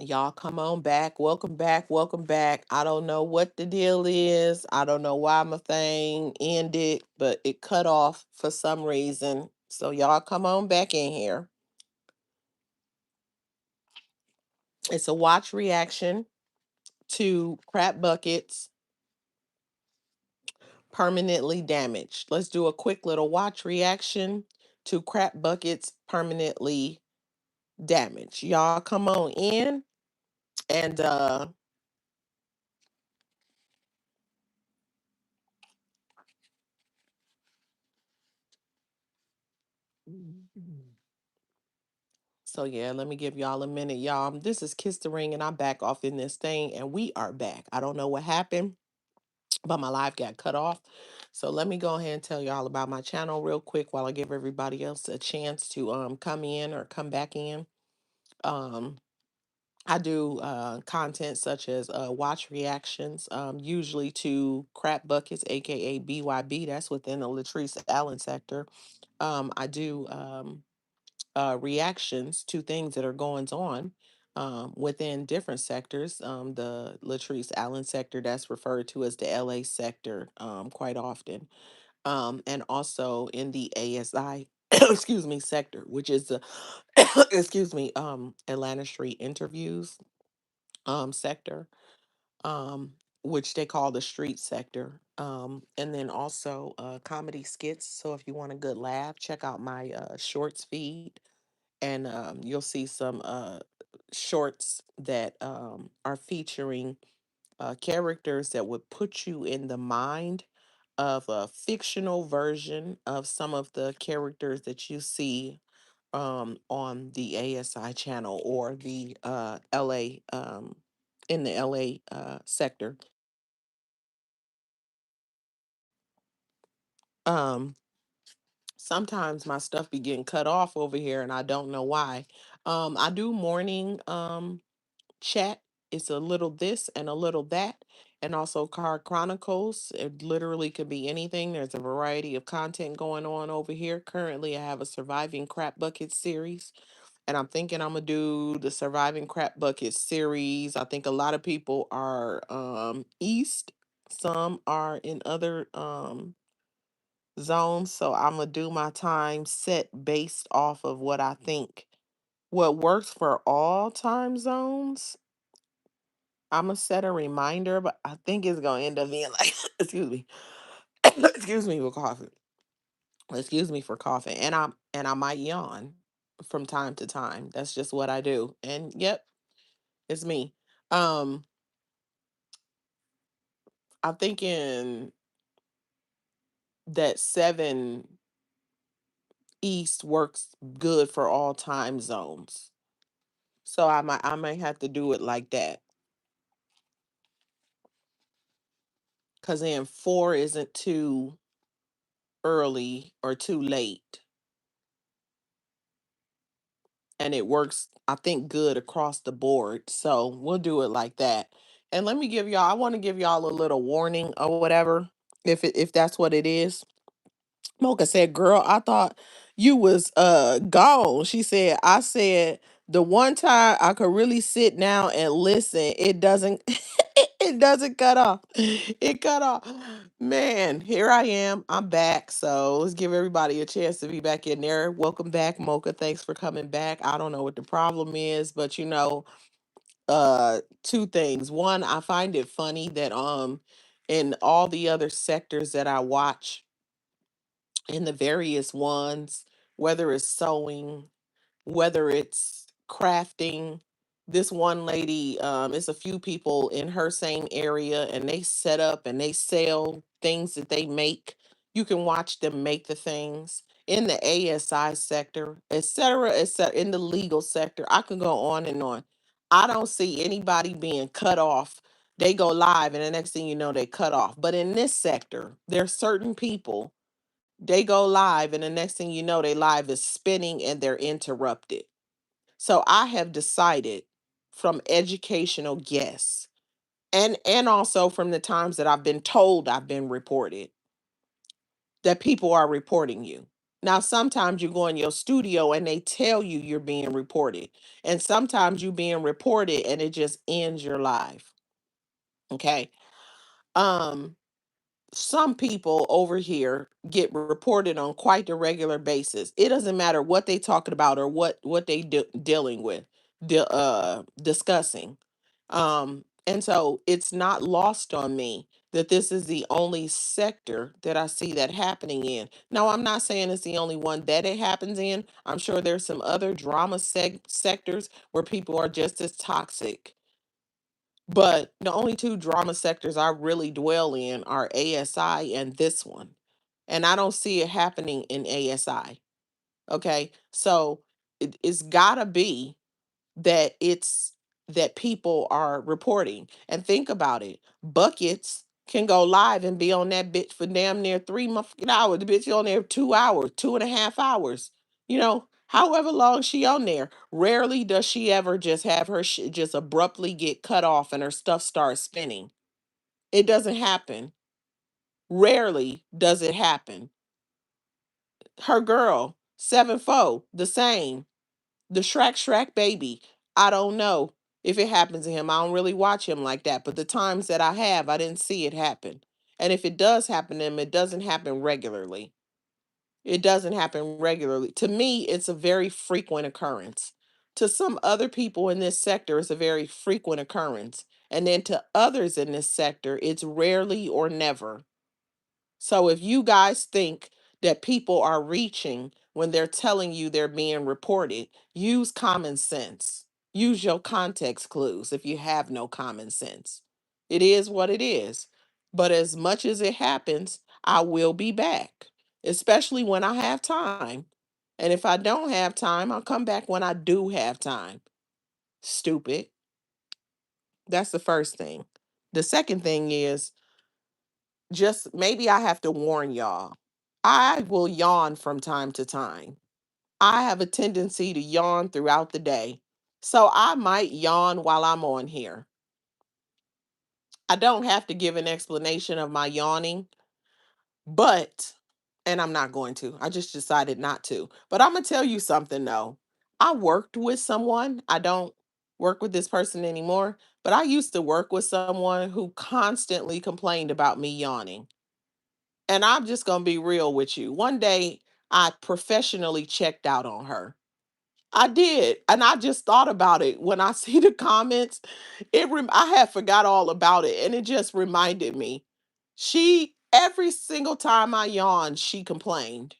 Y'all come on back. Welcome back. Welcome back. I don't know what the deal is. I don't know why my thing ended, but it cut off for some reason. So y'all come on back in here. It's a watch reaction to crap buckets permanently damaged. Let's do a quick little watch reaction to crap buckets permanently damaged. Y'all come on in and so yeah, let me give y'all a minute, y'all. This is Kiss the Ring, and I'm back off in this thing, and we are back. I don't know what happened, but my live got cut off. So let me go ahead and tell y'all about my channel real quick while I give everybody else a chance to come in or come back in. Um I do content such as watch reactions, usually to crap buckets, aka BYB. That's within the Latrice Allen sector. I do reactions to things that are going on within different sectors. The Latrice Allen sector, that's referred to as the LA sector quite often. And also in the ASI, excuse me, sector, which is the, excuse me, Atlanta Street Interviews sector, um, which they call the street sector. And then also comedy skits. So if you want a good laugh, check out my shorts feed, and you'll see some shorts that are featuring characters that would put you in the mind of a fictional version of some of the characters that you see on the ASI channel or the LA in the LA sector. Um, Sometimes my stuff be getting cut off over here, and I don't know why. I do morning chat. It's a little this and a little that, and also Card Chronicles. It literally could be anything. There's a variety of content going on over here. Currently, I have a Surviving Crap Bucket series, and I'm thinking I'm gonna do the Surviving Crap Bucket series. I think a lot of people are east, some are in other zones, so I'm gonna do my time set based off of what I think what works for all time zones. I'm gonna set a reminder, but I think it's gonna end up being like, excuse me, excuse me for coughing, excuse me for coughing, and I might yawn from time to time. That's just what I do, and yep, it's me. Um, I'm thinking that 7 East works good for all time zones, so I might have to do it like that, because then 4 isn't too early or too late, and it works, I think, good across the board. So we'll do it like that. And let me give y'all, I want to give y'all a little warning or whatever, if that's what it is. Mocha said, "Girl, I thought you was gone." She said, "I said the one time I could really sit down and listen, it doesn't it doesn't cut off. It cut off. Man, here I am. I'm back. So let's give everybody a chance to be back in there. Welcome back, Mocha. Thanks for coming back. I don't know what the problem is, but two things. One, I find it funny that in all the other sectors that I watch, in the various ones, whether it's sewing, whether it's crafting. This one lady, it's a few people in her same area, and they set up and they sell things that they make. You can watch them make the things in the ASI sector, et cetera, in the legal sector. I can go on and on. I don't see anybody being cut off. They go live, and the next thing you know, they cut off. But in this sector, there's certain people, they go live, and the next thing you know, they live is spinning and they're interrupted. So I have decided, from educational guests and also from the times that I've been told I've been reported, that people are reporting you. Now, sometimes you go in your studio and they tell you you're being reported. And sometimes you being reported and it just ends your life. Okay. Um, some people over here get reported on quite a regular basis. It doesn't matter what they talking about or what they dealing with, discussing. And so it's not lost on me that this is the only sector that I see that happening in. Now, I'm not saying it's the only one that it happens in. I'm sure there's some other drama sectors where people are just as toxic, but the only two drama sectors I really dwell in are ASI and this one. And I don't see it happening in ASI. Okay. So it's gotta be that it's that people are reporting. And think about it. Buckets can go live and be on that bitch for damn near 3 hours. The bitch on there 2 hours, 2.5 hours. However long she on there. Rarely does she ever just have her just abruptly get cut off and her stuff starts spinning. It doesn't happen. Rarely does it happen. Her girl, 7-4, the same. The Shrek baby. I don't know if it happens to him. I don't really watch him like that. But the times that I have, I didn't see it happen. And if it does happen to him, it doesn't happen regularly. It doesn't happen regularly. To me, it's a very frequent occurrence. To some other people in this sector, it's a very frequent occurrence. And then to others in this sector, it's rarely or never. So if you guys think that people are reaching when they're telling you they're being reported, use common sense. Use your context clues if you have no common sense. It is what it is. But as much as it happens, I will be back, especially when I have time. And if I don't have time, I'll come back when I do have time. Stupid. That's the first thing. The second thing is, just maybe I have to warn y'all. I will yawn from time to time. I have a tendency to yawn throughout the day. So I might yawn while I'm on here. I don't have to give an explanation of my yawning, but, and I'm not going to. I just decided not to. But I'm going to tell you something though. I worked with someone. I don't work with this person anymore, but I used to work with someone who constantly complained about me yawning. And I'm just going to be real with you. One day, I professionally checked out on her. I did. And I just thought about it when I see the comments. I had forgot all about it and it just reminded me. Every single time I yawned, she complained.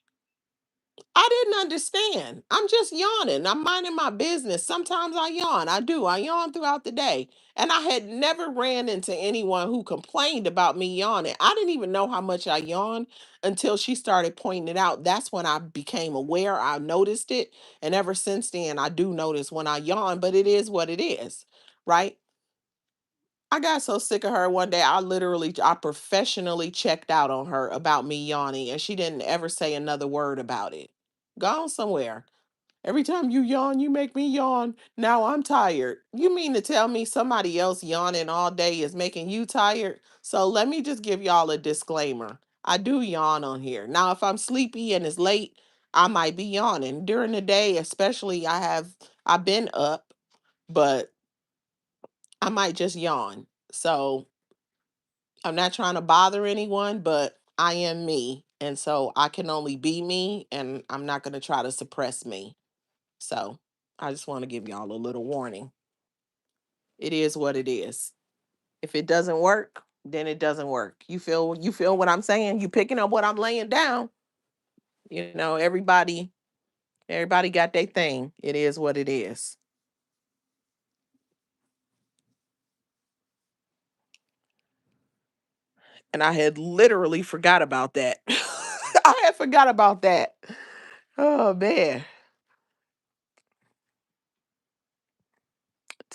I didn't understand. I'm just yawning. I'm minding my business. Sometimes I yawn. I do. I yawn throughout the day. And I had never ran into anyone who complained about me yawning. I didn't even know how much I yawned until she started pointing it out. That's when I became aware. I noticed it. And ever since then, I do notice when I yawn, but it is what it is. Right? I got so sick of her one day. I professionally checked out on her about me yawning, and she didn't ever say another word about it. Gone somewhere. Every time you yawn, you make me yawn. Now I'm tired. You mean to tell me somebody else yawning all day is making you tired? So let me just give y'all a disclaimer. I do yawn on here. Now, if I'm sleepy and it's late, I might be yawning. During the day, especially, I've been up, but I might just yawn. So I'm not trying to bother anyone, but I am me. And so I can only be me, and I'm not going to try to suppress me. So I just want to give y'all a little warning. It is what it is. If it doesn't work, then it doesn't work. You feel what I'm saying? You picking up what I'm laying down. Everybody got their thing. It is what it is. And I had literally forgot about that. I had forgot about that. Oh man.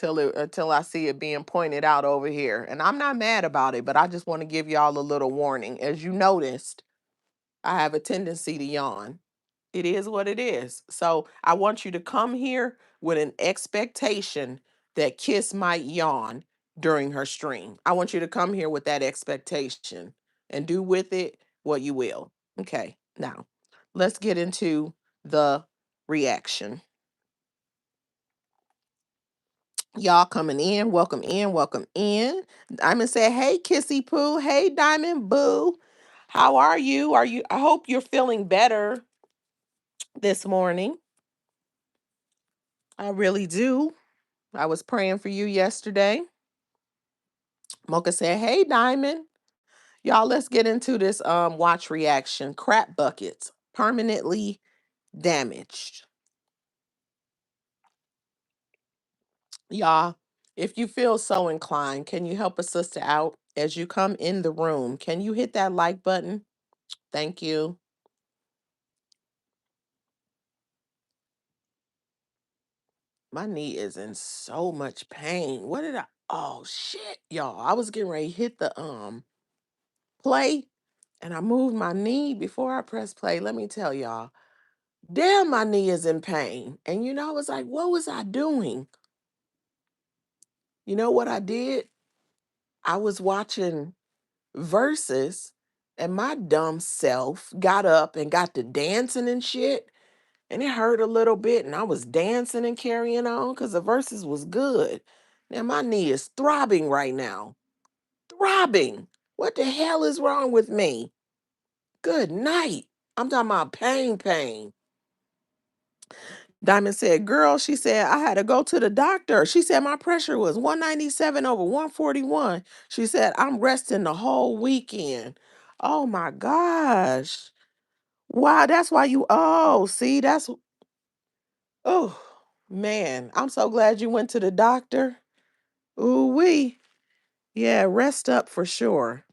Until I see it being pointed out over here. And I'm not mad about it, but I just want to give y'all a little warning. As you noticed, I have a tendency to yawn. It is what it is. So I want you to come here with an expectation that Kiss might yawn during her stream. I want you to come here with that expectation and do with it what you will. Okay. Now, let's get into the reaction. Y'all coming in, welcome in, welcome in. Diamond said, "Hey, Kissy Poo. Hey, Diamond Boo. How are you? I hope you're feeling better this morning. I really do. I was praying for you yesterday." Mocha said, "Hey, Diamond. Y'all, let's get into this watch reaction. Crap buckets permanently damaged." Y'all, if you feel so inclined, can you help a sister out as you come in the room? Can you hit that like button? Thank you. My knee is in so much pain. What did I? Oh shit, y'all. I was getting ready to hit the play and I moved my knee before I pressed play. Let me tell y'all. Damn, my knee is in pain. And I was like, what was I doing? You know what I did? I was watching Versus and my dumb self got up and got to dancing and shit. And it hurt a little bit. And I was dancing and carrying on because the Versus was good. Now my knee is throbbing right now. Throbbing. What the hell is wrong with me? Good night. I'm talking about pain, pain. Diamond said, "Girl," she said, "I had to go to the doctor." She said, "My pressure was 197 over 141." She said, "I'm resting the whole weekend." Oh my gosh. Wow, that's why see, oh, man, I'm so glad you went to the doctor. Ooh wee. Yeah, rest up for sure.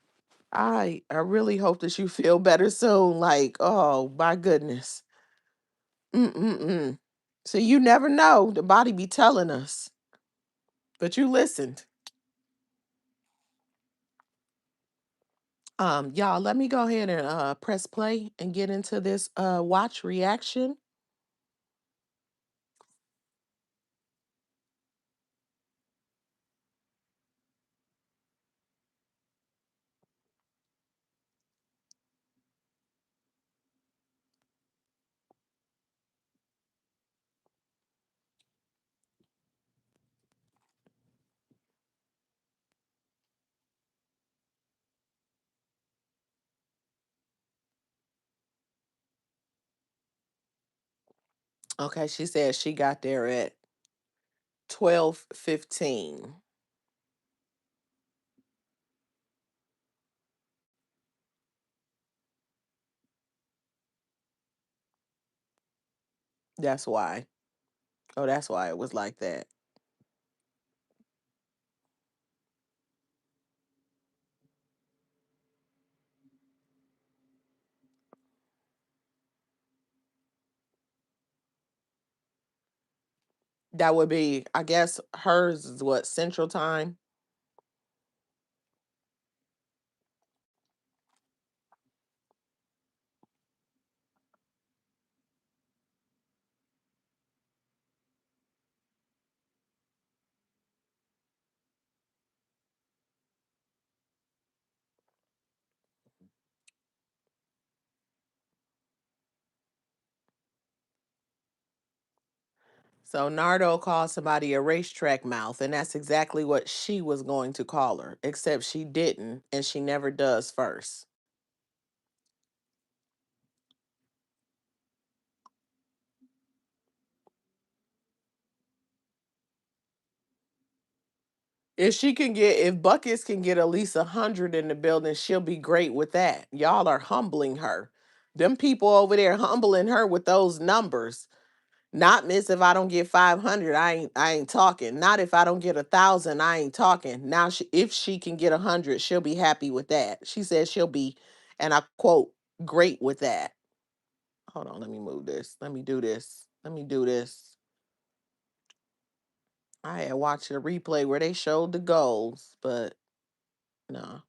I really hope that you feel better soon. Like, oh my goodness. Mm-mm-mm. So you never know. The body be telling us. But you listened. Y'all, let me go ahead and press play and get into this watch reaction. Okay, she said she got there at 12:15. That's why. Oh, that's why it was like that. That would be, I guess hers is what, Central Time? So Nardo called somebody a racetrack mouth, and that's exactly what she was going to call her, except she didn't, and she never does first. If Buckets can get at least 100 in the building, she'll be great with that. Y'all are humbling her. Them people over there humbling her with those numbers. Not miss if I don't get 500, I ain't talking. Not if I don't get 1,000, I ain't talking. Now if she can get 100, she'll be happy with that. She says she'll be, and I quote, great with that. Hold on, let me move this. Let me do this. Let me do this. I had watched a replay where they showed the goals, but no.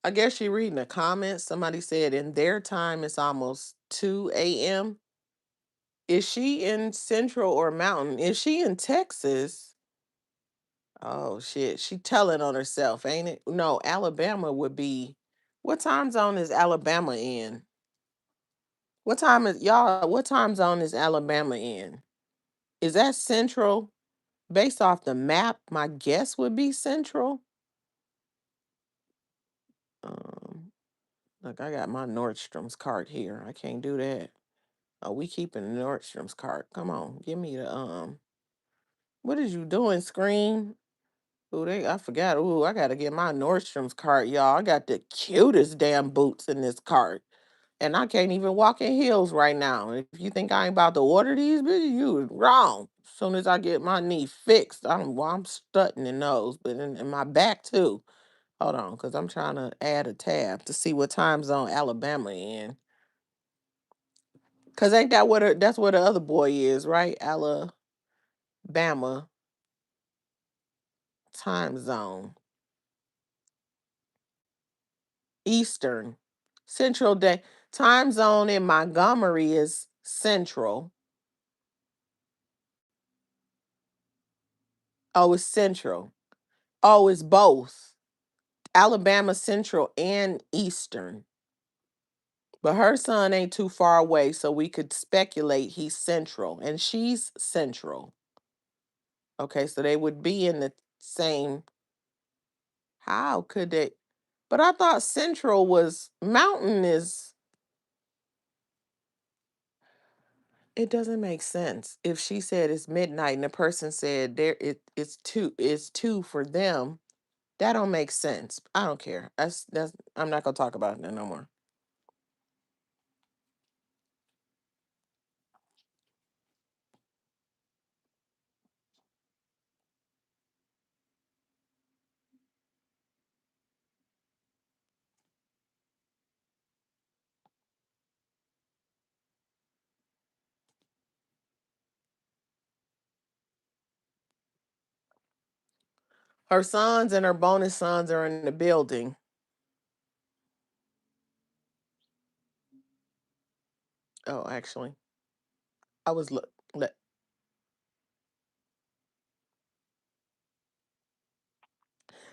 I guess you're reading the comments. Somebody said in their time it's almost 2 a.m. Is she in Central or Mountain? Is she in Texas? Oh shit. She telling on herself, ain't it? No, Alabama would be, what time zone is Alabama in? What time zone is Alabama in? Is that central? Based off the map, my guess would be central. Um, Look, I got my Nordstrom's cart here. I can't do that. Oh, we keeping the Nordstrom's cart. Come on, give me the what is you doing, screen? Ooh, I forgot. Ooh, I gotta get my Nordstrom's cart, y'all. I got the cutest damn boots in this cart. And I can't even walk in heels right now. If you think I ain't about to order these, bitch, you was wrong. As soon as I get my knee fixed, I'm strutting in those, but in my back too. Hold on, because I'm trying to add a tab to see what time zone Alabama in. Cause ain't that that's where the other boy is, right? Alabama time zone. Eastern. Central day. Time zone in Montgomery is central. Oh, it's central. Oh, it's both. Alabama Central and Eastern. But her son ain't too far away, so we could speculate he's central and she's central. Okay, so they would be in the same. How could they? But I thought central was mountain is. It doesn't make sense. If she said it's midnight and the person said it's two for them, that don't make sense. I don't care. That's I'm not gonna talk about it no more. Her sons and her bonus sons are in the building. Oh, actually, I was look.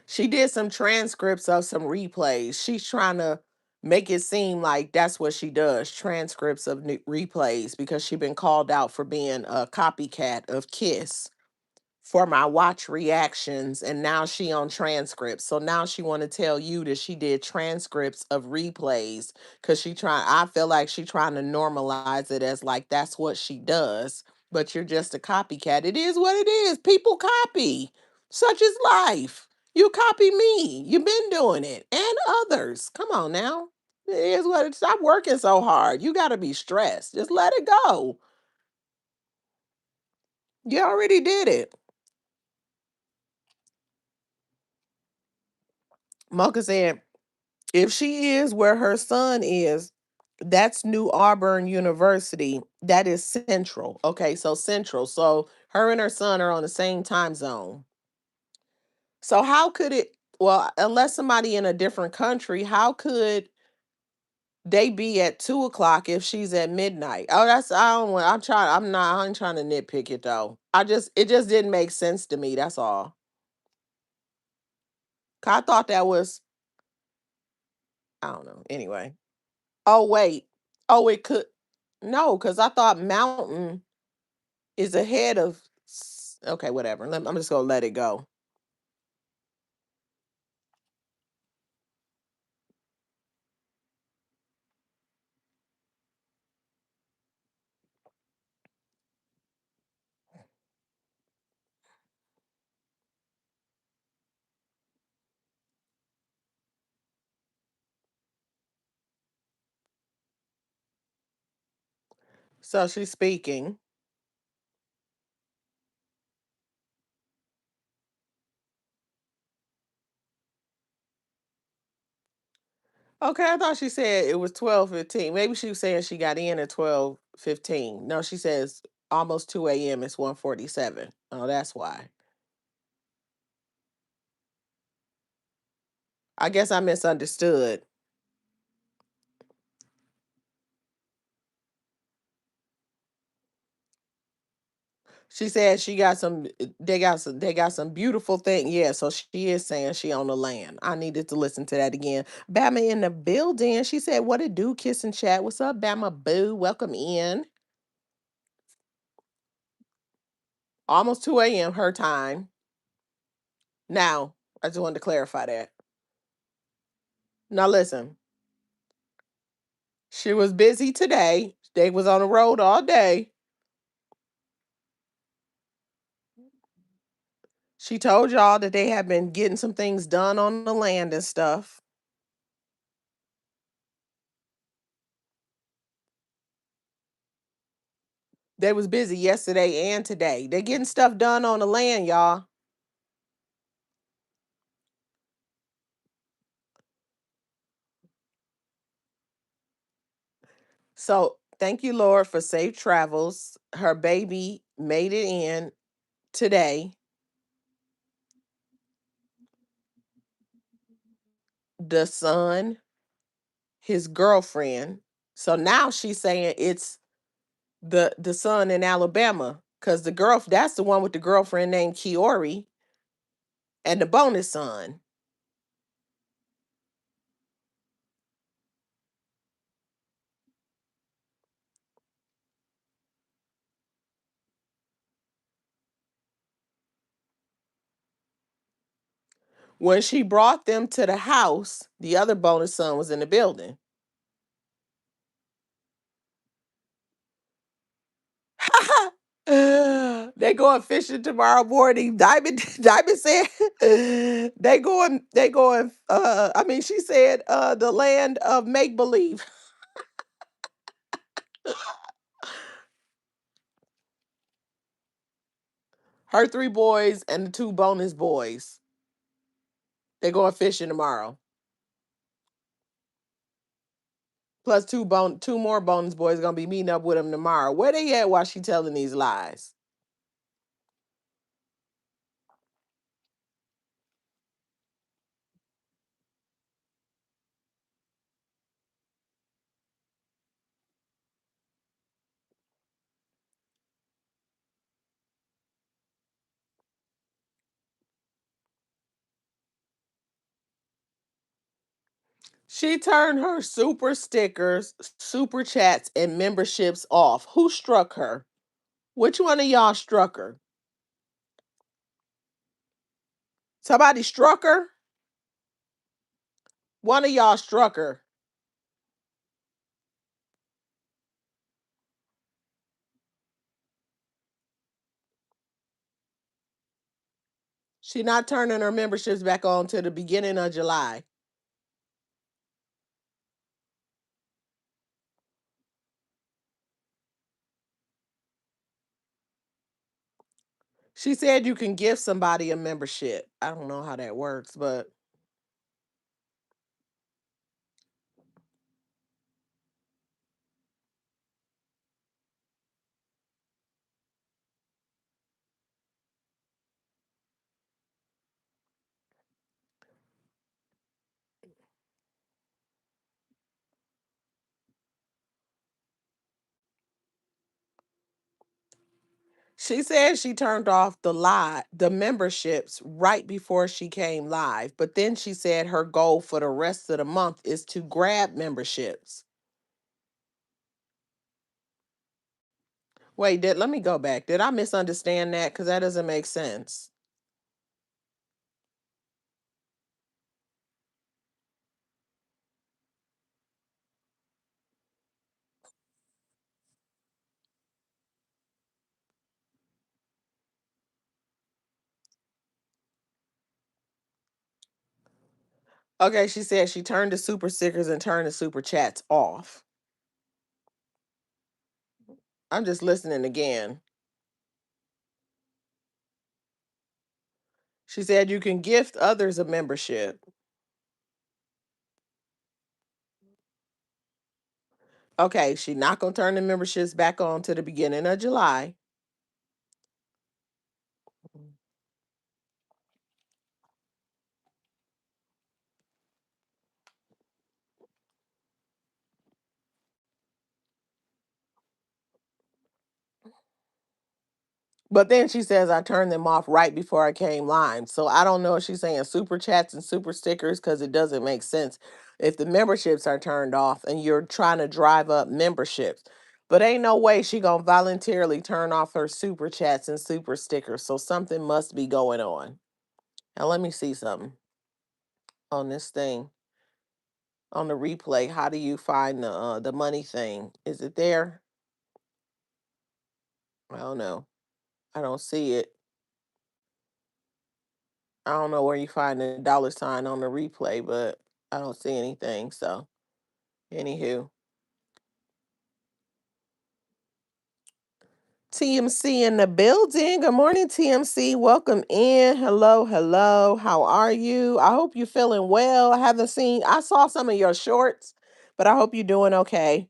She did some transcripts of some replays. She's trying to make it seem like that's what she does, transcripts of replays, because she been called out for being a copycat of Kiss for my watch reactions, and now she on transcripts. So now she want to tell you that she did transcripts of replays because I feel like she trying to normalize it as like that's what she does, but you're just a copycat. It is what it is. People copy. Such is life. You copy me. You've been doing it. And others. Come on now. It is what it. Stop working so hard. You got to be stressed. Just let it go. You already did it. Mocha said, if she is where her son is, that's New Auburn University. That is Central. Okay, so Central. So her and her son are on the same time zone. So how could it, well, unless somebody in a different country, how could they be at 2 o'clock if she's at midnight? Oh, I don't want, I ain't trying to nitpick it though. It just didn't make sense to me. That's all. 'Cause I thought that was, I don't know. Anyway. Oh, wait. Oh, it could. No, because I thought mountain is ahead of. Okay, whatever. I'm just gonna let it go. So she's speaking. Okay, I thought she said it was 12:15. Maybe she was saying she got in at 12:15. No, she says almost 2 a.m. It's 1:47. Oh, that's why. I guess I misunderstood. She said she got some they got some beautiful thing. Yeah, so she is saying she on the land. I needed to listen to that again. Bama in the building. She said, "What it do, kiss and chat. What's up, Bama Boo? Welcome in." Almost 2 a.m. her time. Now, I just wanted to clarify that. Now listen, she was busy today. They was on the road all day. She told y'all that they have been getting some things done on the land and stuff. They was busy yesterday and today. They getting stuff done on the land, y'all. So thank you, Lord, for safe travels. Her baby made it in today. The son, his girlfriend. So now she's saying it's the son in Alabama. Cause the girl that's the one with the girlfriend named Kiori and the bonus son. When she brought them to the house, the other bonus son was in the building. They going fishing tomorrow morning. Diamond Diamond said they going I mean she said the land of make believe. Her three boys and the two bonus boys. They going fishing tomorrow. Plus two more bonus boys gonna be meeting up with them tomorrow. Where they at while she telling these lies? She turned her super stickers, super chats, and memberships off. Who struck her? Which one of y'all struck her? Somebody struck her? One of y'all struck her. She not turning her memberships back on to the beginning of July. She said you can give somebody a membership. I don't know how that works, but she said she turned off the memberships right before she came live. But then she said her goal for the rest of the month is to grab memberships. Wait, let me go back. Did I misunderstand that? Because that doesn't make sense. Okay, she said she turned the super stickers and turned the super chats off. I'm just listening again. She said you can gift others a membership. Okay, she not gonna turn the memberships back on to the beginning of July. But then she says I turned them off right before I came live. So I don't know if she's saying super chats and super stickers because it doesn't make sense if the memberships are turned off and you're trying to drive up memberships. But ain't no way she gonna voluntarily turn off her super chats and super stickers. So something must be going on. Now let me see something on this thing on the replay. How do you find the money thing? Is it there? I don't know. I don't see it. I don't know where you find the dollar sign on the replay, but I don't see anything. So, anywho, TMC in the building. Good morning, TMC. Welcome in. Hello, hello. How are you? I hope you're feeling well. I saw some of your shorts, but I hope you're doing okay.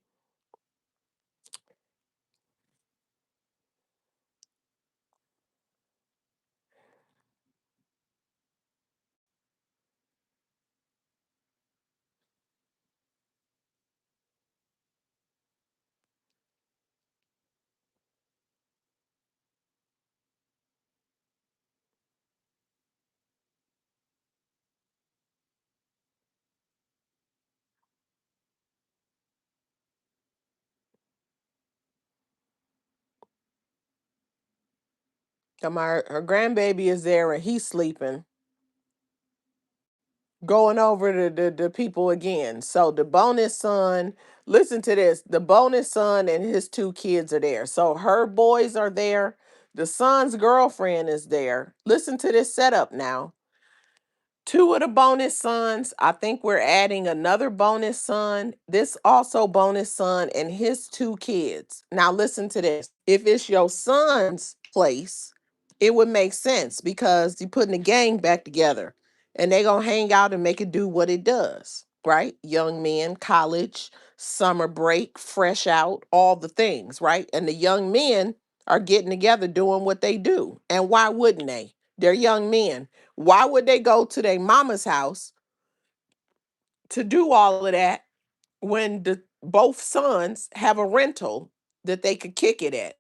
Her grandbaby is there and he's sleeping. Going over the people again. So the bonus son, listen to this. The bonus son and his two kids are there. So her boys are there. The son's girlfriend is there. Listen to this setup now. Two of the bonus sons. I think we're adding another bonus son. This also bonus son and his two kids. Now listen to this. If it's your son's place, it would make sense because you're putting the gang back together and they gonna hang out and make it do what it does, right? Young men, college, summer break, fresh out, all the things, right? And the young men are getting together doing what they do. And why wouldn't they? They're young men. Why would they go to their mama's house to do all of that when the both sons have a rental that they could kick it at,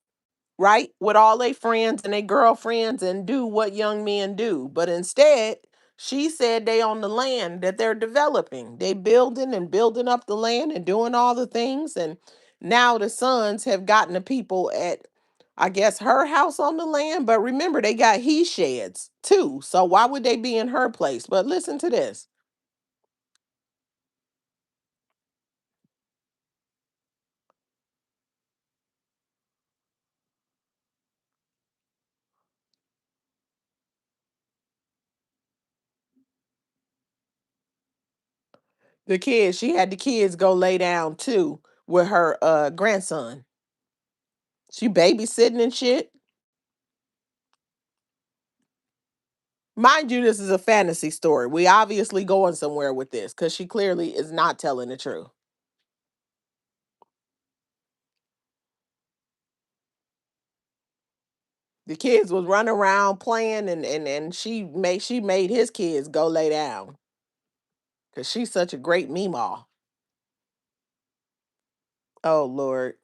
right? With all their friends and their girlfriends and do what young men do. But instead, she said they on the land that they're developing. They building and building up the land and doing all the things. And now the sons have gotten the people at, I guess, her house on the land. But remember, they got he sheds too. So why would they be in her place? But listen to this. She had the kids go lay down too with her grandson. She babysitting and shit. Mind you, this is a fantasy story. We obviously going somewhere with this because she clearly is not telling the truth. The kids was running around playing and she made his kids go lay down because she's such a great meemaw. Oh Lord.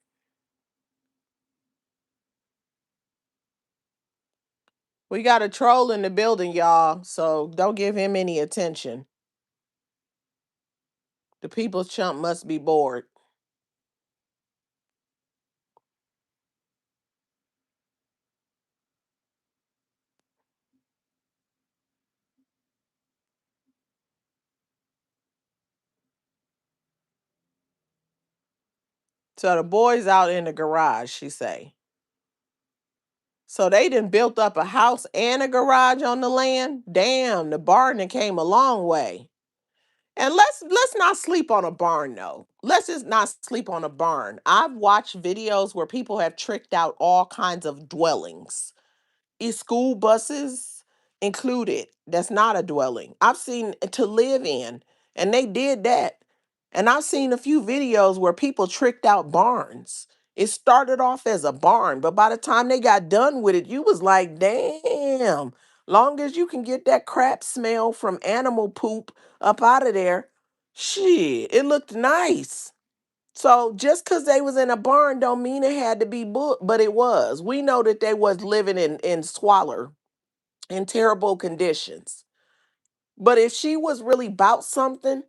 We got a troll in the building, y'all. So don't give him any attention. The people's chump must be bored. So the boys out in the garage, she say. So they done built up a house and a garage on the land. Damn, the barn done came a long way. And let's not sleep on a barn though. Let's just not sleep on a barn. I've watched videos where people have tricked out all kinds of dwellings. Is school buses included? That's not a dwelling. I've seen to live in, and they did that. And I've seen a few videos where people tricked out barns. It started off as a barn, but by the time they got done with it, you was like, damn, long as you can get that crap smell from animal poop up out of there, shit, it looked nice. So just because they was in a barn don't mean it had to be but it was. We know that they was living in squalor, in terrible conditions. But if she was really about something,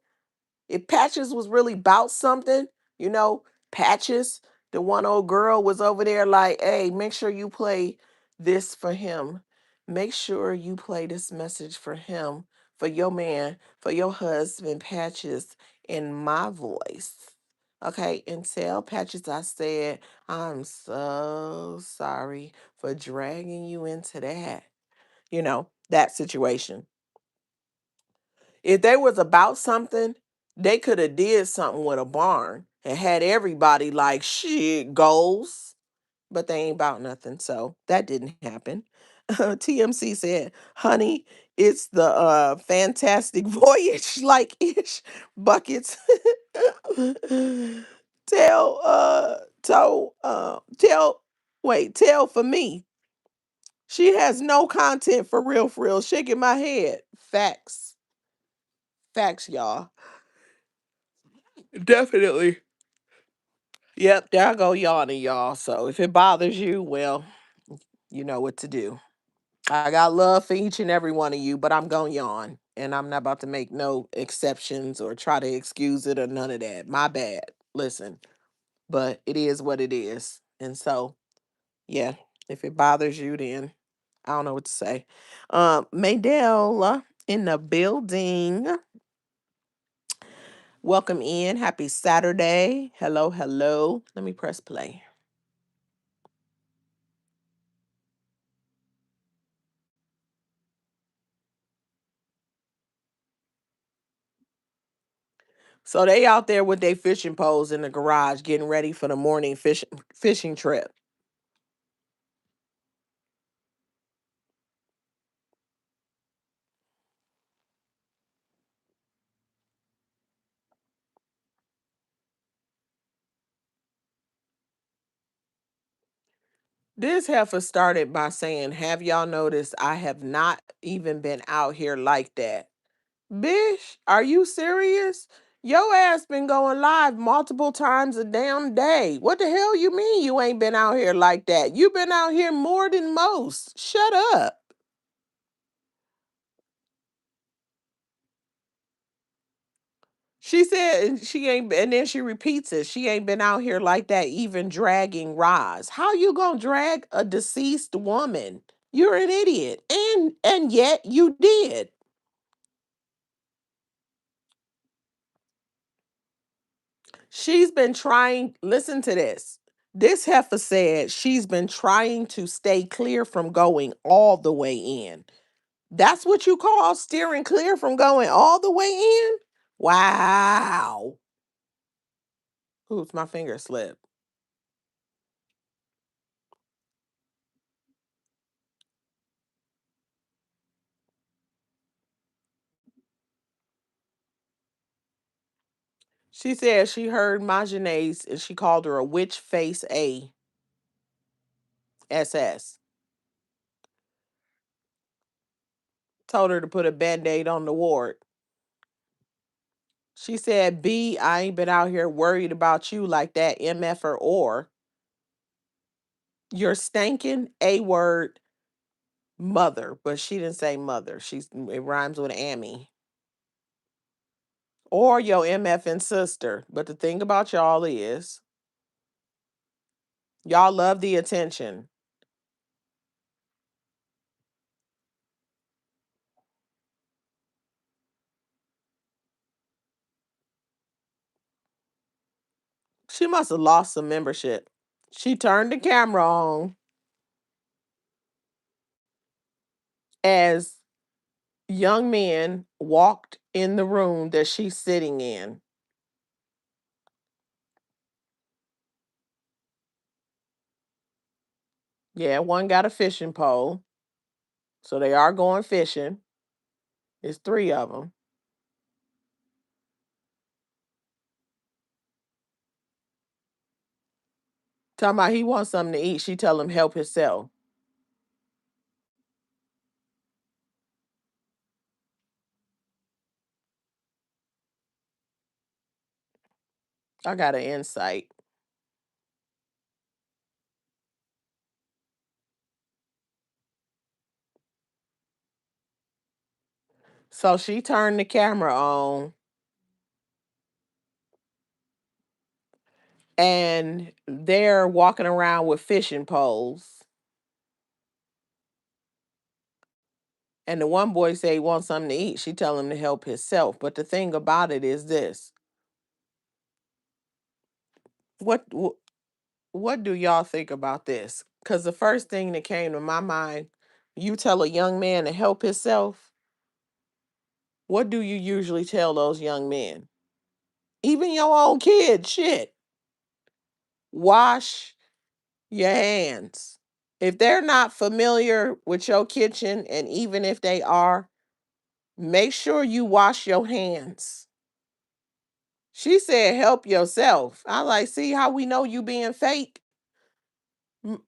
if Patches was really about something, you know, Patches, the one old girl was over there like, hey, make sure you play this for him. Make sure you play this message for him, for your man, for your husband, Patches, in my voice. Okay, and tell Patches I said, I'm so sorry for dragging you into that, that situation. If they was about something, they could have did something with a barn and had everybody like shit goals, but they ain't about nothing. So that didn't happen. TMC said, "Honey, it's the fantastic voyage, like ish buckets." Tell wait, tell for me. She has no content for real. Shaking my head. Facts. Facts, y'all. Definitely. Yep, there I go yawning, y'all. So if it bothers you, well, you know what to do. I got love for each and every one of you, but I'm going to yawn. And I'm not about to make no exceptions or try to excuse it or none of that. My bad. Listen, but it is what it is. And so, yeah, if it bothers you, then I don't know what to say. Maydell in the building. Welcome in. Happy Saturday. Hello, hello. Let me press play. So they out there with their fishing poles in the garage getting ready for the morning fishing trip. This heifer started by saying, have y'all noticed I have not even been out here like that? Bish, are you serious? Your ass been going live multiple times a damn day. What the hell you mean you ain't been out here like that? You been out here more than most. Shut up. She said she ain't, and then she repeats it. She ain't been out here like that, even dragging Roz. How you gonna drag a deceased woman? You're an idiot, and yet you did. She's been trying. Listen to this. This heifer said she's been trying to stay clear from going all the way in. That's what you call steering clear from going all the way in? Wow. Oops, my finger slipped. She said she heard Majanae's and she called her a witch face SS. Told her to put a band-aid on the wart. She said, B, I ain't been out here worried about you like that, MF or. You're stanking A word mother, but she didn't say mother. It rhymes with Amy. Or your MF and sister. But the thing about y'all is, y'all love the attention. She must have lost some membership. She turned the camera on as young men walked in the room that she's sitting in. Yeah, one got a fishing pole. So they are going fishing. It's three of them. Talking about he wants something to eat. She tell him help himself. I got an insight. So she turned the camera on and they're walking around with fishing poles. And the one boy say he wants something to eat. She tell him to help himself. But the thing about it is this. What wh- what do y'all think about this? Cuz the first thing that came to my mind, you tell a young man to help himself, what do you usually tell those young men? Even your own kid, shit. Wash your hands. If they're not familiar with your kitchen, and even if they are, make sure you wash your hands. She said, help yourself. I like, see how we know you being fake?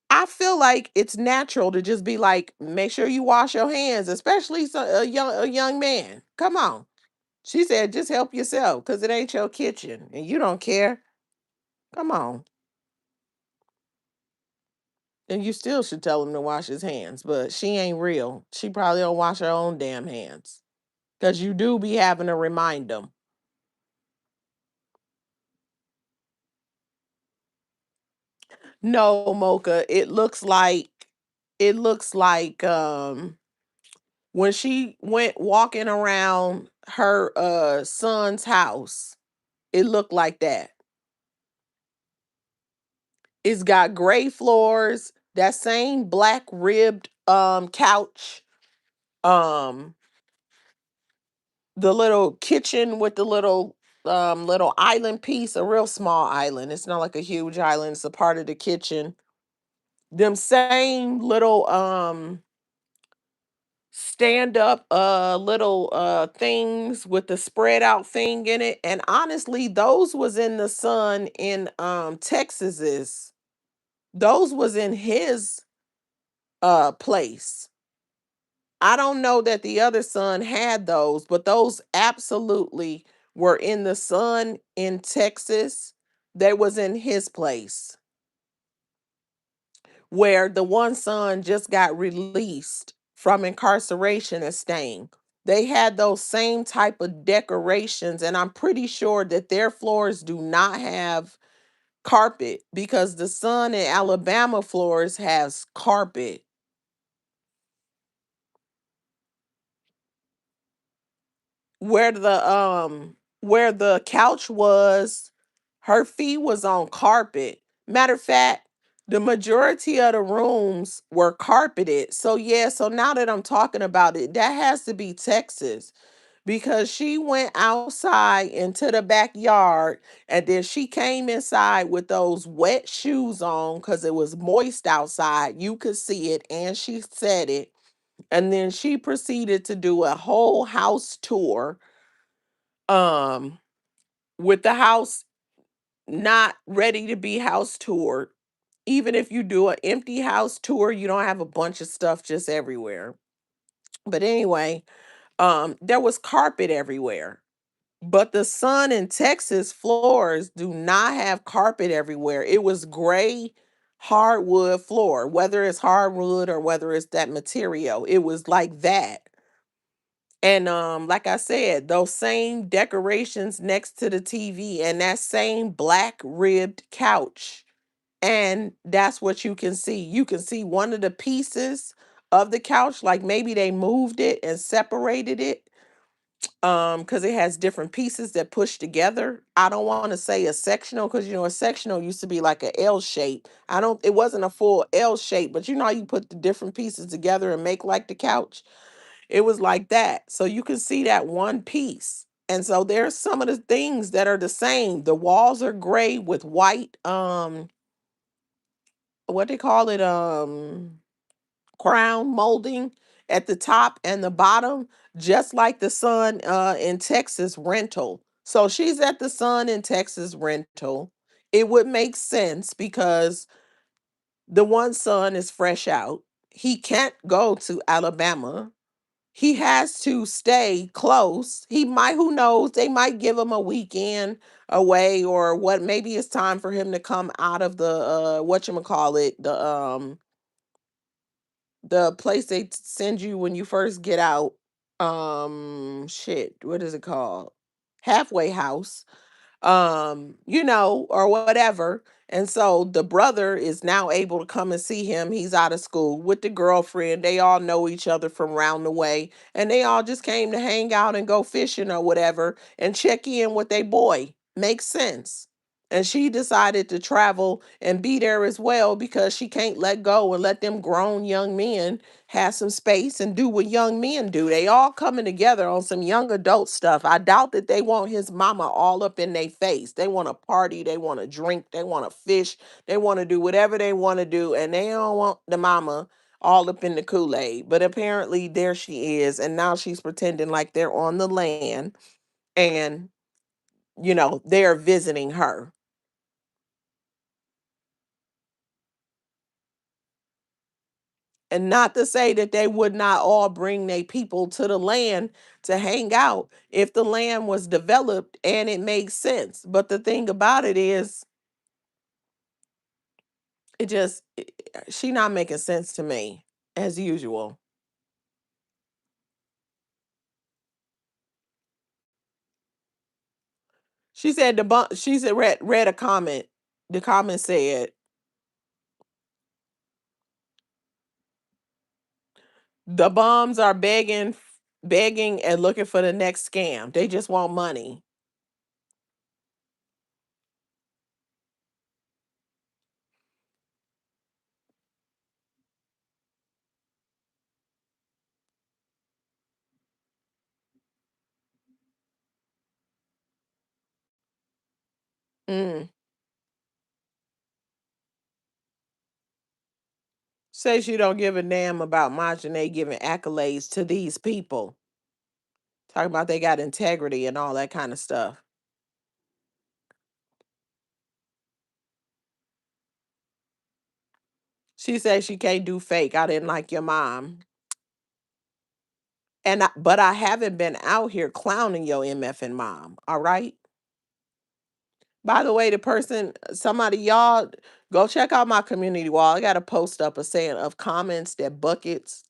I feel like it's natural to just be like, make sure you wash your hands, especially a young man. Come on. She said, just help yourself because it ain't your kitchen and you don't care. Come on. And you still should tell him to wash his hands, but she ain't real. She probably don't wash her own damn hands. Because you do be having to remind them. No, Mocha, it looks like when she went walking around her son's house, it looked like that. It's got gray floors, that same black ribbed couch, um the little kitchen with the little island piece, a real small island. It's not like a huge island, it's a part of the kitchen. Them same little stand up little things with the spread out thing in it. And honestly, those was in the son in Texas's. Those was in his place. I don't know that the other son had those, but those absolutely were in the son in Texas. They was in his place where the one son just got released from incarceration and staying. They had those same type of decorations, and I'm pretty sure that their floors do not have carpet because the son in Alabama floors has carpet. Where the couch was, her feet was on carpet. Matter of fact, the majority of the rooms were carpeted. So yeah, so now that I'm talking about it, that has to be Texas because she went outside into the backyard and then she came inside with those wet shoes on because it was moist outside. You could see it and she said it. And then she proceeded to do a whole house tour um with the house not ready to be house toured. Even if you do an empty house tour, you don't have a bunch of stuff just everywhere. But anyway, there was carpet everywhere. But the sun in Texas floors do not have carpet everywhere. It was gray hardwood floor, whether it's hardwood or whether it's that material. It was like that. And like I said, those same decorations next to the TV and that same black ribbed couch. And that's what you can see. You can see one of the pieces of the couch, like maybe they moved it and separated it because it has different pieces that push together. I don't want to say a sectional because a sectional used to be like a L shape. I don't It wasn't a full L shape, but how you put the different pieces together and make like the couch. It was like that. So you can see that one piece. And so there's some of the things that are the same. The walls are gray with white what they call it crown molding at the top and the bottom, just like the Sun in Texas rental. So she's at the Sun in Texas rental. It would make sense because the one son is fresh out. He can't go to Alabama. he has to stay close. He might, who knows, they might give him a weekend away or what, maybe it's time for him to come out of the whatchamacallit, the place they send you when you first get out. Shit, what is it called? Halfway house, or whatever. And so the brother is now able to come and see him. He's out of school with the girlfriend. They all know each other from round the way. And they all just came to hang out and go fishing or whatever and check in with their boy. Makes sense. And she decided to travel and be there as well because she can't let go and let them grown young men have some space and do what young men do. They all coming together on some young adult stuff. I doubt that they want his mama all up in their face. They want to party, they want to drink, they want to fish, they want to do whatever they want to do, and they don't want the mama all up in the Kool-Aid. But apparently there she is, and now she's pretending like they're on the land and they're visiting her. And not to say that they would not all bring their people to the land to hang out if the land was developed and it makes sense. But the thing about it is, it just, she not making sense to me as usual. She said she said read a comment. The comment said the bums are begging and looking for the next scam. They just want money. Mm. Says you don't give a damn about Marjane giving accolades to these people. Talking about they got integrity and all that kind of stuff. She said she can't do fake. I didn't like your mom. But I haven't been out here clowning your MFN mom. All right. By the way, the person, somebody, y'all go check out my community wall. I got a post up a saying of comments that buckets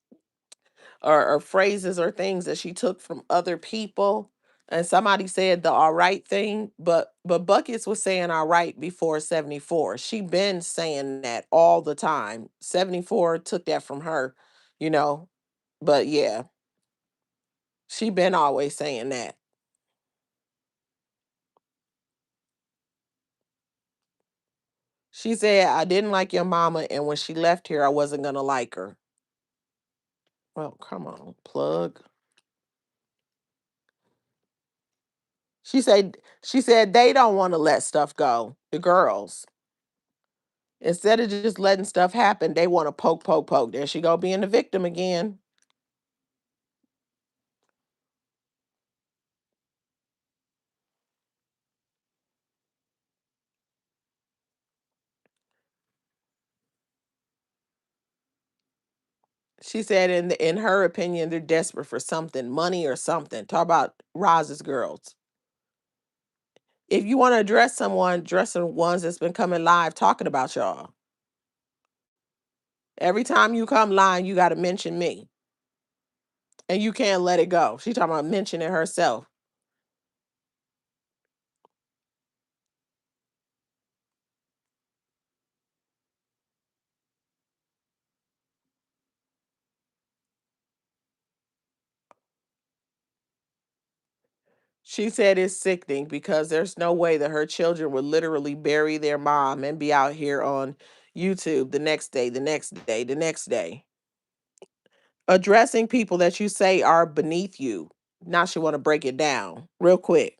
or phrases or things that she took from other people. And somebody said the all right thing, but Buckets was saying all right before 74. She been saying that all the time. 74 took that from her, you know. But yeah, she been always saying that. She said, I didn't like your mama, and when she left here, I wasn't gonna like her. Well, come on, plug. She said they don't want to let stuff go. The girls. Instead of just letting stuff happen, they want to poke, poke, poke. There she go being the victim again. She said in her opinion, they're desperate for something, money or something. Talk about Roz's girls. If you want to address someone, address the ones that's been coming live talking about y'all. Every time you come live, you got to mention me. And you can't let it go. She talking about mentioning herself. She said it's sickening because there's no way that her children would literally bury their mom and be out here on YouTube the next day, the next day, the next day. Addressing people that you say are beneath you. Now she want to break it down real quick.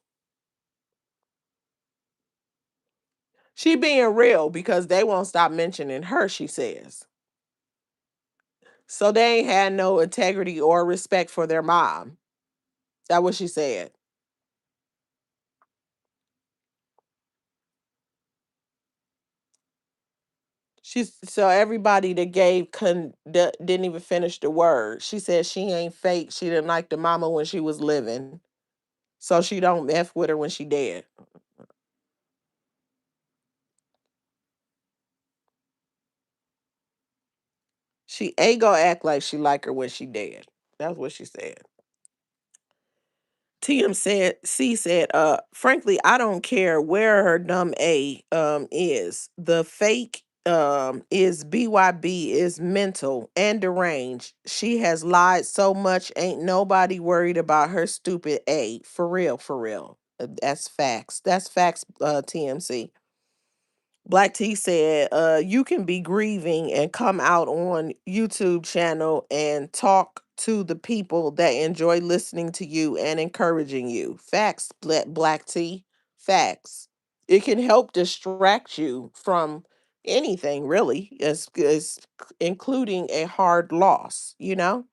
She being real because they won't stop mentioning her, she says. So they ain't had no integrity or respect for their mom. That's what she said. She's so everybody that gave didn't even finish the word. She said she ain't fake. She didn't like the mama when she was living, so she don't f with her when she dead. She ain't gonna act like she like her when she dead. That's what she said. C said, frankly, I don't care where her dumb A is. The fake is BYB is mental and deranged. She has lied so much, ain't nobody worried about her stupid A. For real, for real. That's facts. That's facts, TMC. Black T said, you can be grieving and come out on YouTube channel and talk to the people that enjoy listening to you and encouraging you. Facts, Black T. Facts. It can help distract you from anything, really, including a hard loss, you know?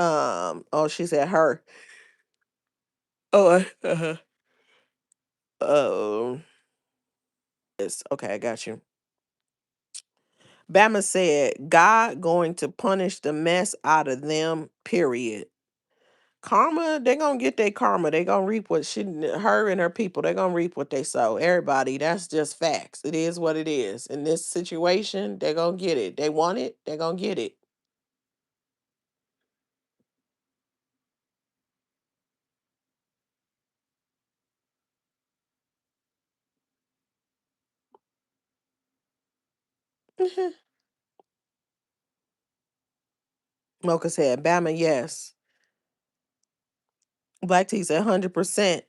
Oh, she said her. Oh, oh, yes. Okay, I got you. Bama said, God going to punish the mess out of them, period. Karma, they gonna get their karma. They gonna reap what her and her people, they gonna reap what they sow. Everybody, that's just facts. It is what it is. In this situation, they gonna get it. They want it, they gonna get it. Mocha said, Bama, yes. Black T said 100%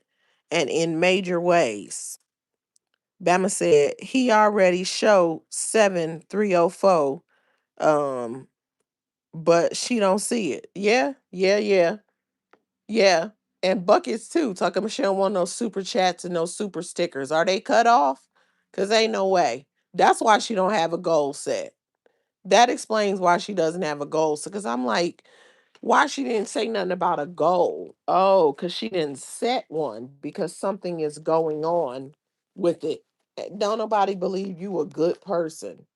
and in major ways. Bama said he already showed 7304. But she don't see it. Yeah, yeah, yeah, yeah. And buckets too. Talking about she don't want no super chats and no super stickers. Are they cut off? Cause ain't no way. That's why she don't have a goal set. That explains why she doesn't have a goal. So, cause I'm like, why she didn't say nothing about a goal? Oh, cause she didn't set one because something is going on with it. Don't nobody believe you a good person.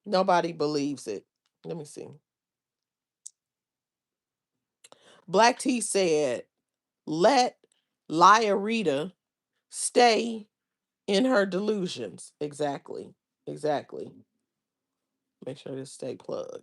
Nobody believes it. Let me see. Black T said, let Lyarita stay in her delusions. Exactly. Exactly. Make sure to stay plugged.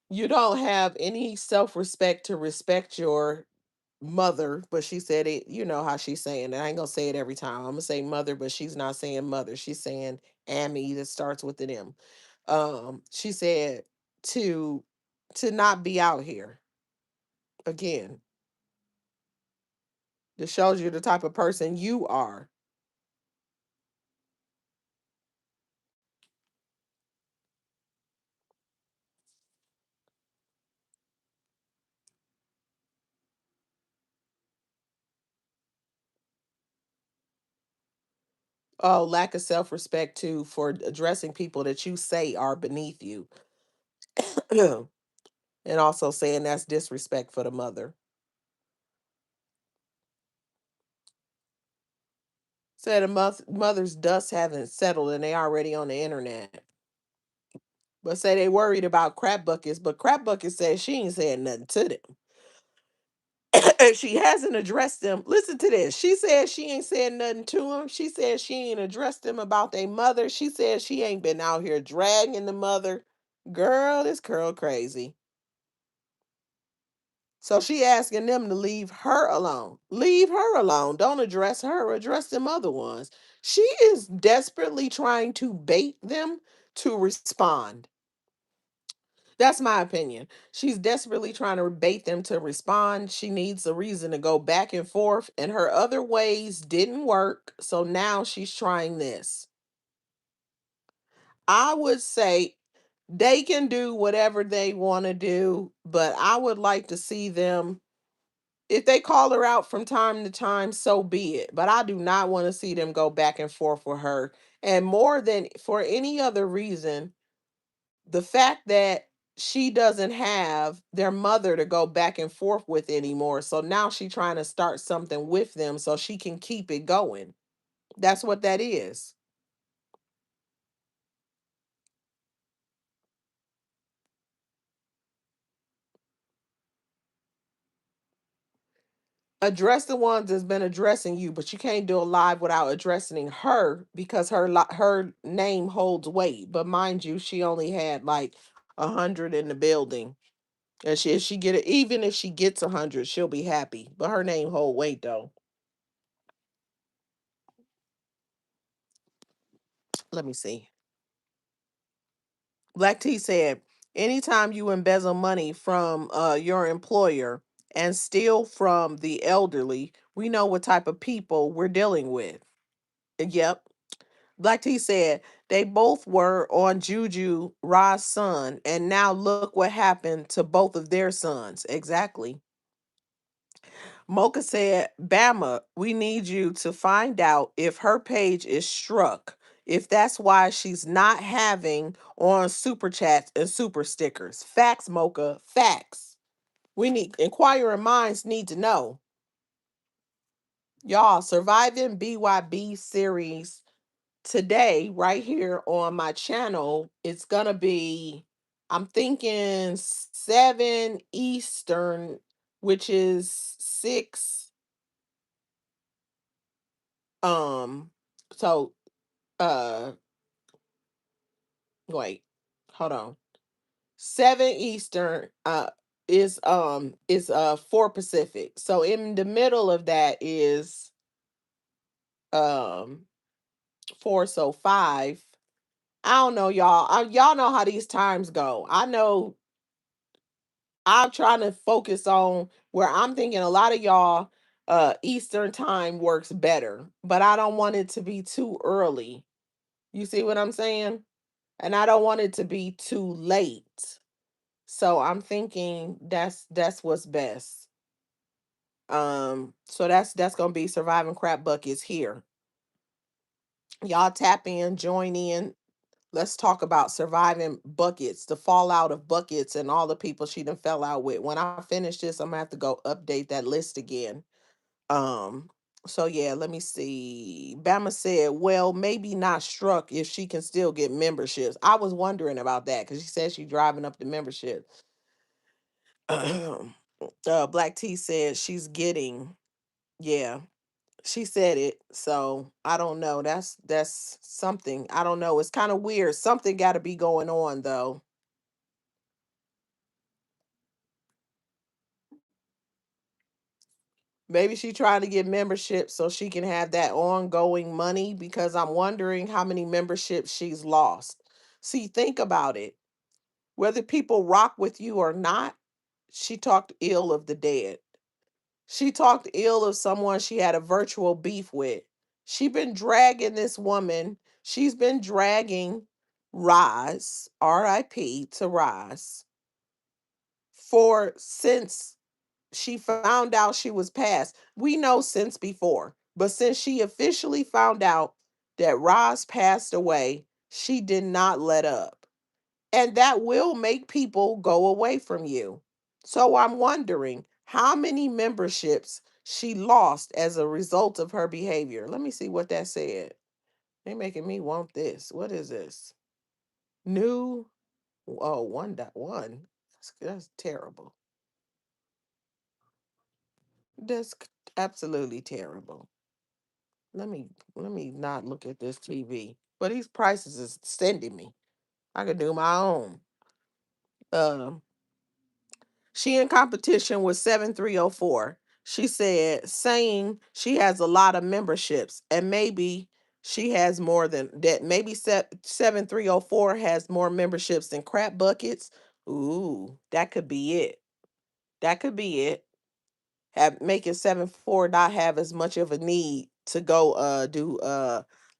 You don't have any self respect to respect your mother, but she said it, you know how she's saying it. I ain't gonna say it every time. I'm gonna say mother, but she's not saying mother. She's saying Amy that starts with an M. She said to to not be out here again. This shows you the type of person you are. Oh, lack of self-respect too for addressing people that you say are beneath you. And also saying that's disrespect for the mother. Said the mother's dust haven't settled and they already on the internet. But say they worried about crap buckets, but crap bucket says she ain't saying nothing to them. And she hasn't addressed them. Listen to this. She said she ain't said nothing to them. She said she ain't addressed them about their mother. She said she ain't been out here dragging the mother. Girl, this girl crazy. So she asking them to leave her alone. Leave her alone. Don't address her. Address them other ones. She is desperately trying to bait them to respond. That's my opinion. She's desperately trying to bait them to respond. She needs a reason to go back and forth, and her other ways didn't work. So now she's trying this. I would say they can do whatever they want to do, but I would like to see them. If they call her out from time to time, so be it. But I do not want to see them go back and forth with her. And more than for any other reason, The fact that she doesn't have their mother to go back and forth with anymore. So now she's trying to start something with them so she can keep it going. That's what that is. Address the ones that's been addressing you, but you can't do a live without addressing her because her name holds weight. But mind you, she only had like 100 in the building, and she if she get it, even if she gets 100, she'll be happy. But her name hold weight though. Let me see. Black T said, anytime you embezzle money from your employer and steal from the elderly, we know what type of people we're dealing with. Yep. Black T said they both were on Juju Ra's son, and now look what happened to both of their sons. Exactly. Mocha said, Bama, we need you to find out if her page is struck. If that's why she's not having on super chats and super stickers. Facts, Mocha. Facts. We need inquiring minds need to know. Y'all, surviving BYB series today, right here on my channel, it's gonna be, I'm thinking 7 Eastern, which is 6. Um, so uh wait, hold on. 7 Eastern is 4 Pacific. So in the middle of that is um 4, so 5. I don't know, y'all. Y'all know how these times go. I know I'm trying to focus on where I'm thinking a lot of y'all Eastern time works better, but I don't want it to be too early. You see what I'm saying? And I don't want it to be too late. So I'm thinking that's what's best. So that's gonna be surviving crap buckets here. Y'all tap in, join in. Let's talk about surviving buckets, the fallout of buckets and all the people she done fell out with. When I finish this, I'm gonna have to go update that list again. Um, so yeah, let me see. Bama said, well, maybe not struck if she can still get memberships. I was wondering about that because she said she's driving up the membership. Black T said she's getting, yeah, she said it. So I don't know. That's something. I don't know. It's kind of weird. Something got to be going on though. Maybe she trying to get membership so she can have that ongoing money because I'm wondering how many memberships she's lost. See, think about it. Whether people rock with you or not, she talked ill of the dead. She talked ill of someone she had a virtual beef with. She been dragging this woman. She's been dragging Roz, R.I.P. to Roz, for since she found out she was passed. We know since before, but since she officially found out that Roz passed away, she did not let up. And that will make people go away from you. So I'm wondering how many memberships she lost as a result of her behavior. Let me see what that said. They making me want this. What is this? New, oh, 1.1. That's terrible. That's absolutely terrible. Let me not look at this TV. But these prices is sending me. I could do my own. Um, she in competition with 7304. She said, saying she has a lot of memberships and maybe she has more than that. Maybe 7304 has more memberships than crap buckets. Ooh, that could be it. That could be it. Have making 7-4 not have as much of a need to go do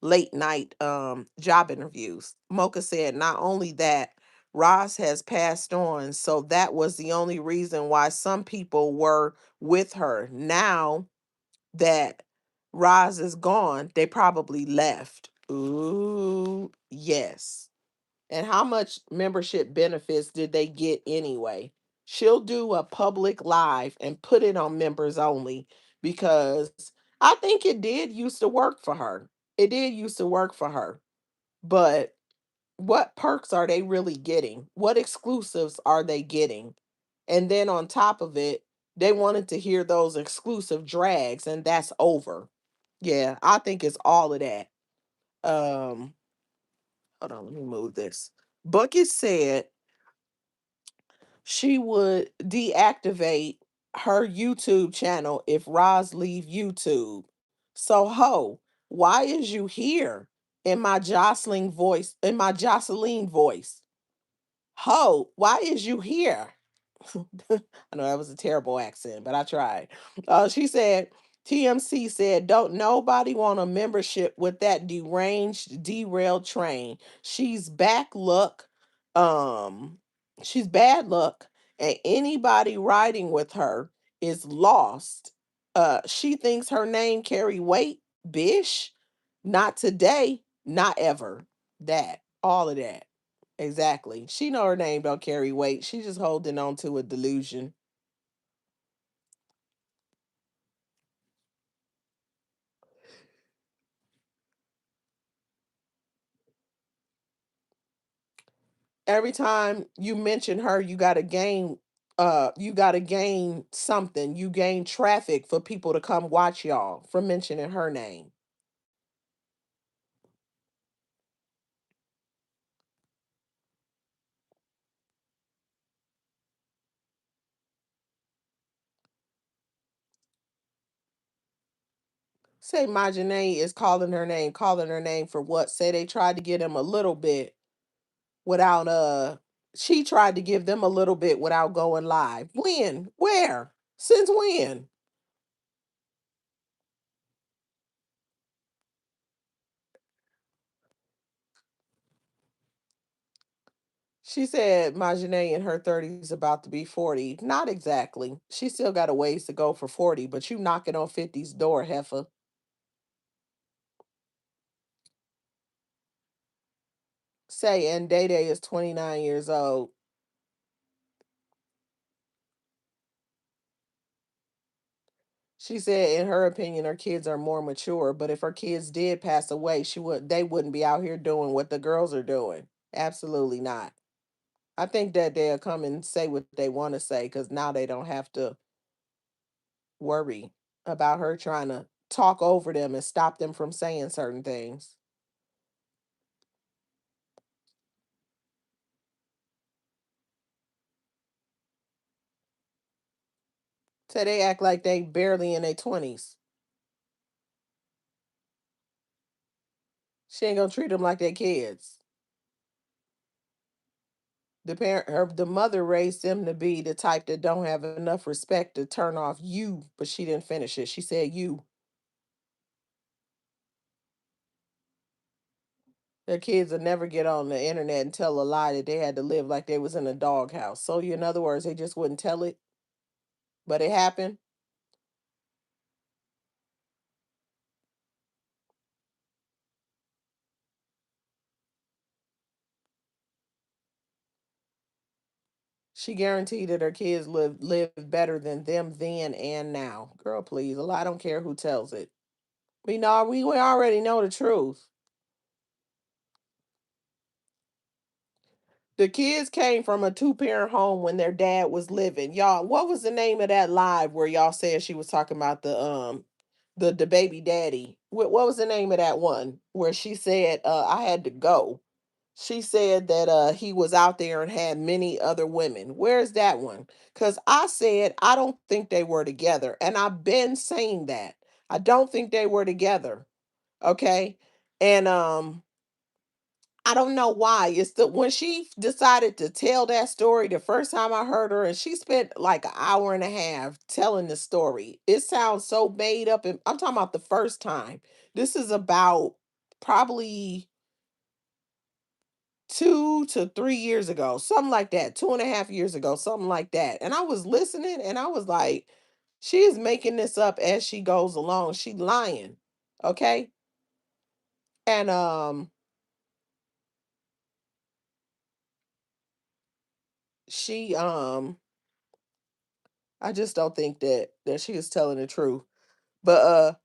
late night job interviews. Mocha said not only that, Ross has passed on, so that was the only reason why some people were with her. Now that Roz is gone, they probably left. Ooh, yes. And how much membership benefits did they get anyway? She'll do a public live and put it on members only because I think it did used to work for her. It did used to work for her. But what perks are they really getting? What exclusives are they getting? And then on top of it, they wanted to hear those exclusive drags, and that's over. Yeah, I think it's all of that. Um, Hold on, let me move this. Bucket said she would deactivate her YouTube channel if Roz leave YouTube. So ho, why is you here in my Jocelyn voice, in my Jocelyn voice? Ho, why is you here? I know that was a terrible accent, but I tried. She said, TMC said, don't nobody want a membership with that deranged, derailed train. She's back luck. Um, she's bad luck, and anybody riding with her is lost. She thinks her name carry weight, bish. Not today, not ever. That, all of that. Exactly. She know her name don't carry weight. She just holding on to a delusion. Every time you mention her, you gotta gain something. You gain traffic for people to come watch y'all from mentioning her name. Say Majanae is calling her name for what? Say they tried to get him a little bit without she tried to give them a little bit without going live. When? Where? Since when? She said Majanae in her 30s about to be 40. Not exactly. She still got a ways to go for 40, but you knocking on 50's door, heifer. Say, and Day Day is 29 years old. She said, in her opinion, her kids are more mature, but if her kids did pass away, they wouldn't be out here doing what the girls are doing. Absolutely not. I think that they'll come and say what they want to say because now they don't have to worry about her trying to talk over them and stop them from saying certain things. So they act like they barely in their 20s. She ain't gonna treat them like they kids. The mother raised them to be the type that don't have enough respect to turn off you, but she didn't finish it. She said you. Their kids will never get on the internet and tell a lie that they had to live like they was in a doghouse. So in other words, they just wouldn't tell it, but it happened. She guaranteed that her kids live better than them then and now. Girl, please. I don't care who tells it. We already know the truth. The kids came from a two-parent home when their dad was living. Y'all, what was the name of that live where y'all said she was talking about the baby daddy? What was the name of that one where she said I had to go? She said that he was out there and had many other women. Where's that one? Cuz I said I don't think they were together, and I've been saying that. I don't think they were together. Okay? And I don't know why. It's the when she decided to tell that story the first time I heard her, and she spent like an hour and a half telling the story. It sounds so made up, and I'm talking about the first time. This is about probably 2 to 3 years ago, something like that, 2.5 years ago, something like that. And I was listening and I was like, she is making this up as she goes along. She lying. Okay. And she I just don't think that she is telling the truth. But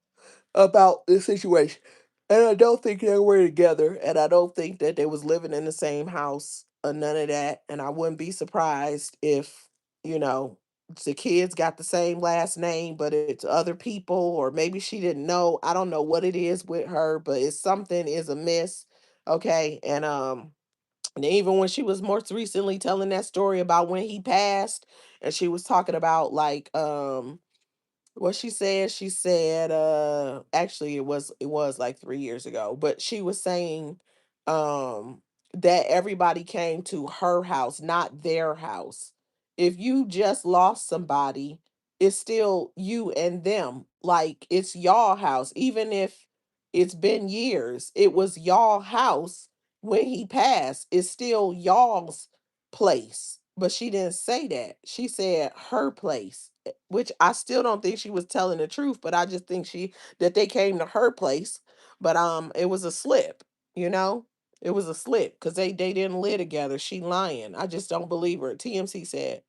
about this situation. And I don't think they were together, and I don't think that they was living in the same house or none of that. And I wouldn't be surprised if, you know, the kids got the same last name, but it's other people, or maybe she didn't know. I don't know what it is with her, but it's something is amiss. Okay. And even when she was most recently telling that story about when he passed, and she was talking about like what she said, actually it was like 3 years ago, but she was saying, um, that everybody came to her house, not their house. If you just lost somebody, it's still you and them. Like, it's y'all house. Even if it's been years, it was y'all house when he passed. It's still y'all's place. But she didn't say that. She said her place, which I still don't think she was telling the truth, but I just think that they came to her place. But it was a slip, you know? It was a slip because they didn't live together. She lying. I just don't believe her. TMC said,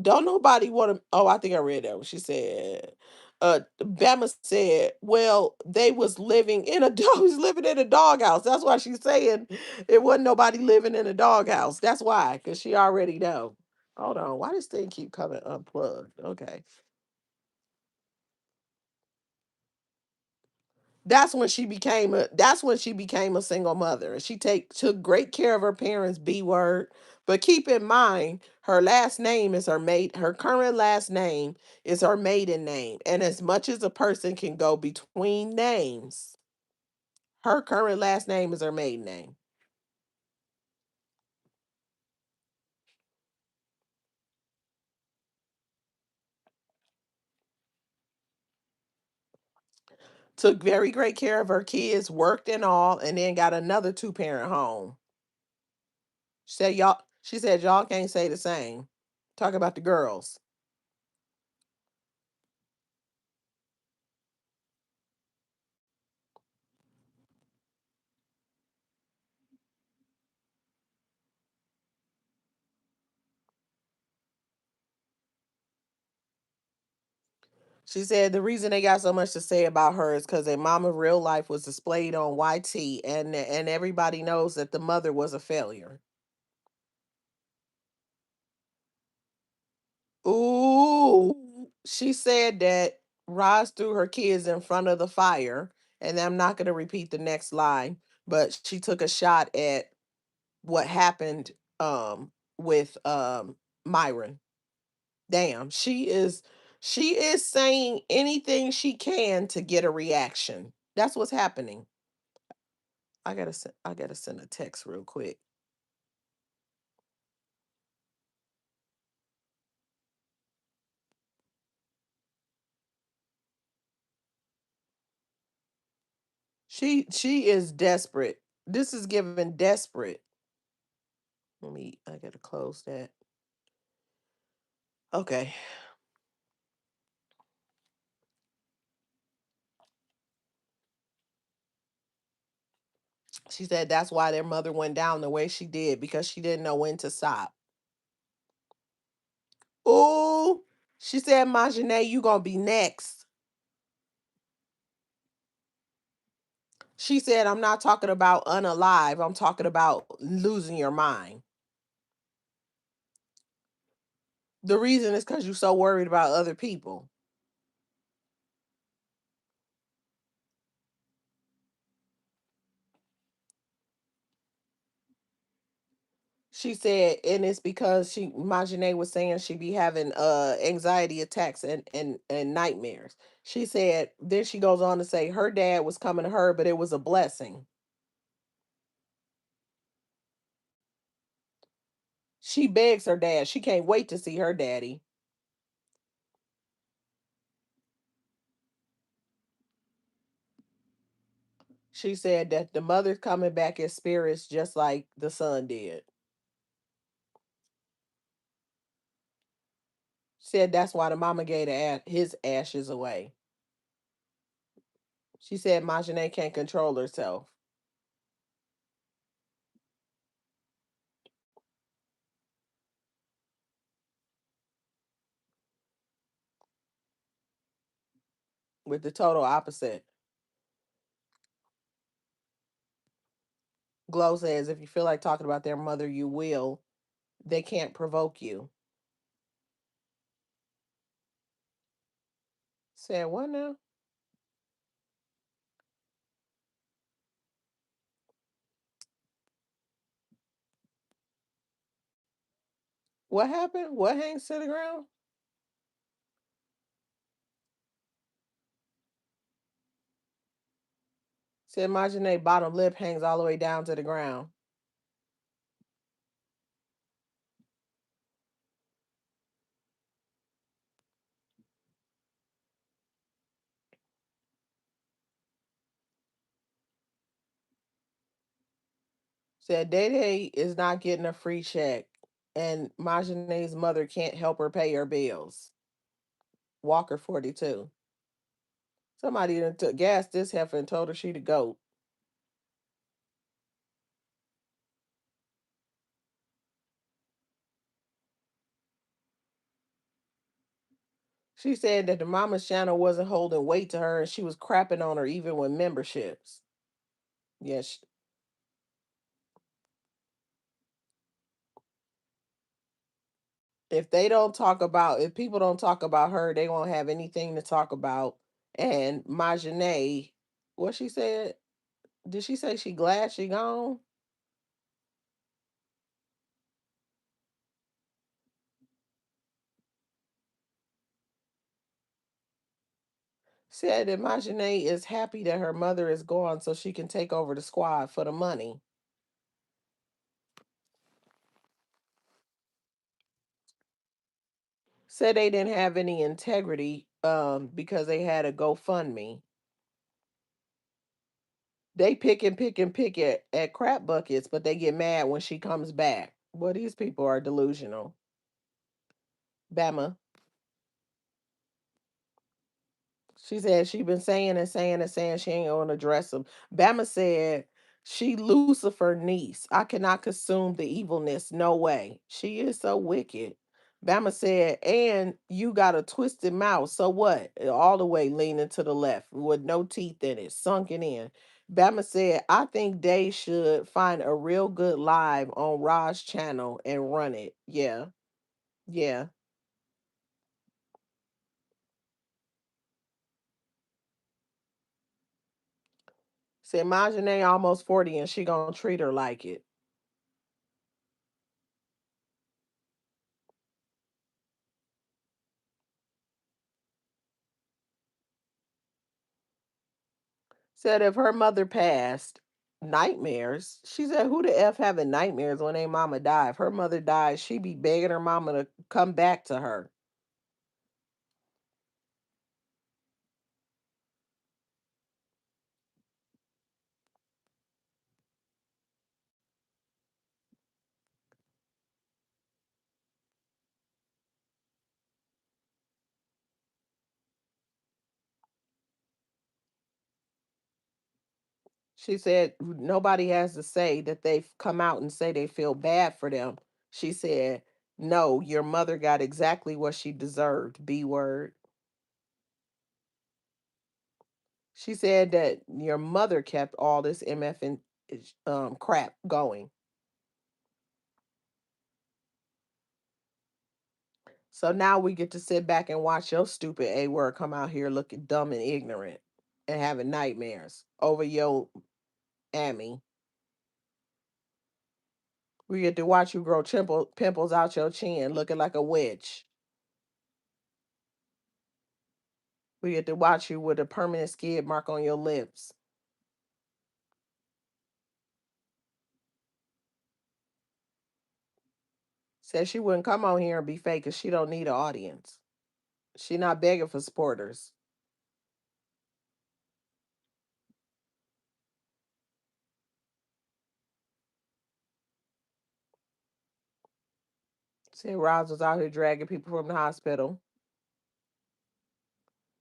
don't nobody want to. Oh, I think I read that one. She said, Bama said, well, they was living in a dog, was living in a doghouse. That's why she's saying it wasn't nobody living in a doghouse. That's why, because she already know. Hold on, why does thing keep coming unplugged? Okay. That's when she became a single mother. She took great care of her parents, B word. But keep in mind, her last name is her current last name is her maiden name. And as much as a person can go between names, her current last name is her maiden name. Took very great care of her kids, worked and all, and then got another two-parent home. She said y'all can't say the same. Talk about the girls. She said the reason they got so much to say about her is because their mama real life was displayed on YT, and everybody knows that the mother was a failure. Ooh, she said that Roz threw her kids in front of the fire, and I'm not going to repeat the next line, but she took a shot at what happened with Myron. Damn, she is saying anything she can to get a reaction. That's what's happening. I gotta send a text real quick. She is desperate. This is giving desperate. I gotta close that. Okay. She said that's why their mother went down the way she did, because she didn't know when to stop. Ooh, she said, Majane, you gonna be next. She said, I'm not talking about unalive. I'm talking about losing your mind. The reason is because you're so worried about other people. She said, and it's because Majane was saying she be having anxiety attacks and nightmares. She said, then she goes on to say her dad was coming to her, but it was a blessing. She begs her dad. She can't wait to see her daddy. She said that the mother's coming back as spirits just like the son did. Said that's why the mama gave his ashes away. She said Majane can't control herself. with the total opposite. Glow says, if you feel like talking about their mother, you will. They can't provoke you. Said what now? What happened? What hangs to the ground? Said Marjane bottom lip hangs all the way down to the ground. Said Day Day is not getting a free check, and Marjane's mother can't help her pay her bills. Walker 42. Somebody done took gas this heifer and told her she the goat. She said that the mama's channel wasn't holding weight to her and she was crapping on her even with memberships. Yes. If people don't talk about her, they won't have anything to talk about. And Majane, what she said? Did she say she glad she gone? Said that Majane is happy that her mother is gone so she can take over the squad for the money. Said they didn't have any integrity because they had a GoFundMe. They pick at crap buckets, but they get mad when she comes back. Well, these people are delusional. Bama. She said she been saying and saying and saying she ain't gonna address them. Bama said she Lucifer niece. I cannot consume the evilness. No way. She is so wicked. Bama said, and you got a twisted mouth. So what? All the way leaning to the left with no teeth in it, sunken in. Bama said, I think they should find a real good live on Raj's channel and run it. Yeah. Yeah. Said Marjane almost 40 and she gonna treat her like it. Said if her mother passed, nightmares. She said, who the F having nightmares when they mama die? If her mother died, she be begging her mama to come back to her. She said nobody has to say that they've come out and say they feel bad for them. She said, no, your mother got exactly what she deserved. B word. She said that your mother kept all this MF and crap going. So now we get to sit back and watch your stupid A word come out here looking dumb and ignorant and having nightmares over your Amy. We get to watch you grow pimples out your chin looking like a witch. We get to watch you with a permanent skid mark on your lips. Said she wouldn't come on here and be fake because she don't need an audience. She not begging for supporters. Said Roz was out here dragging people from the hospital.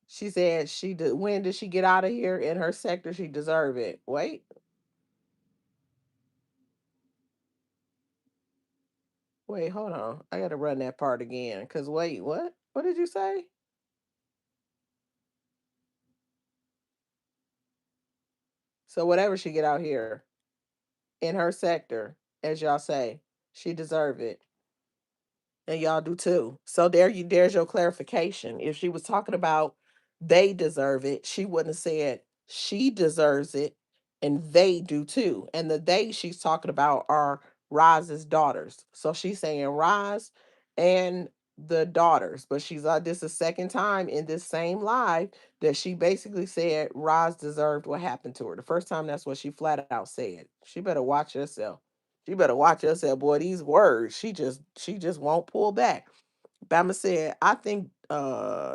She said she did. When did she get out of here in her sector? She deserve it. Wait, wait, hold on. I gotta run that part again. Cause wait, what? What did you say? So whatever she get out here in her sector, as y'all say, she deserve it. And y'all do too. So there's your clarification. If she was talking about they deserve it, she wouldn't have said she deserves it and they do too. And the they she's talking about are Roz's daughters. So she's saying Roz and the daughters, but she's this is the second time in this same live that she basically said Roz deserved what happened to her. The first time that's what she flat out said. She better watch herself. She better watch herself, boy. These words, she just won't pull back. Bama said, I think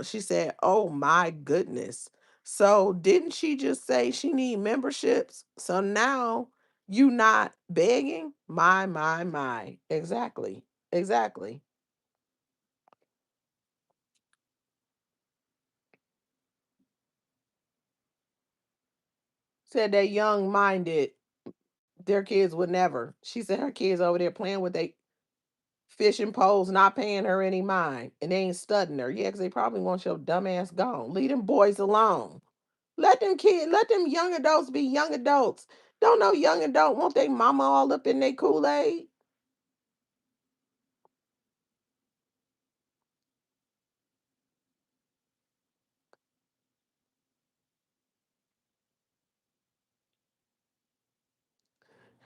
she said, oh my goodness. So didn't she just say she need memberships? So now you not begging? My. Exactly. Exactly. Said that young minded, their kids would never. She said her kids over there playing with they fishing poles, not paying her any mind, and they ain't studying her. Yeah, because they probably want your dumb ass gone. Leave them boys alone. Let them young adults be young adults. Don't no young adult want they mama all up in their Kool-Aid.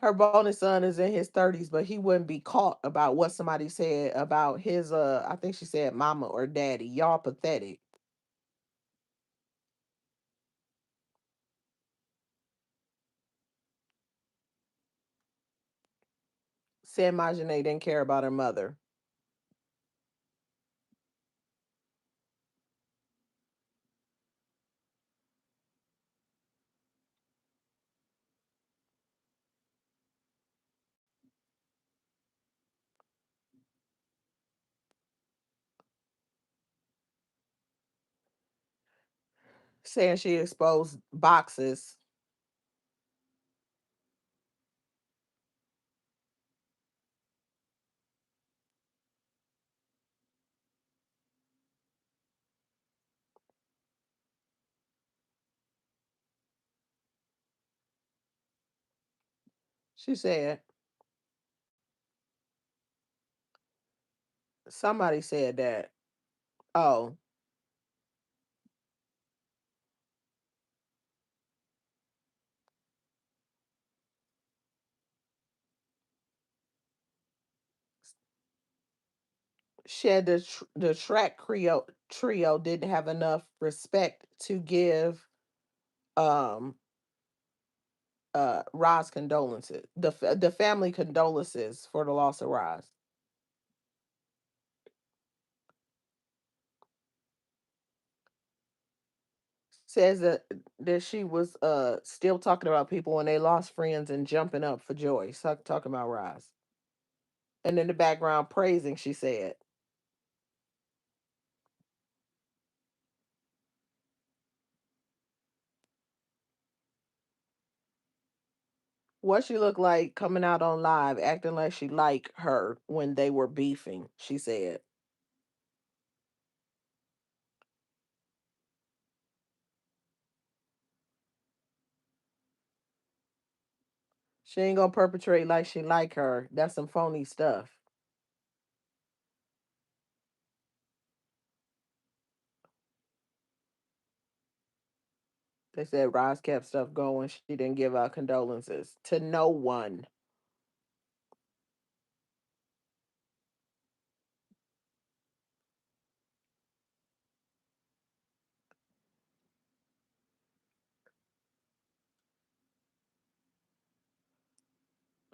Her bonus son is in his 30s, but he wouldn't be caught about what somebody said about his I think she said mama or daddy. Y'all pathetic. Said Majane didn't care about her mother. Saying she exposed boxes. She said somebody said that. Oh, said the track trio didn't have enough respect to give um Roz condolences. The family condolences for the loss of Roz. Says that she was still talking about people when they lost friends and jumping up for joy. Talking about Roz. And in the background praising, she said. What she looked like coming out on live, acting like she liked her when they were beefing, she said. She ain't gonna perpetrate like she like her. That's some phony stuff. They said Roz kept stuff going. She didn't give out condolences to no one.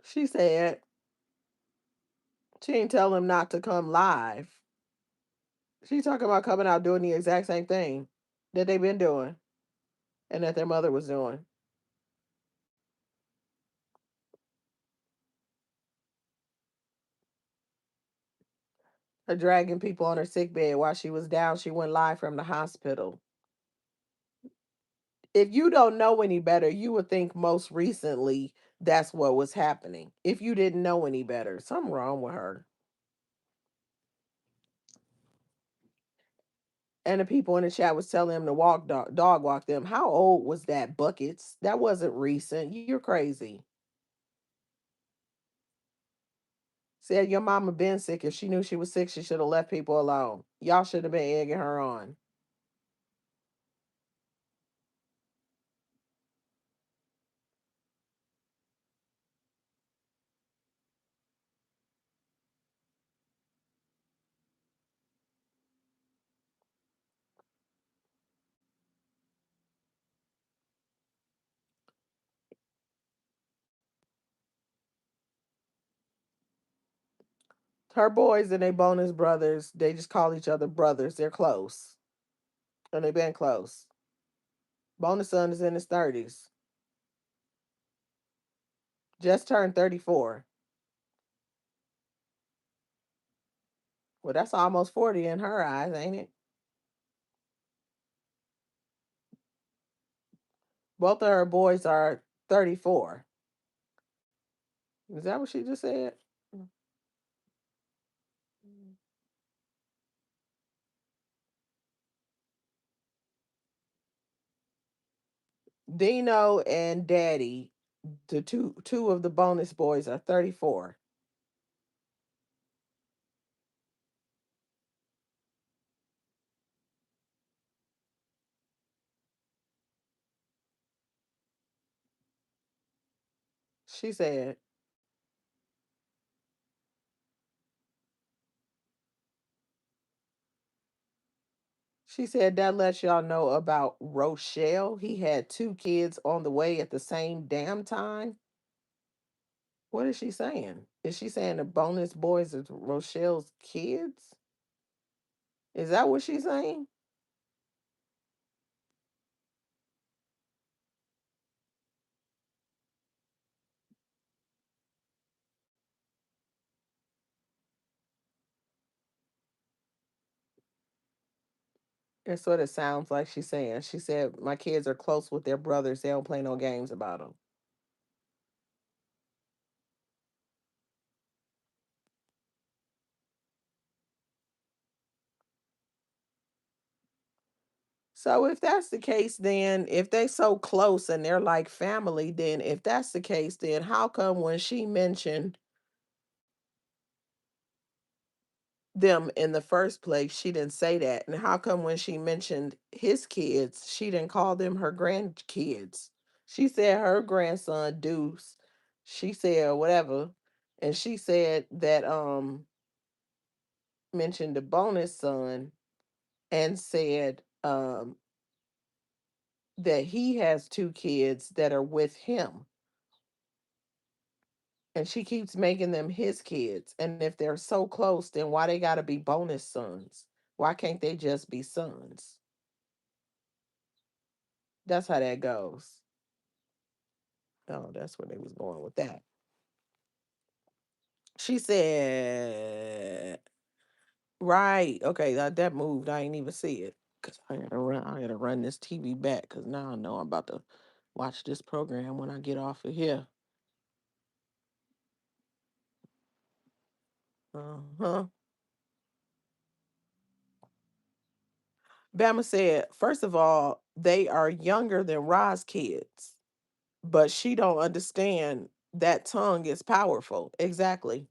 She said she ain't tell him not to come live. She talking about coming out doing the exact same thing that they've been doing and that their mother was doing. Her dragging people on her sick bed while she was down. She went live from the hospital. If you don't know any better, you would think most recently that's what was happening. If you didn't know any better, something wrong with her. And the people in the chat was telling him to dog walk them. How old was that? Buckets? That wasn't recent. You're crazy. Said your mama been sick. If she knew she was sick, she should have left people alone. Y'all should have been egging her on. Her boys and they bonus brothers, they just call each other brothers. They're close. And they been close. Bonus son is in his 30s. Just turned 34. Well, that's almost 40 in her eyes, ain't it? Both of her boys are 34. Is that what she just said? Dino and Daddy, the two of the bonus boys are 34. She said, that lets y'all know about Rochelle. He had two kids on the way at the same damn time. What is she saying? Is she saying the bonus boys is Rochelle's kids? Is that what she's saying? That's what it sounds like she's saying. She said, my kids are close with their brothers. They don't play no games about them. So if that's the case, then if they so close and they're like family, then if that's the case, then how come when she mentioned them in the first place, she didn't say that? And how come when she mentioned his kids, she didn't call them her grandkids? She said her grandson Deuce. She said whatever. And she said that mentioned the bonus son and said that he has two kids that are with him. And she keeps making them his kids. And if they're so close, then why they gotta be bonus sons? Why can't they just be sons? That's how that goes. Oh, that's where they was going with that. She said, right, okay, that moved. I ain't even see it. Cause I gotta run this TV back because now I know I'm about to watch this program when I get off of here. Uh-huh. Bama said, first of all, they are younger than Ra's kids, but she don't understand that tongue is powerful. Exactly.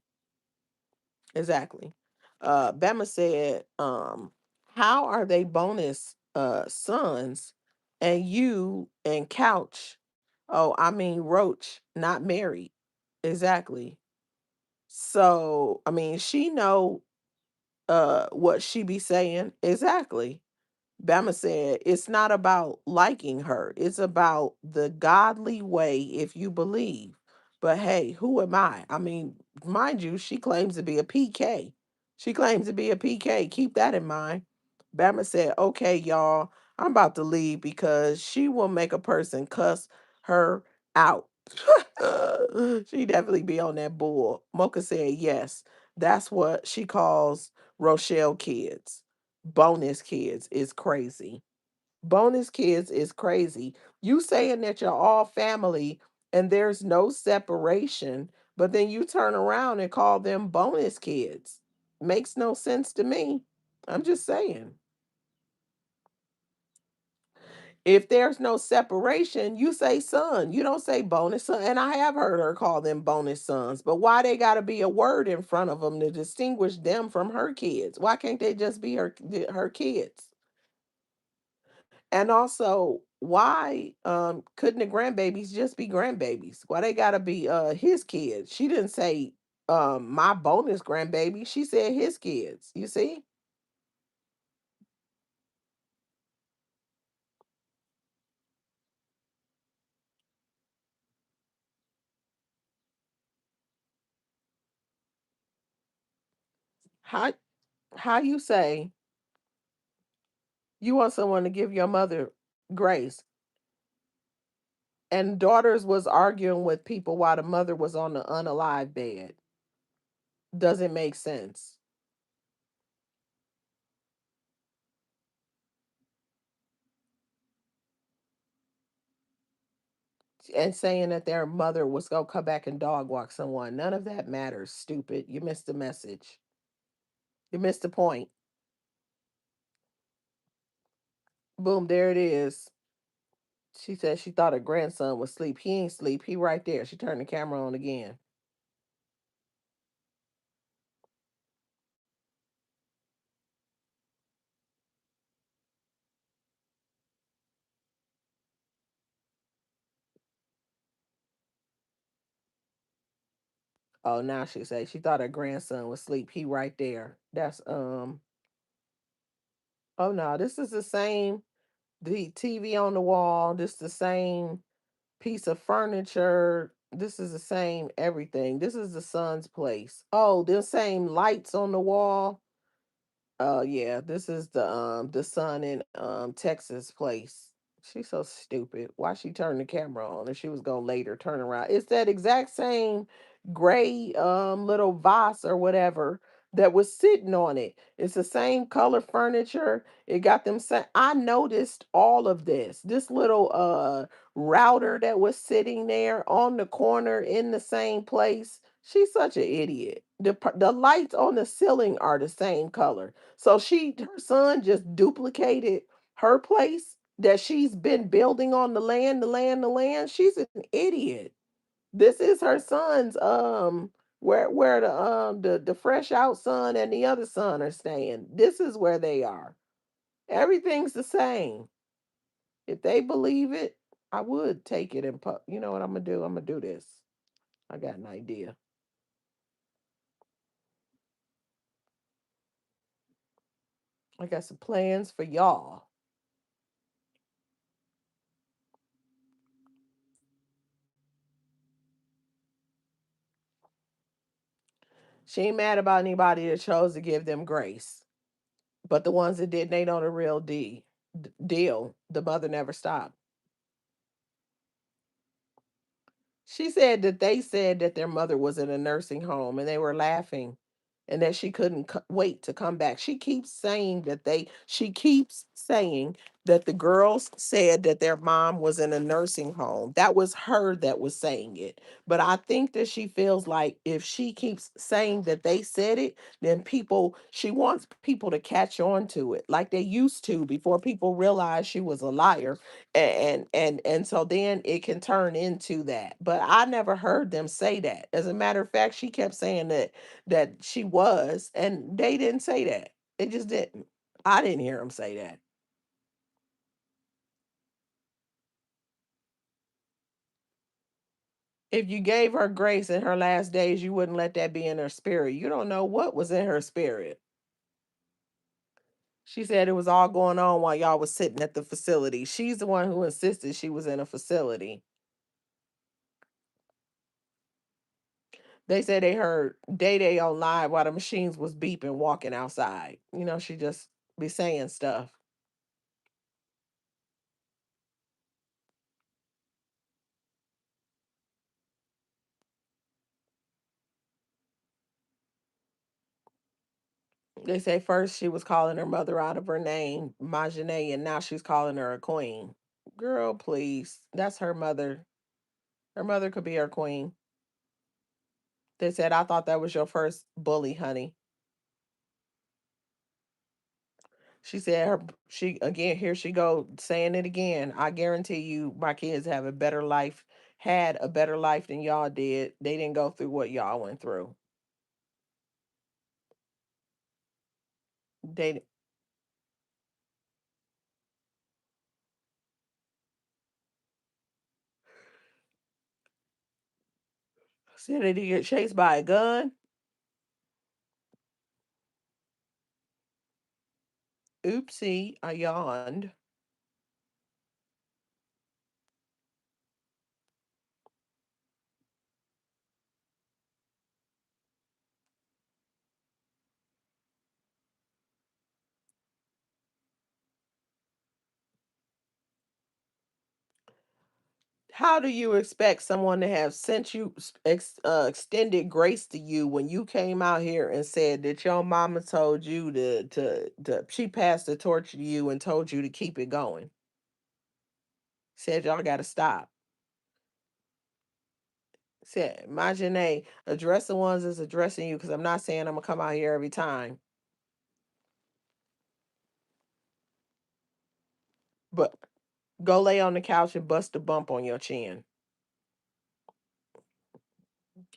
Exactly. Bama said, how are they bonus sons and you and Couch? Oh, I mean Roach, not married. Exactly. So, I mean, she know what she be saying. Exactly. Bama said, it's not about liking her. It's about the godly way if you believe. But hey, who am I? I mean, mind you, she claims to be a PK. She claims to be a PK. Keep that in mind. Bama said, okay, y'all, I'm about to leave because she will make a person cuss her out. She definitely be on that bull. Mocha said, yes, that's what she calls Rochelle kids. Bonus kids is crazy. Bonus kids is crazy. You saying that you're all family and there's no separation, but then you turn around and call them bonus kids. Makes no sense to me. I'm just saying. If there's no separation, you say son. You don't say bonus son. And I have heard her call them bonus sons. But why they got to be a word in front of them to distinguish them from her kids? Why can't they just be her kids? And also, why couldn't the grandbabies just be grandbabies? Why they got to be his kids? She didn't say my bonus grandbaby. She said his kids. You see? How you say you want someone to give your mother grace, and daughters was arguing with people while the mother was on the unalive bed. Doesn't make sense. And saying that their mother was gonna come back and dog walk someone. None of that matters, stupid. You missed the message. You missed the point. Boom, there it is. She said she thought her grandson was asleep. He ain't sleep. He right there. She turned the camera on again. Oh, now she said she thought her grandson was asleep. He right there. That's oh no, this is the same the TV on the wall. This the same piece of furniture. This is the same everything. This is the son's place. Oh, the same lights on the wall. Oh yeah, this is the son in Texas place. She's so stupid. Why she turned the camera on if she was gonna later turn around? It's that exact same gray little vase or whatever that was sitting on it. It's the same color furniture. It got them I noticed all of this. This little router that was sitting there on the corner in the same place. She's such an idiot. The lights on the ceiling are the same color. So her son just duplicated her place that she's been building on the land, the land, the land. She's an idiot. This is her son's where the fresh out son and the other son are staying. This is where they are. Everything's the same. If they believe it, I would take it and you know what I'm gonna do? I'm gonna do this. I got an idea. I got some plans for y'all. She ain't mad about anybody that chose to give them grace. But the ones that didn't, they know the real deal. The mother never stopped. She said that they said that their mother was in a nursing home and they were laughing and that she couldn't wait to come back. She keeps saying that the girls said that their mom was in a nursing home. That was her that was saying it. But I think that she feels like if she keeps saying that they said it, then she wants people to catch on to it like they used to before people realized she was a liar, and so then it can turn into that. But I never heard them say that. As a matter of fact, she kept saying that she was, and they didn't say that. They just didn't. I didn't hear them say that. If you gave her grace in her last days, you wouldn't let that be in her spirit. You don't know what was in her spirit. She said it was all going on while y'all was sitting at the facility. She's the one who insisted she was in a facility. They said they heard Day Day on live while the machines was beeping walking outside. She just be saying stuff. They say first she was calling her mother out of her name, Majane, and now she's calling her a queen. Girl, please. That's her mother. Her mother could be her queen. They said, I thought that was your first bully, honey. She said she again, here she go saying it again. I guarantee you my kids have a better life, had a better life than y'all did. They didn't go through what y'all went through. They said they did get chased by a gun. Oopsie, I yawned. How do you expect someone to have sent you extended grace to you when you came out here and said that your mama told you to she passed the torch to you and told you to keep it going? Said y'all got to stop. Said my Janae, address the ones that's addressing you because I'm not saying I'm gonna come out here every time, but go lay on the couch and bust a bump on your chin.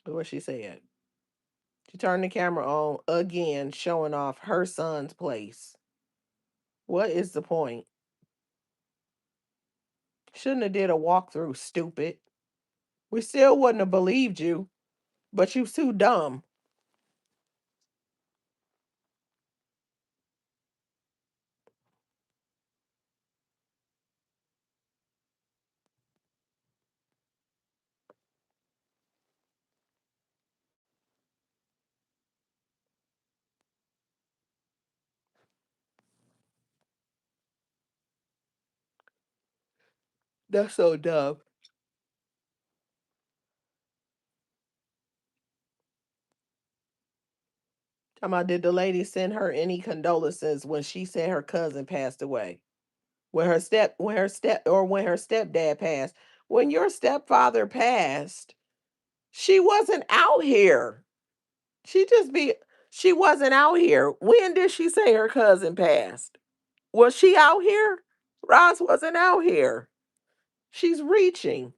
What she said. She turned the camera on again, showing off her son's place. What is the point? Shouldn't have did a walkthrough, stupid. We still wouldn't have believed you, but you too dumb. That's so dumb. Talking about, did the lady send her any condolences when she said her cousin passed away? When her stepdad passed. When your stepfather passed, she wasn't out here. She just be she wasn't out here. When did she say her cousin passed? Was she out here? Ross wasn't out here. She's reaching.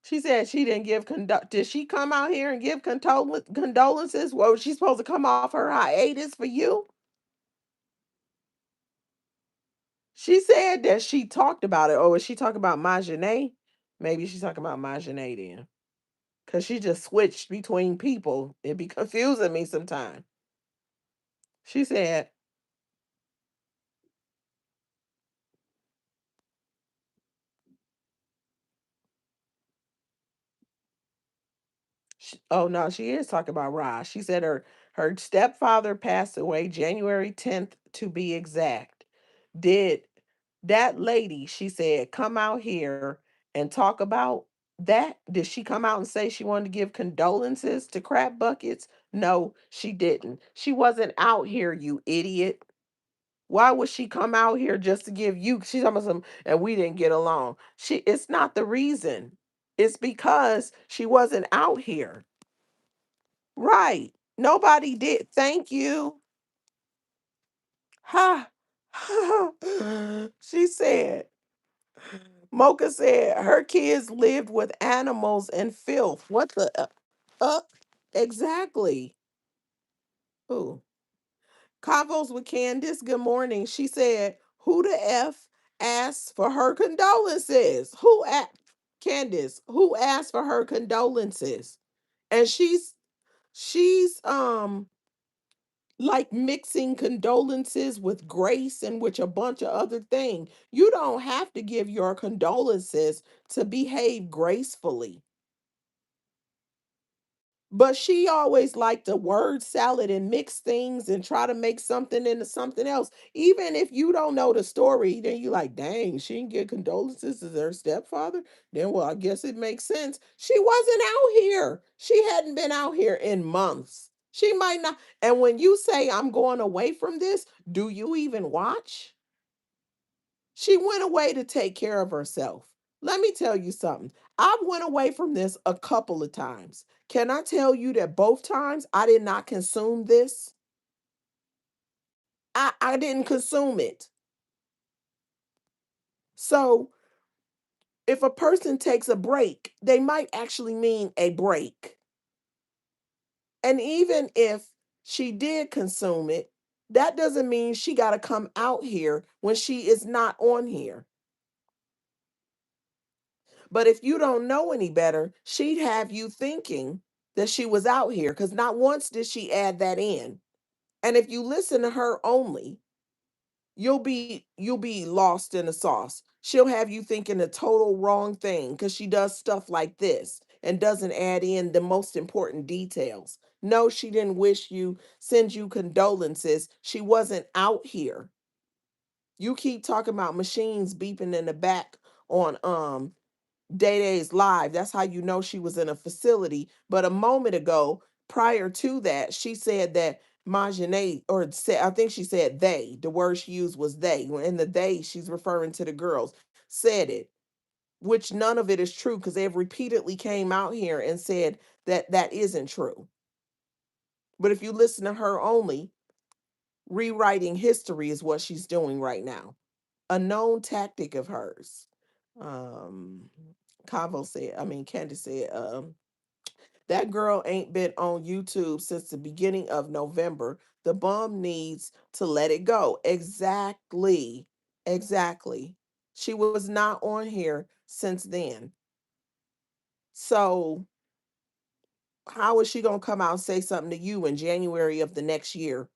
She said she didn't give did she come out here and give condolences? What was she supposed to come off her hiatus for you? She said that she talked about it. Or was she talking about Majane? Maybe she's talking about Majane then. Cause she just switched between people. It be confusing me sometimes. She said, oh no, she is talking about Raj. She said her stepfather passed away January 10th to be exact. Did that lady, she said, come out here and talk about that? Did she come out and say she wanted to give condolences to crap buckets? No, she didn't. She wasn't out here, you idiot. Why would she come out here just to give you? She's almost some, and we didn't get along. It's not the reason. It's because she wasn't out here. Right. Nobody did. Thank you. Ha. She said, Mocha said her kids lived with animals and filth. What the? Exactly. Ooh. Convos with Candace. Good morning. She said, "Who the f asked for her condolences? Candace? Who asked for her condolences?" And she's like mixing condolences with grace and which a bunch of other things. You don't have to give your condolences to behave gracefully. But she always liked to word salad and mix things and try to make something into something else. Even if you don't know the story, then you like, dang, she didn't get condolences to her stepfather. Then, well, I guess it makes sense. She wasn't out here. She hadn't been out here in months. She might not. And when you say, I'm going away from this, do you even watch? She went away to take care of herself. Let me tell you something. I went away from this a couple of times. Can I tell you that both times I did not consume this? I didn't consume it. So if a person takes a break, they might actually mean a break. And even if she did consume it, that doesn't mean she got to come out here when she is not on here. But if you don't know any better, she'd have you thinking that she was out here because not once did she add that in. And if you listen to her only, you'll be lost in the sauce. She'll have you thinking the total wrong thing because she does stuff like this and doesn't add in the most important details. No, she didn't send you condolences. She wasn't out here. You keep talking about machines beeping in the back on Day Day's live. That's how you know she was in a facility. But a moment ago, prior to that, she said that Majane, or I think she said they, the word she used was they. In the they, she's referring to the girls, said it, which none of it is true because they've repeatedly came out here and said that that isn't true. But if you listen to her only, rewriting history is what she's doing right now. A known tactic of hers. Um, Candace said, that girl ain't been on YouTube since the beginning of November. The bum needs to let it go. Exactly. Exactly. She was not on here since then. So, how is she going to come out and say something to you in January of the next year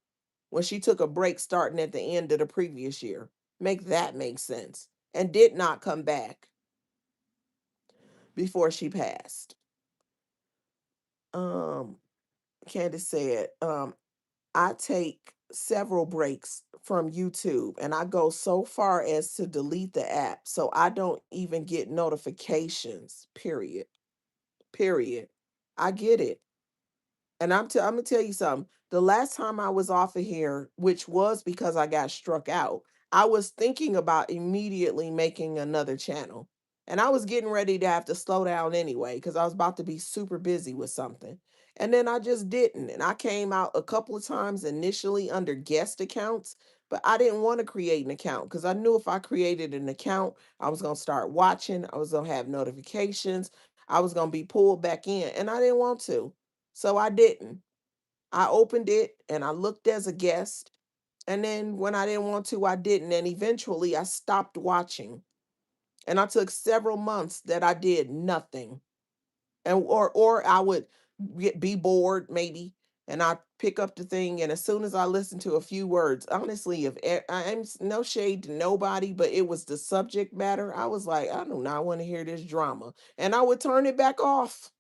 when she took a break starting at the end of the previous year? Make that make sense. And did not come back before she passed. Um, Candace said, I take several breaks from YouTube and I go so far as to delete the app so I don't even get notifications, period. Period. I get it. And I'm gonna tell you something. The last time I was off of here, which was because I got struck out, I was thinking about immediately making another channel. And I was getting ready to have to slow down anyway because I was about to be super busy with something. And then I just didn't. And I came out a couple of times initially under guest accounts, but I didn't want to create an account because I knew if I created an account, I was going to start watching, I was going to have notifications, I was going to be pulled back in, and I didn't want to. So I didn't. I opened it and I looked as a guest. And then when I didn't want to, I didn't. And eventually I stopped watching. And I took several months that I did nothing. And or I would be bored maybe. And I pick up the thing, and as soon as I listen to a few words, honestly, if I'm no shade to nobody, but it was the subject matter, I was like, I do not want to hear this drama, and I would turn it back off.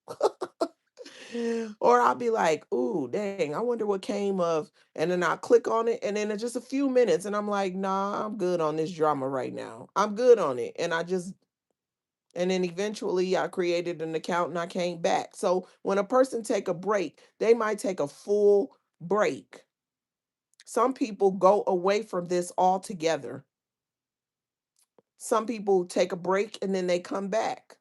Or I'll be like, ooh, dang, I wonder what came of. And then I'll click on it. And then in just a few minutes, and I'm like, nah, I'm good on this drama right now. I'm good on it. And then eventually I created an account and I came back. So when a person take a break, they might take a full break. Some people go away from this altogether. Some people take a break and then they come back.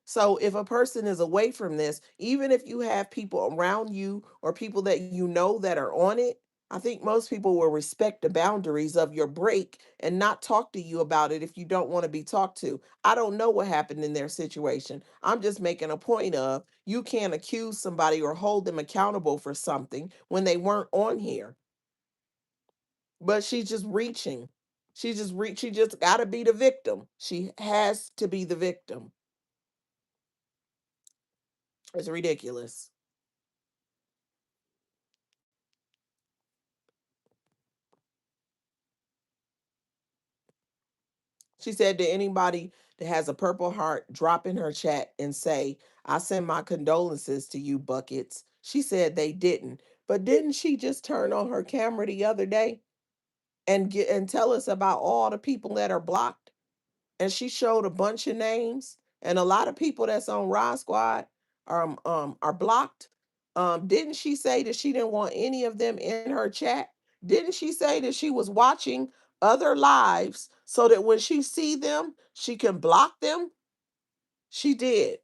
So if a person is away from this, even if you have people around you or people that you know that are on it, I think most people will respect the boundaries of your break and not talk to you about it if you don't want to be talked to. I don't know what happened in their situation. I'm just making a point of you can't accuse somebody or hold them accountable for something when they weren't on here. But she's just reaching. She just got to be the victim. She has to be the victim. It's ridiculous. She said to anybody that has a purple heart, drop in her chat and say, I send my condolences to you, Buckets. She said they didn't. But didn't she just turn on her camera the other day and tell us about all the people that are blocked? And she showed a bunch of names, and a lot of people that's on Rod Squad are blocked. Didn't she say that she didn't want any of them in her chat? Didn't she say that she was watching other lives so that when she see them, she can block them? She did.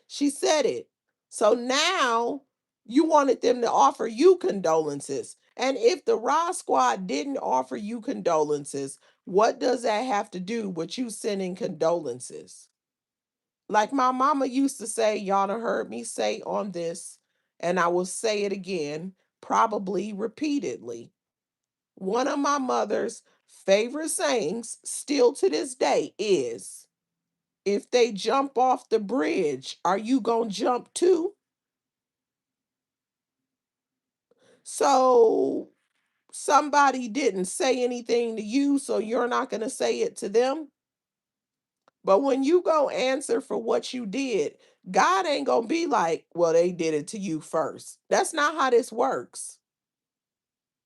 She said it. So now you wanted them to offer you condolences. And if the Raw Squad didn't offer you condolences, what does that have to do with you sending condolences? Like my mama used to say, y'all done heard me say on this, and I will say it again, probably repeatedly. One of my mother's favorite sayings, still to this day, is if they jump off the bridge, are you going to jump too? So somebody didn't say anything to you, so you're not going to say it to them. But when you go answer for what you did, God ain't going to be like, well, they did it to you first. That's not how this works.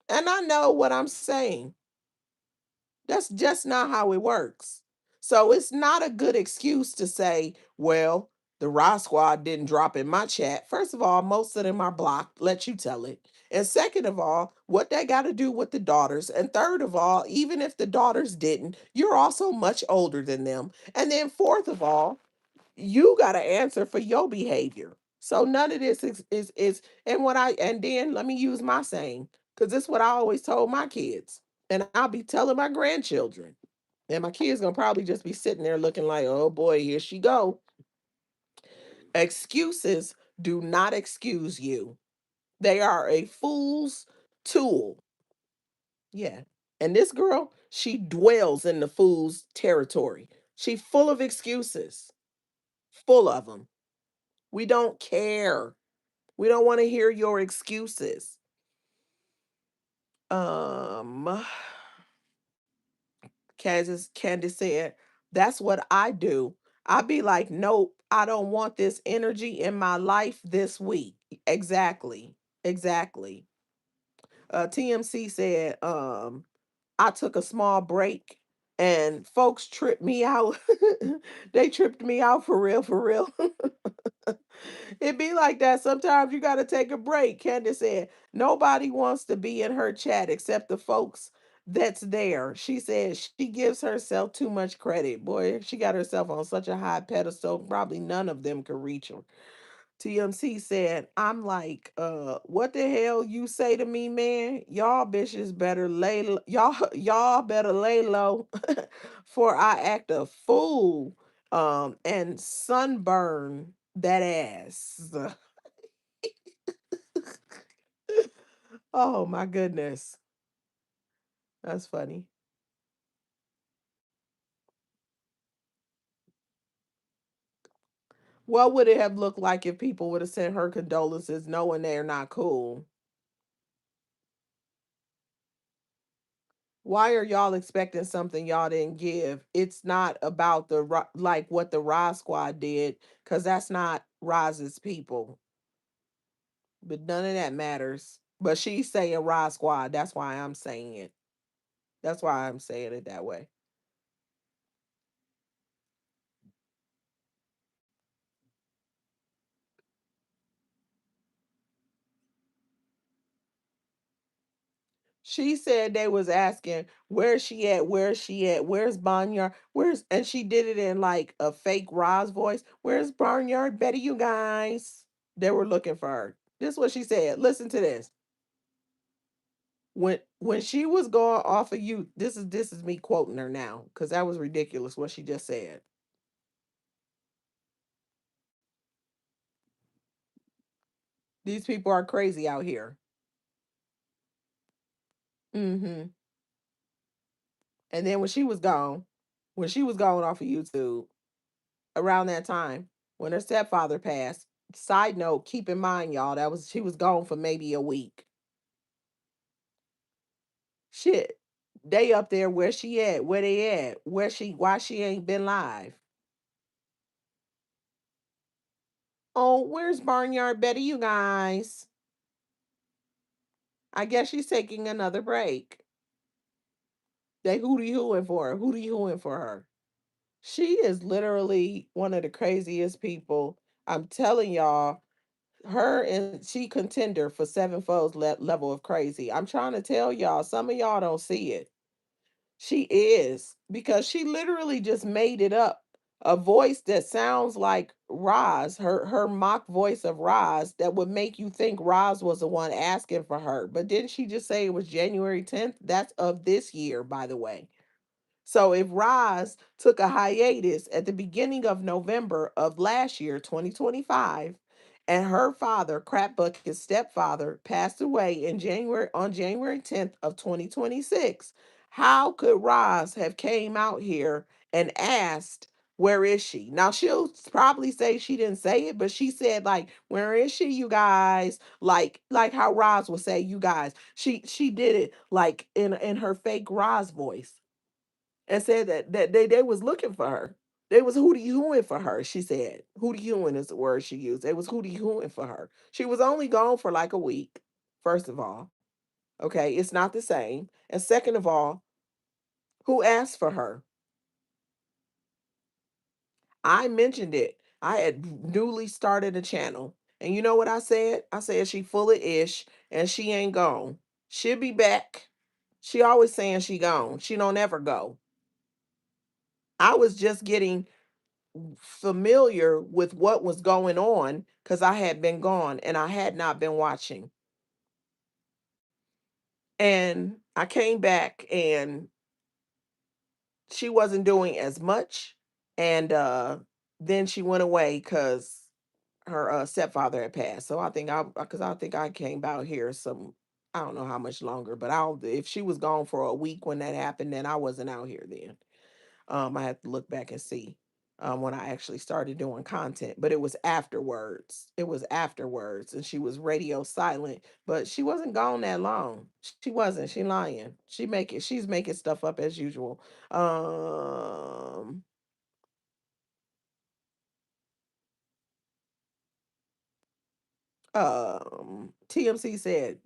And I know what I'm saying. That's just not how it works. So it's not a good excuse to say, well, the Raw Squad didn't drop in my chat. First of all, most of them are blocked, let you tell it. And second of all, what that got to do with the daughters. And third of all, even if the daughters didn't, you're also much older than them. And then fourth of all, you got to answer for your behavior. So none of this is and what I and then let me use my saying because this is what I always told my kids, and I'll be telling my grandchildren, and my kids gonna probably just be sitting there looking like, oh boy, here she go. Excuses do not excuse you. They are a fool's tool. Yeah, and this girl, she dwells in the fool's territory. She full of excuses, full of them. We don't care. We don't want to hear your excuses. Um, Candace said, that's what I do. I'd be like, nope, I don't want this energy in my life this week. Exactly. Exactly. TMC said, I took a small break and folks tripped me out. They tripped me out for real, for real. It be like that. Sometimes you got to take a break. Candace said, nobody wants to be in her chat except the folks that's there. She said she gives herself too much credit. Boy, she got herself on such a high pedestal, probably none of them could reach her. TMC said, I'm like, what the hell you say to me, man? Y'all bitches better y'all better lay low for I act a fool and sunburn that ass. Oh my goodness. That's funny. What would it have looked like if people would have sent her condolences knowing they're not cool? Why are y'all expecting something y'all didn't give? It's not about like what the Roz Squad did, because that's not Roz's people. But none of that matters. But she's saying Roz Squad. That's why I'm saying it. That's why I'm saying it that way. She said they was asking, where's she at? Where's she at? Where's Barnyard? Where's and she did it in like a fake Roz voice. Where's Barnyard Betty, you guys? They were looking for her. This is what she said. Listen to this. When she was going off of you, this is me quoting her now, because that was ridiculous what she just said. These people are crazy out here. Mm-hmm. And then when she was gone off of YouTube around that time, when her stepfather passed, side note, keep in mind, y'all, that was she was gone for maybe a week. Shit. They up there where she at, where they at, why she ain't been live. Oh, where's Barnyard Betty, you guys? I guess she's taking another break. They hooty hooing for her, hooty hooing for her. She is literally one of the craziest people. I'm telling y'all, her and she contender for sevenfold's level of crazy. I'm trying to tell y'all, some of y'all don't see it. She is because she literally just made it up. A voice that sounds like Roz, her mock voice of Roz, that would make you think Roz was the one asking for her. But didn't she just say it was January 10th? That's of this year, by the way. So if Roz took a hiatus at the beginning of November of last year, 2025, and her father, Crap Bucket's stepfather, passed away in January on January 10th of 2026, how could Roz have came out here and asked, where is she? Now she'll probably say she didn't say it, but she said like, where is she, you guys? Like how Roz would say, you guys. She did it like in her fake Roz voice and said that they was looking for her. They was hootie hooing for her. She said hootie hooing is the word she used. They was hootie hooing for her. She was only gone for like a week. First of all, okay, it's not the same. And second of all, who asked for her? I mentioned it. I had newly started a channel, and you know what I said? I said she full of ish, and she ain't gone. She'll be back. She always saying she gone. She don't ever go. I was just getting familiar with what was going on because I had been gone and I had not been watching. And I came back and she wasn't doing as much. And then she went away because her stepfather had passed. So I think I came out here some, I don't know how much longer, but if she was gone for a week when that happened, then I wasn't out here then. I had to look back and see when I actually started doing content, but it was afterwards. It was afterwards, and she was radio silent, but she wasn't gone that long. She wasn't. She lying. She's making stuff up as usual. Um, TMC said,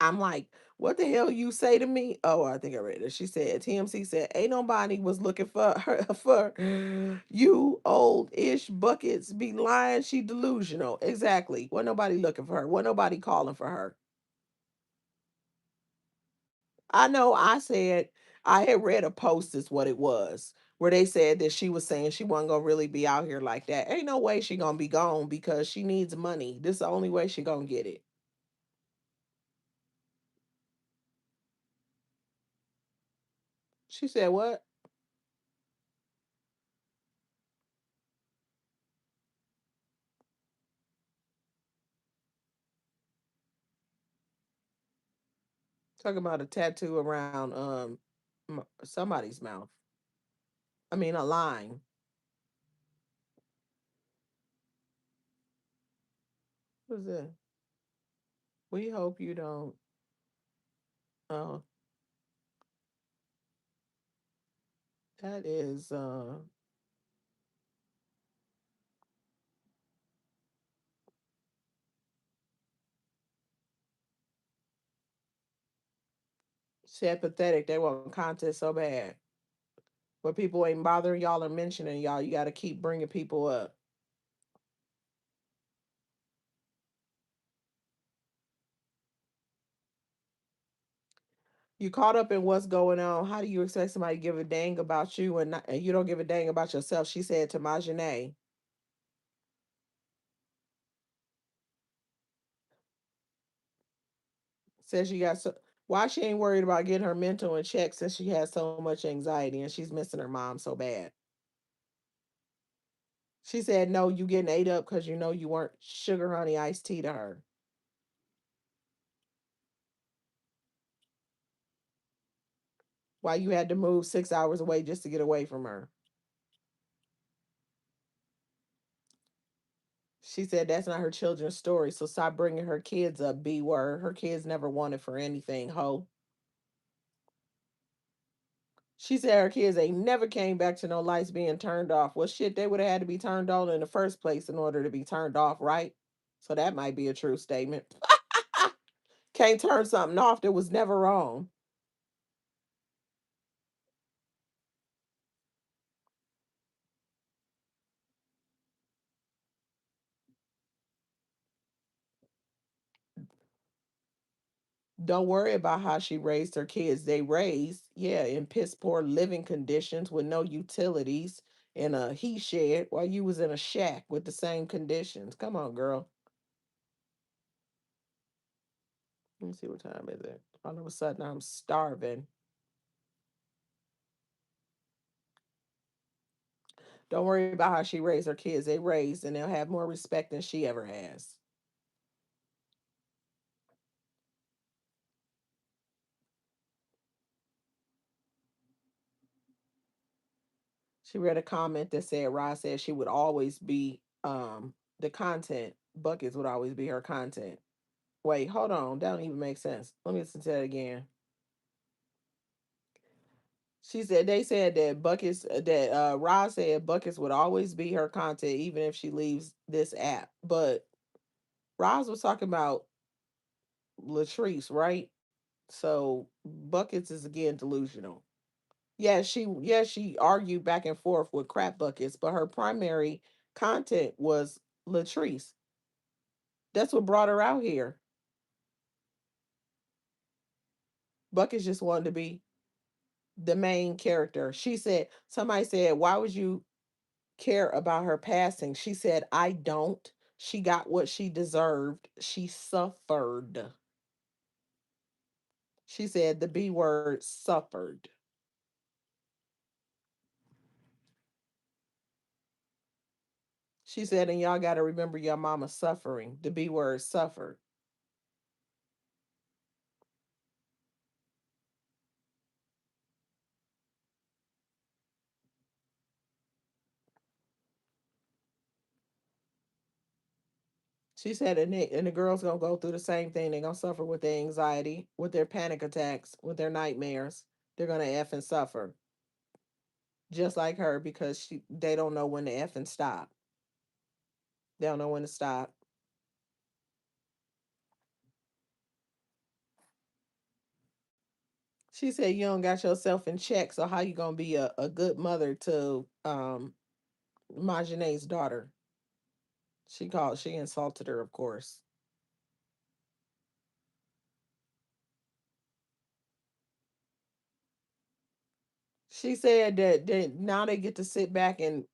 I'm like, what the hell you say to me? Oh, I think I read it. She said, TMC said, ain't nobody was looking for her for you old ish buckets be lying. She delusional. Exactly. Wasn't nobody looking for her. Wasn't nobody calling for her. I know I said I had read a post is what it was, where they said that she was saying she wasn't gonna really be out here like that. Ain't no way she gonna be gone because she needs money. This is the only way she gonna get it. She said, what? Talking about a tattoo around somebody's mouth. I mean a line. What's that? We hope you don't. Oh, that is said pathetic. They want content so bad. But people ain't bothering y'all or mentioning y'all. You got to keep bringing people up. You caught up in what's going on. How do you expect somebody to give a dang about you and you don't give a dang about yourself? She said to Majane. Says she got so why she ain't worried about getting her mental in check since she has so much anxiety and she's missing her mom so bad. She said, no, you getting ate up because you know you weren't sugar honey iced tea to her. Why you had to move 6 hours away just to get away from her. She said that's not her children's story, so stop bringing her kids up, B word. Her kids never wanted for anything, ho. She said her kids ain't never came back to no lights being turned off. Well, shit, they would have had to be turned on in the first place in order to be turned off, right? So that might be a true statement. Can't turn something off that was never on. Don't worry about how she raised her kids. They raised, yeah, in piss poor living conditions with no utilities in a he shed while you was in a shack with the same conditions. Come on, girl. Let me see what time is it. All of a sudden, I'm starving. Don't worry about how she raised her kids. They raised and they'll have more respect than she ever has. She read a comment that said Roz said she would always be the content. Buckets would always be her content. Wait, hold on. That don't even make sense. Let me listen to that again. She said they said that Buckets that Roz said Buckets would always be her content even if she leaves this app. But Roz was talking about Latrice, right? So Buckets is again delusional. Yeah, she argued back and forth with Crap Buckets, but her primary content was Latrice. That's what brought her out here. Buckets just wanted to be the main character. She said, somebody said, why would you care about her passing? She said, I don't. She got what she deserved. She suffered. She said the B word suffered. She said, and y'all got to remember your mama suffering. The B word suffered. She said, and the girls gonna go through the same thing. They're gonna suffer with their anxiety, with their panic attacks, with their nightmares. They're gonna F and suffer, just like her, because they don't know when to F and stop. They don't know when to stop. She said, you don't got yourself in check, so how you gonna be a good mother to Marjanae's daughter? She insulted her, of course. She said that now they get to sit back and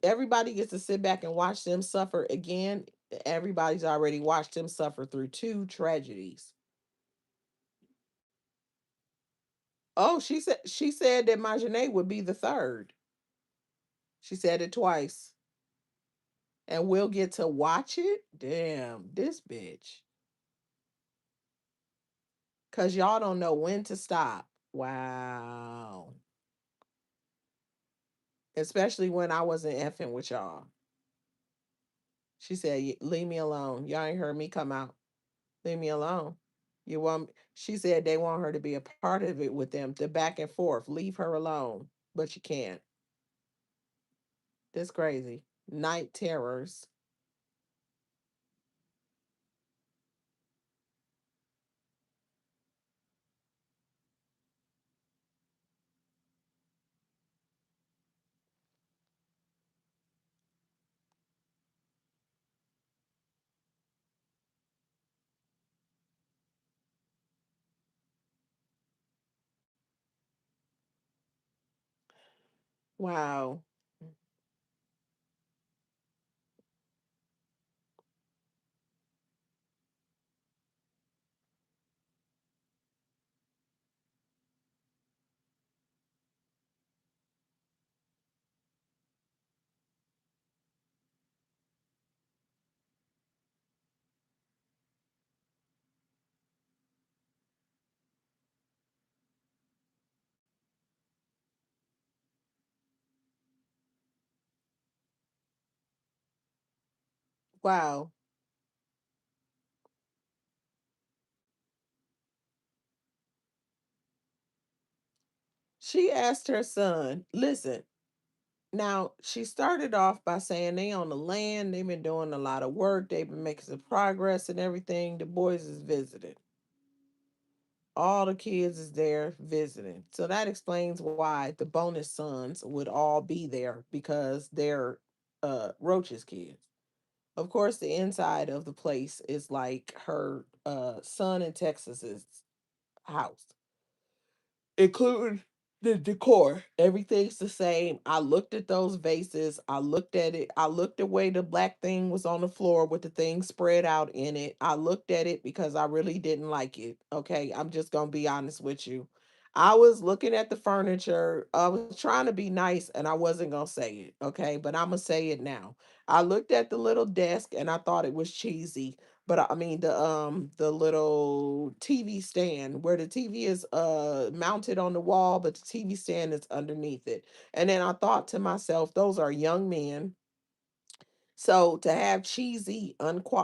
everybody gets to sit back and watch them suffer again. Everybody's already watched them suffer through two tragedies. Oh, she said that Marjanae would be the third. She said it twice. And we'll get to watch it. Damn, this bitch. Cause y'all don't know when to stop. Wow. Especially when I wasn't effing with y'all. She said, leave me alone. Y'all ain't heard me come out. Leave me alone. You want She said they want her to be a part of it with them, the back and forth. Leave her alone. But you can't. That's crazy. Night terrors. Wow. Wow. She asked her son, listen, now she started off by saying they on the land, they've been doing a lot of work, they've been making some progress and everything. The boys is visiting. All the kids is there visiting. So that explains why the bonus sons would all be there because they're Roach's kids. Of course, the inside of the place is like her son in Texas's house, including the decor, everything's the same. I looked at those vases. I looked at it. I looked the way the black thing was on the floor with the thing spread out in it. I looked at it because I really didn't like it. Okay. I'm just going to be honest with you. I was looking at the furniture. I was trying to be nice and I wasn't going to say it. Okay. But I'm going to say it now. I looked at the little desk and I thought it was cheesy. But I mean the little TV stand where the TV is mounted on the wall, but the TV stand is underneath it. And then I thought to myself, those are young men, so to have cheesy,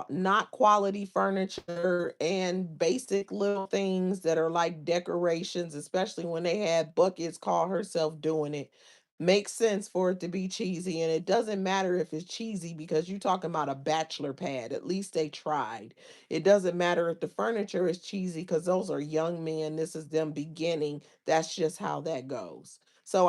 not quality furniture and basic little things that are like decorations, especially when they had buckets call herself doing it, makes sense for it to be cheesy. And it doesn't matter if it's cheesy because you're talking about a bachelor pad. At least they tried. It doesn't matter if the furniture is cheesy because those are young men. This is them beginning. That's just how that goes. So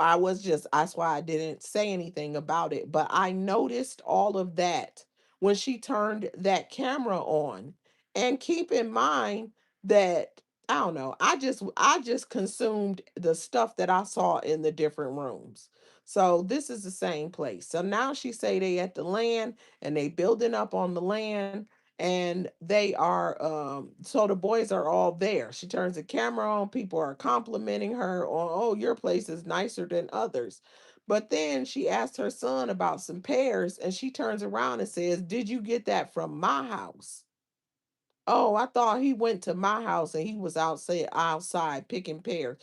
that's why I didn't say anything about it. But I noticed all of that when she turned that camera on. And keep in mind that I don't know, I just consumed the stuff that I saw in the different rooms. So this is the same place. So now she say they at the land and they building up on the land and they are so the boys are all there. She turns the camera on, people are complimenting her on, oh, your place is nicer than others. But then she asked her son about some pears and she turns around and says, did you get that from my house? Oh, I thought he went to my house and he was outside picking pears.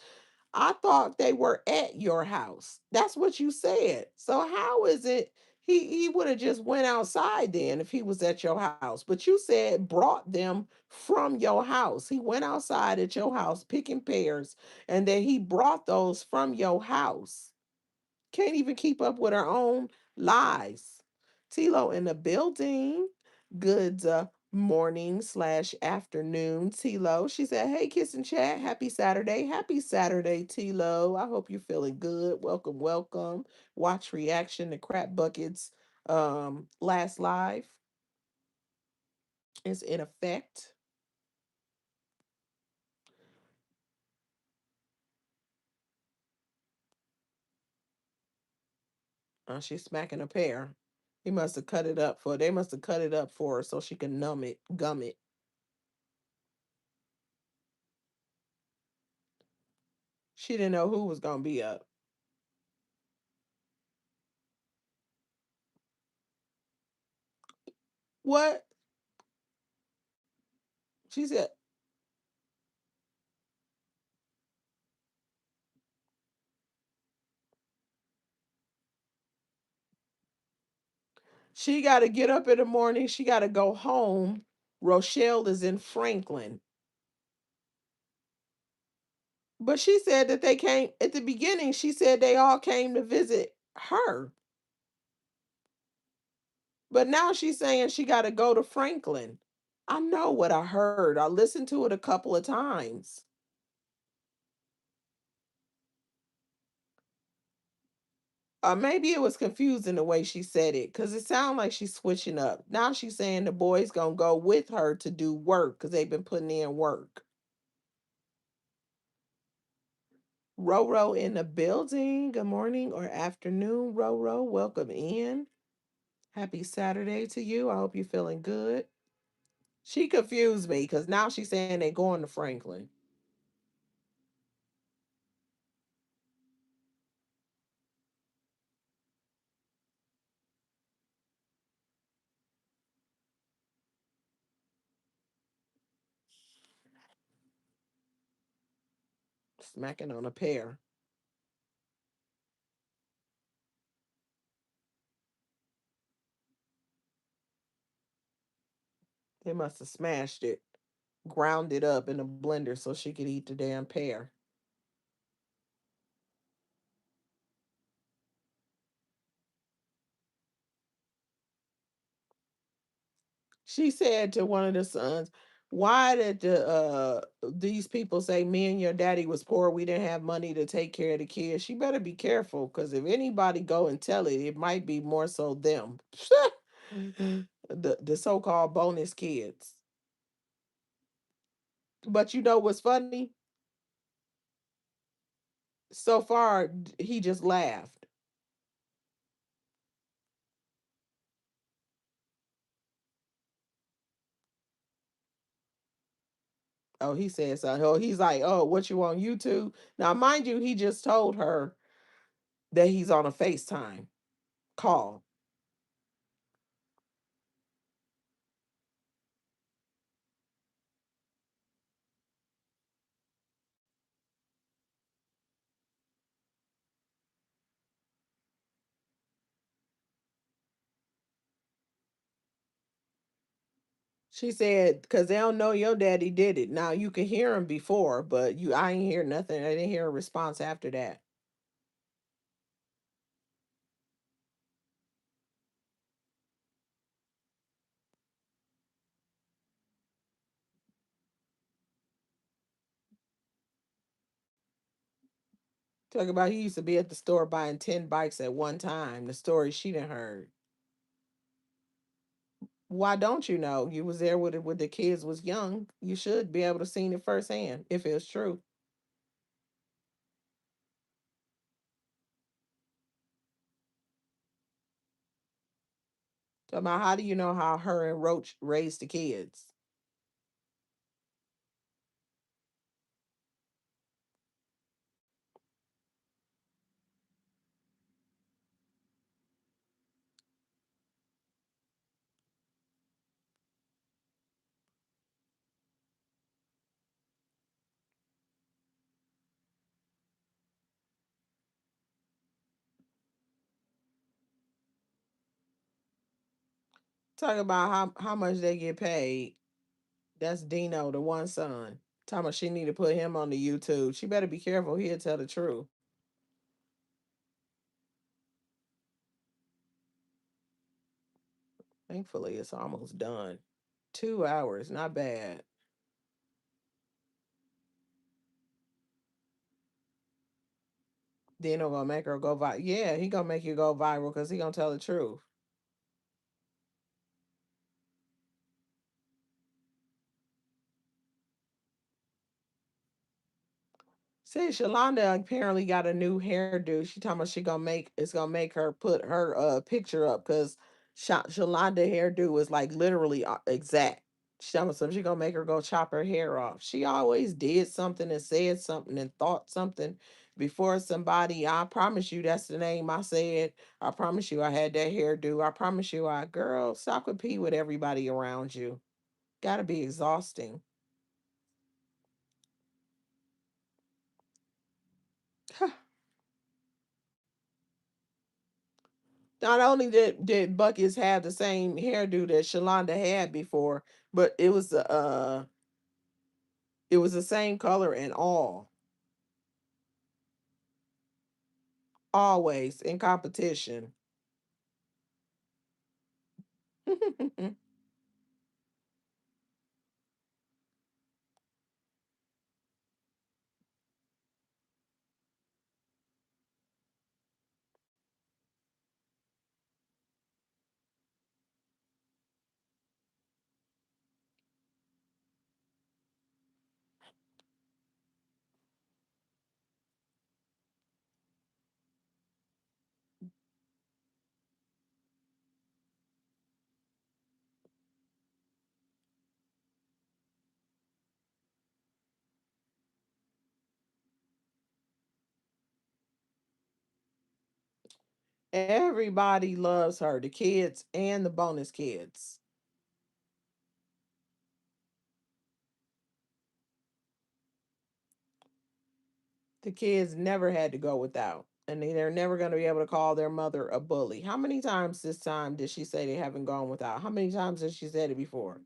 I thought they were at your house. That's what you said. So how is it he would have just went outside then if he was at your house. But you said brought them from your house. He went outside at your house picking pears and then he brought those from your house. Can't even keep up with her own lies. Tilo in the building. Good morning slash afternoon, Tilo. She said, hey, kiss and chat. Happy Saturday. Happy Saturday, Tilo. I hope you're feeling good. Welcome, welcome. Watch reaction to Crap Buckets last live is in effect. She's smacking a pear. He must have cut it up for they must have cut it up for her so she can gum it. She didn't know who was gonna be up. What? She said she got to get up in the morning. She got to go home. Rochelle is in Franklin. But she said that they came at the beginning. She said they all came to visit her. But now she's saying she got to go to Franklin. I know what I heard. I listened to it a couple of times. Maybe it was confusing the way she said it because it sounded like she's switching up. Now she's saying the boys gonna go with her to do work because they've been putting in work. Roro in the building. Good morning or afternoon, Roro. Welcome in. Happy Saturday to you. I hope you're feeling good. She confused me because now she's saying they're going to Franklin. Smacking on a pear. They must have smashed it, ground it up in a blender so she could eat the damn pear. She said to one of the sons, why did these people say me and your daddy was poor? We didn't have money to take care of the kids. She better be careful because if anybody go and tell it, it might be more so them. The so-called bonus kids. But you know what's funny? so far he just laughed. Oh, he said so. Oh, he's like, oh, what you on YouTube? Now, mind you, he just told her that he's on a FaceTime call. She said, because they don't know your daddy did it. Now you can hear him before, but I ain't hear nothing. I didn't hear a response after that. Talk about he used to be at the store buying 10 bikes at one time. The story she done heard. Why don't you know? You was there with it when the kids was young. You should be able to seen it firsthand if it was true. Talk about how do you know how her and Roach raised the kids? Talk about how much they get paid. That's Dino, the one son. Talking about she need to put him on the YouTube. She better be careful. He'll tell the truth. Thankfully, it's almost done. 2 hours, not bad. Dino gonna make her go viral. Yeah, he gonna make you go viral because he gonna tell the truth. See, Shalonda apparently got a new hairdo. She talking about she gonna make it's gonna make her put her picture up because Shalonda hairdo is like literally exact. She talking about something she gonna make her go chop her hair off. She always did something and said something and thought something before somebody. I promise you that's the name I said. I promise you I had that hairdo. I promise you I girl stop compete with everybody around you. Gotta be exhausting. Not only did Buckets have the same hairdo that Shalonda had before, but it was the same color and all. Always in competition. Everybody loves her, the kids and the bonus kids. The kids never had to go without. And they're never going to be able to call their mother a bully. How many times this time did she say they haven't gone without? How many times has she said it before?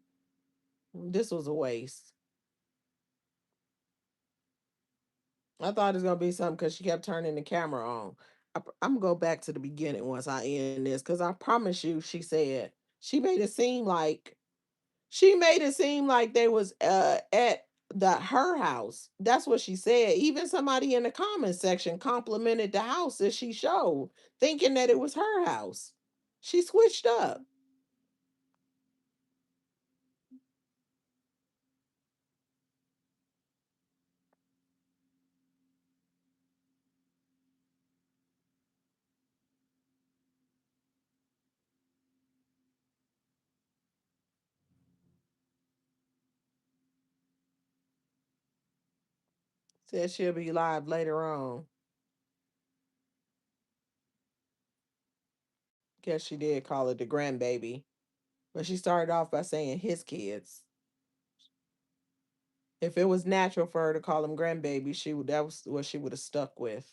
This was a waste. I thought it was gonna be something because she kept turning the camera on. I'm gonna go back to the beginning once I end this because I promise you, she said she made it seem like they was at the her house. That's what she said. Even somebody in the comment section complimented the house that she showed, thinking that it was her house. She switched up. Said she'll be live later on. Guess she did call it the grandbaby. But she started off by saying his kids. If it was natural for her to call them grandbaby, she would that was what she would have stuck with.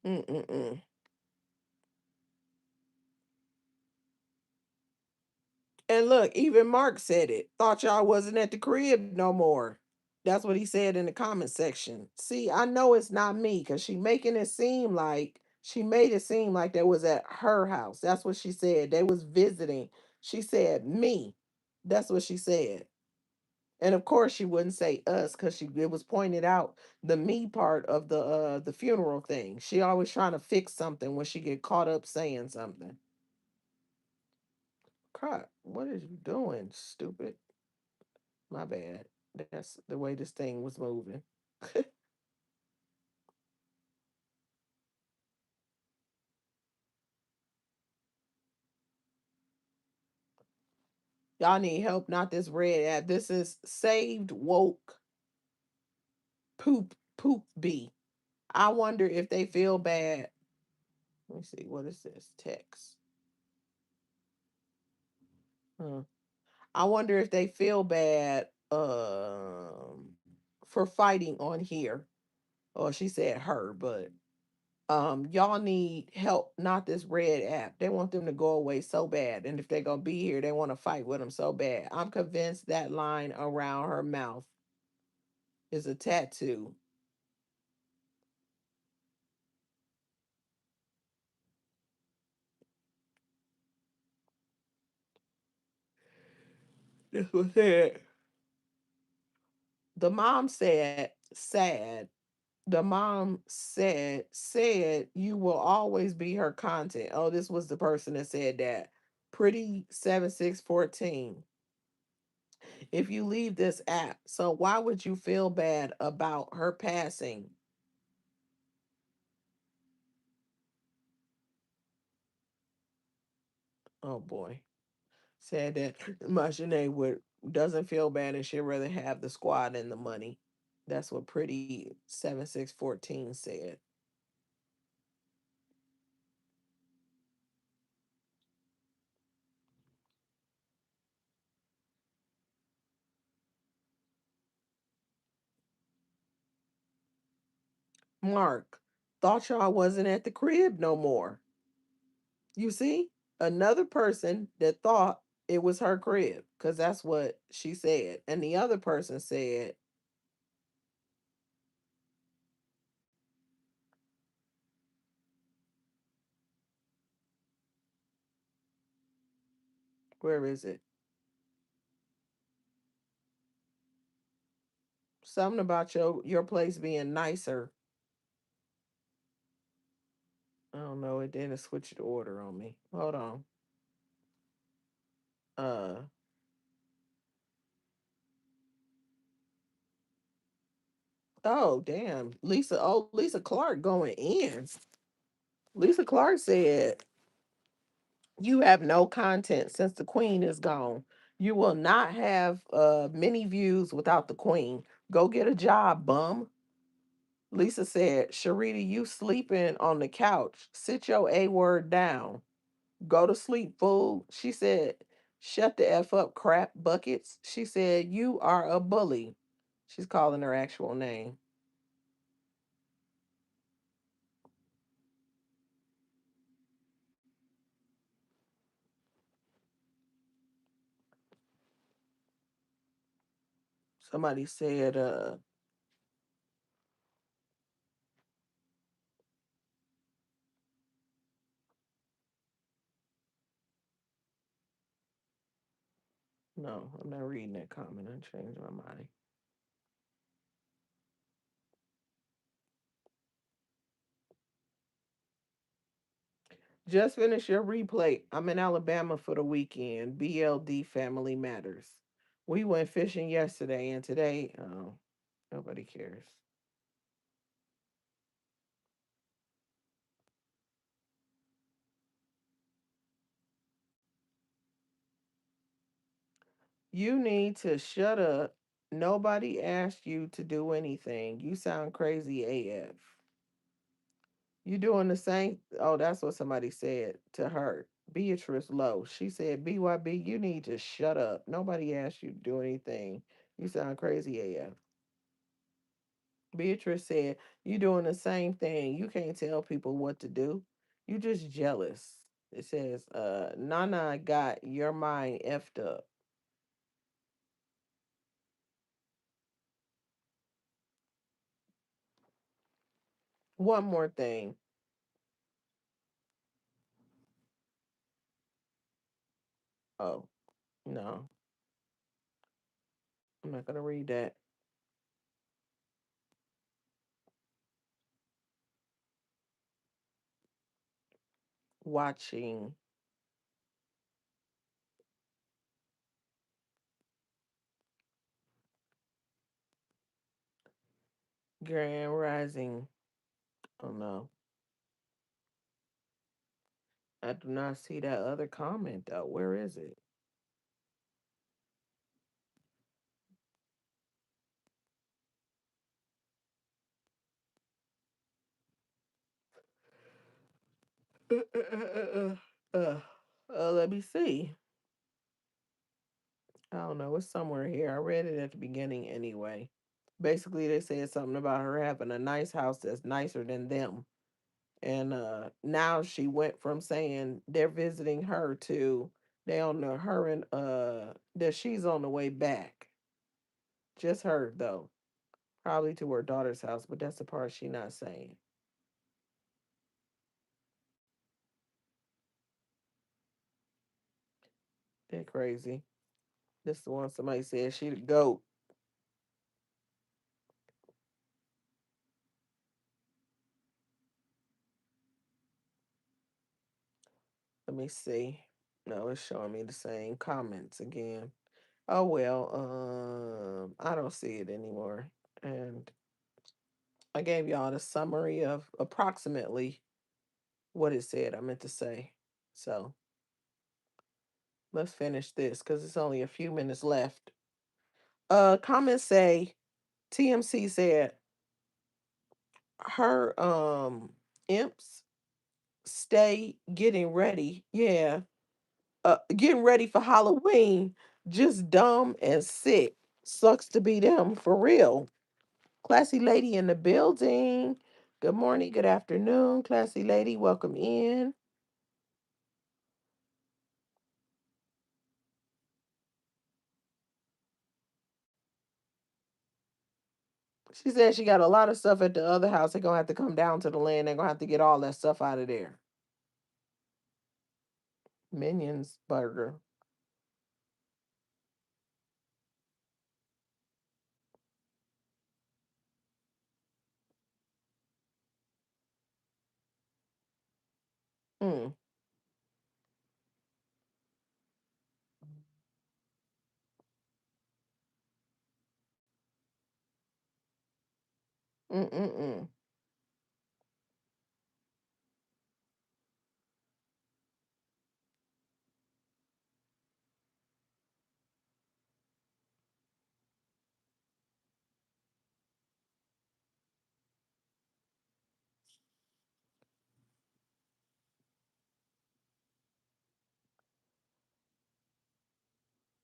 Mm-mm-mm. And look, even Mark said it. Thought y'all wasn't at the crib no more. That's what he said in the comment section. See, I know it's not me because she made it seem like that was at her house. That's what she said. They was visiting. She said me. That's what she said. And of course she wouldn't say us because she it was pointed out the me part of the funeral thing. She always trying to fix something when she get caught up saying something. Crap, what are you doing, stupid? My bad. That's the way this thing was moving. Y'all need help, not this red app. This is saved woke poop B. I wonder if they feel bad. Let me see. What is this? Text. Huh. I wonder if they feel bad for fighting on here. Or she said her, but y'all need help, not this red app. They want them to go away so bad. And if they're gonna be here, they want to fight with them so bad. I'm convinced that line around her mouth is a tattoo. This was it. The mom said, sad. The mom said you will always be her content. Oh, this was the person that said that. Pretty 7614. If you leave this app, so why would you feel bad about her passing? Oh boy. Said that Machine would doesn't feel bad and she'd rather have the squad and the money. That's what Pretty 7614 said. Mark, thought y'all wasn't at the crib no more. You see? Another person that thought it was her crib, because that's what she said. And the other person said, where is it? Something about your place being nicer. I don't know. It didn't switch the order on me. Hold on. Uh oh, damn. Lisa Clark going in. Lisa Clark said, you have no content since the queen is gone. You will not have many views without the queen. Go get a job, bum. Lisa said, Sharita, you sleeping on the couch. Sit your A word down. Go to sleep, fool. She said, shut the F up, crap buckets. She said, you are a bully. She's calling her actual name. Somebody said, no, I'm not reading that comment. I changed my mind. Just finish your replay. I'm in Alabama for the weekend. BLD Family Matters. We went fishing yesterday and today, oh, nobody cares. You need to shut up. Nobody asked you to do anything. You sound crazy AF. You doing the same? Oh, that's what somebody said to her. Beatrice Lowe. She said, BYB, you need to shut up. Nobody asked you to do anything. You sound crazy AF. Beatrice said, you doing the same thing. You can't tell people what to do. You just jealous. It says, Nana got your mind effed up. One more thing. Oh, no, I'm not going to read that. Watching Grand Rising. Oh, no. I do not see that other comment, though. Where is it? Let me see. I don't know. It's somewhere here. I read it at the beginning anyway. Basically, they said something about her having a nice house that's nicer than them. And now she went from saying they're visiting her to they on the her and that she's on the way back. Just her though. Probably to her daughter's house, but that's the part she not saying. They're crazy. This is the one somebody said she the goat. Let me see. No, it's showing me the same comments again. Oh well, I don't see it anymore. And I gave y'all the summary of approximately what it said I meant to say. So let's finish this because it's only a few minutes left. Comments say TMC said her imps stay getting ready. Yeah. Getting ready for Halloween. Just dumb and sick. Sucks to be them for real. Classy lady in the building. Good morning, good afternoon, classy lady. Welcome in. She said she got a lot of stuff at the other house. They're gonna have to come down to the land. They're gonna have to get all that stuff out of there. Minions burger. Mm. Mm-mm-mm.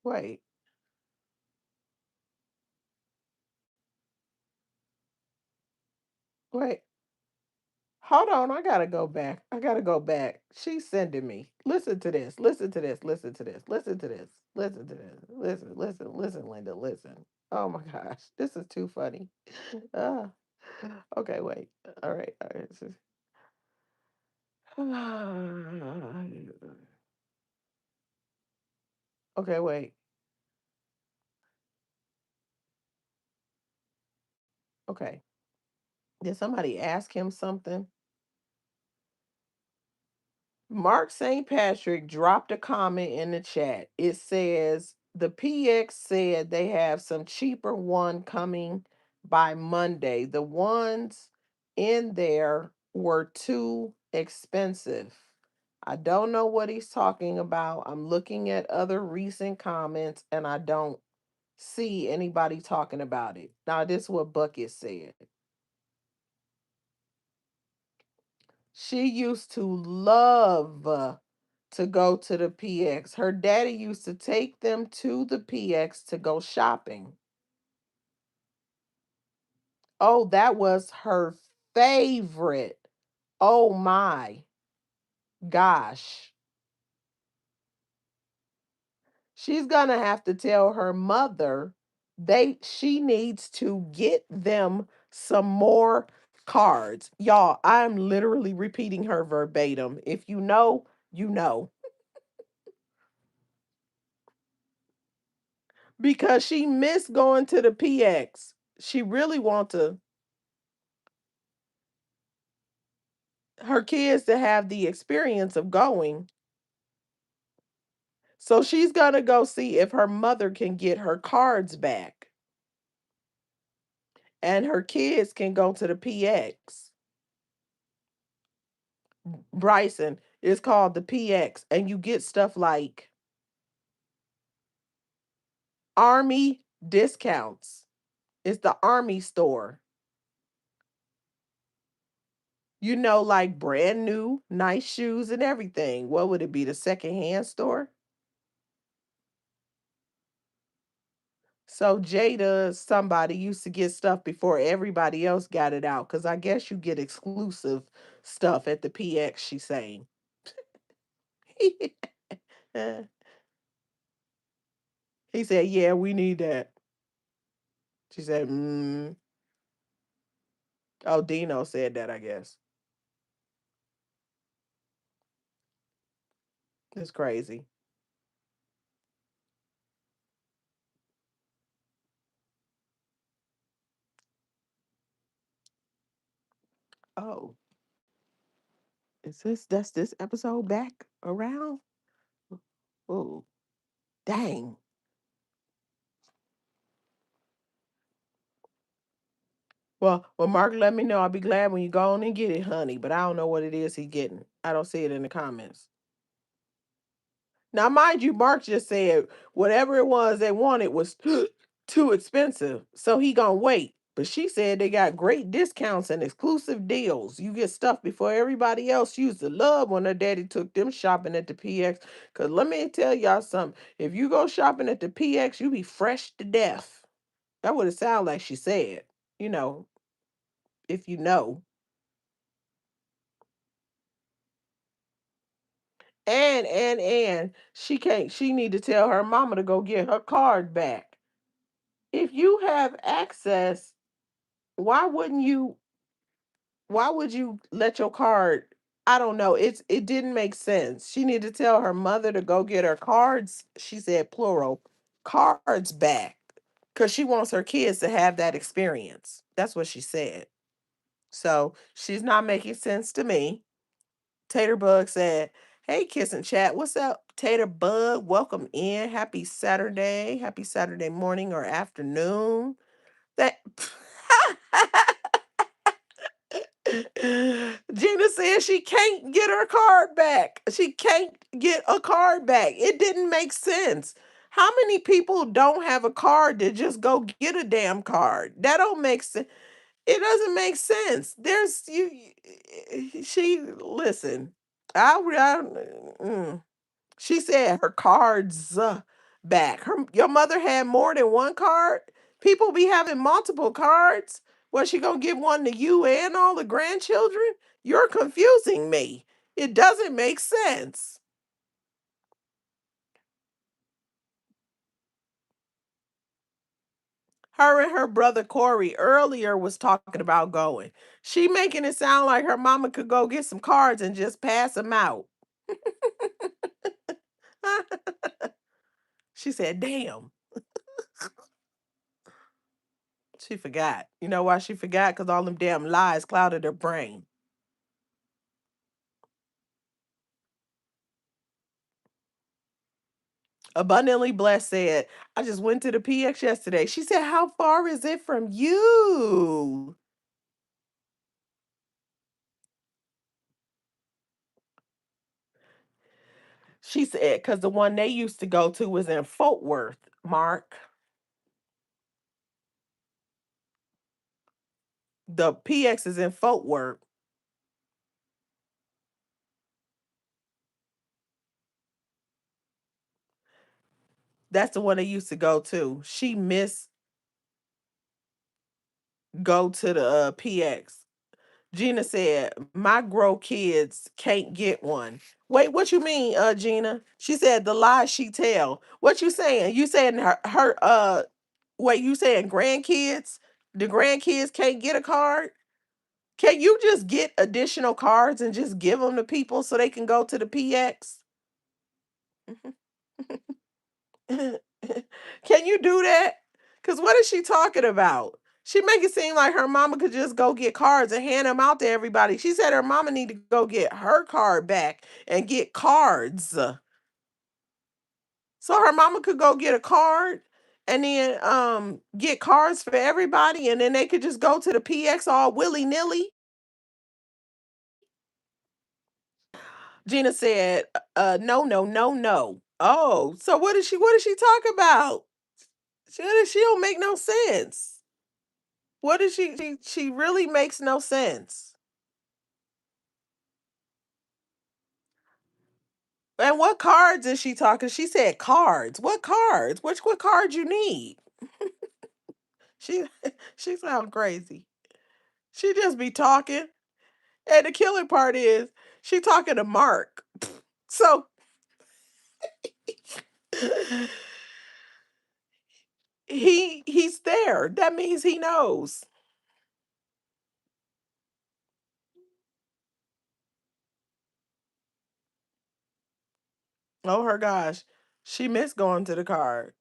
Wait, wait. Hold on, I gotta go back. I gotta go back. She's sending me. Listen to this. Listen to this. Listen to this. Listen to this. Listen to this. Listen, Linda. Listen. Oh my gosh, this is too funny. Uh, okay, wait. All right. All right. Okay, wait. Okay. Did somebody ask him something? Mark St. Patrick dropped a comment in the chat. It says the PX said they have some cheaper one coming by Monday. The ones in there were too expensive. I don't know what he's talking about. I'm looking at other recent comments and I don't see anybody talking about it. Now, this is what Bucket said. She used to love to go to the PX. Her daddy used to take them to the PX to go shopping. Oh, that was her favorite. Oh my gosh. She's gonna have to tell her mother she needs to get them some more cards. Y'all, I'm literally repeating her verbatim. If you know, you know. Because she missed going to the PX. She really want to her kids to have the experience of going. So she's gonna go see if her mother can get her cards back and her kids can go to the PX. Bryson is called the PX, and you get stuff like Army discounts. It's the Army store. You know, like brand new, nice shoes and everything. What would it be? The secondhand store? So Jada, somebody used to get stuff before everybody else got it out. Cause I guess you get exclusive stuff at the PX, she's saying. He said, yeah, we need that. She said, oh, Dino said that, I guess. It's crazy. Oh, that's this episode back around? Oh, dang. Well, Mark, let me know. I'll be glad when you go on and get it, honey. But I don't know what it is he's getting. I don't see it in the comments. Now, mind you, Mark just said whatever it was they wanted was too expensive. So he gonna wait. But she said they got great discounts and exclusive deals. You get stuff before everybody else. Used to love when her daddy took them shopping at the PX. Cause let me tell y'all something. If you go shopping at the PX, you be fresh to death. That would it sound like she said. You know, if you know. And she need to tell her mama to go get her card back. If you have access, why wouldn't you why would you let your card I don't know. It didn't make sense. She need to tell her mother to go get her cards, she said plural, cards back. Cause she wants her kids to have that experience. That's what she said. So she's not making sense to me. Tater Bug said, hey, Kiss and Chat. What's up, Tater Bug? Welcome in. Happy Saturday. Happy Saturday morning or afternoon. That Gina says she can't get her card back. She can't get a card back. It didn't make sense. How many people don't have a card to just go get a damn card? That don't make sense. It doesn't make sense. There's she listen. Mm. She said her cards back. Your mother had more than one card. People be having multiple cards. Was she gonna give one to you and all the grandchildren? You're confusing me. It doesn't make sense. Her and her brother Corey earlier was talking about going. She making it sound like her mama could go get some cards and just pass them out. She said, damn. She forgot. You know why she forgot? Because all them damn lies clouded her brain. Abundantly Blessed said, I just went to the PX yesterday. She said, how far is it from you? She said, because the one they used to go to was in Fort Worth, Mark. The PX is in Fort Worth. That's the one they used to go to. She missed go to the PX. Gina said, "My grow kids can't get one." Wait, what you mean, Gina? She said the lies she tell. What you saying? You saying her wait, you saying grandkids? The grandkids can't get a card? Can you just get additional cards and just give them to people so they can go to the PX? Can you do that? Because what is she talking about? She make it seem like her mama could just go get cards and hand them out to everybody. She said her mama need to go get her card back and get cards. So her mama could go get a card and then get cards for everybody and then they could just go to the PX all willy-nilly. Gina said, no, no, no, no. Oh, so what is she talking about? She don't make no sense. What is she really makes no sense. And what cards is she talking? She said cards. What cards? What cards you need? She she sounds crazy. She just be talking. And the killing part is she talking to Mark. So he's there. That means he knows. Oh her gosh. She missed going to the card.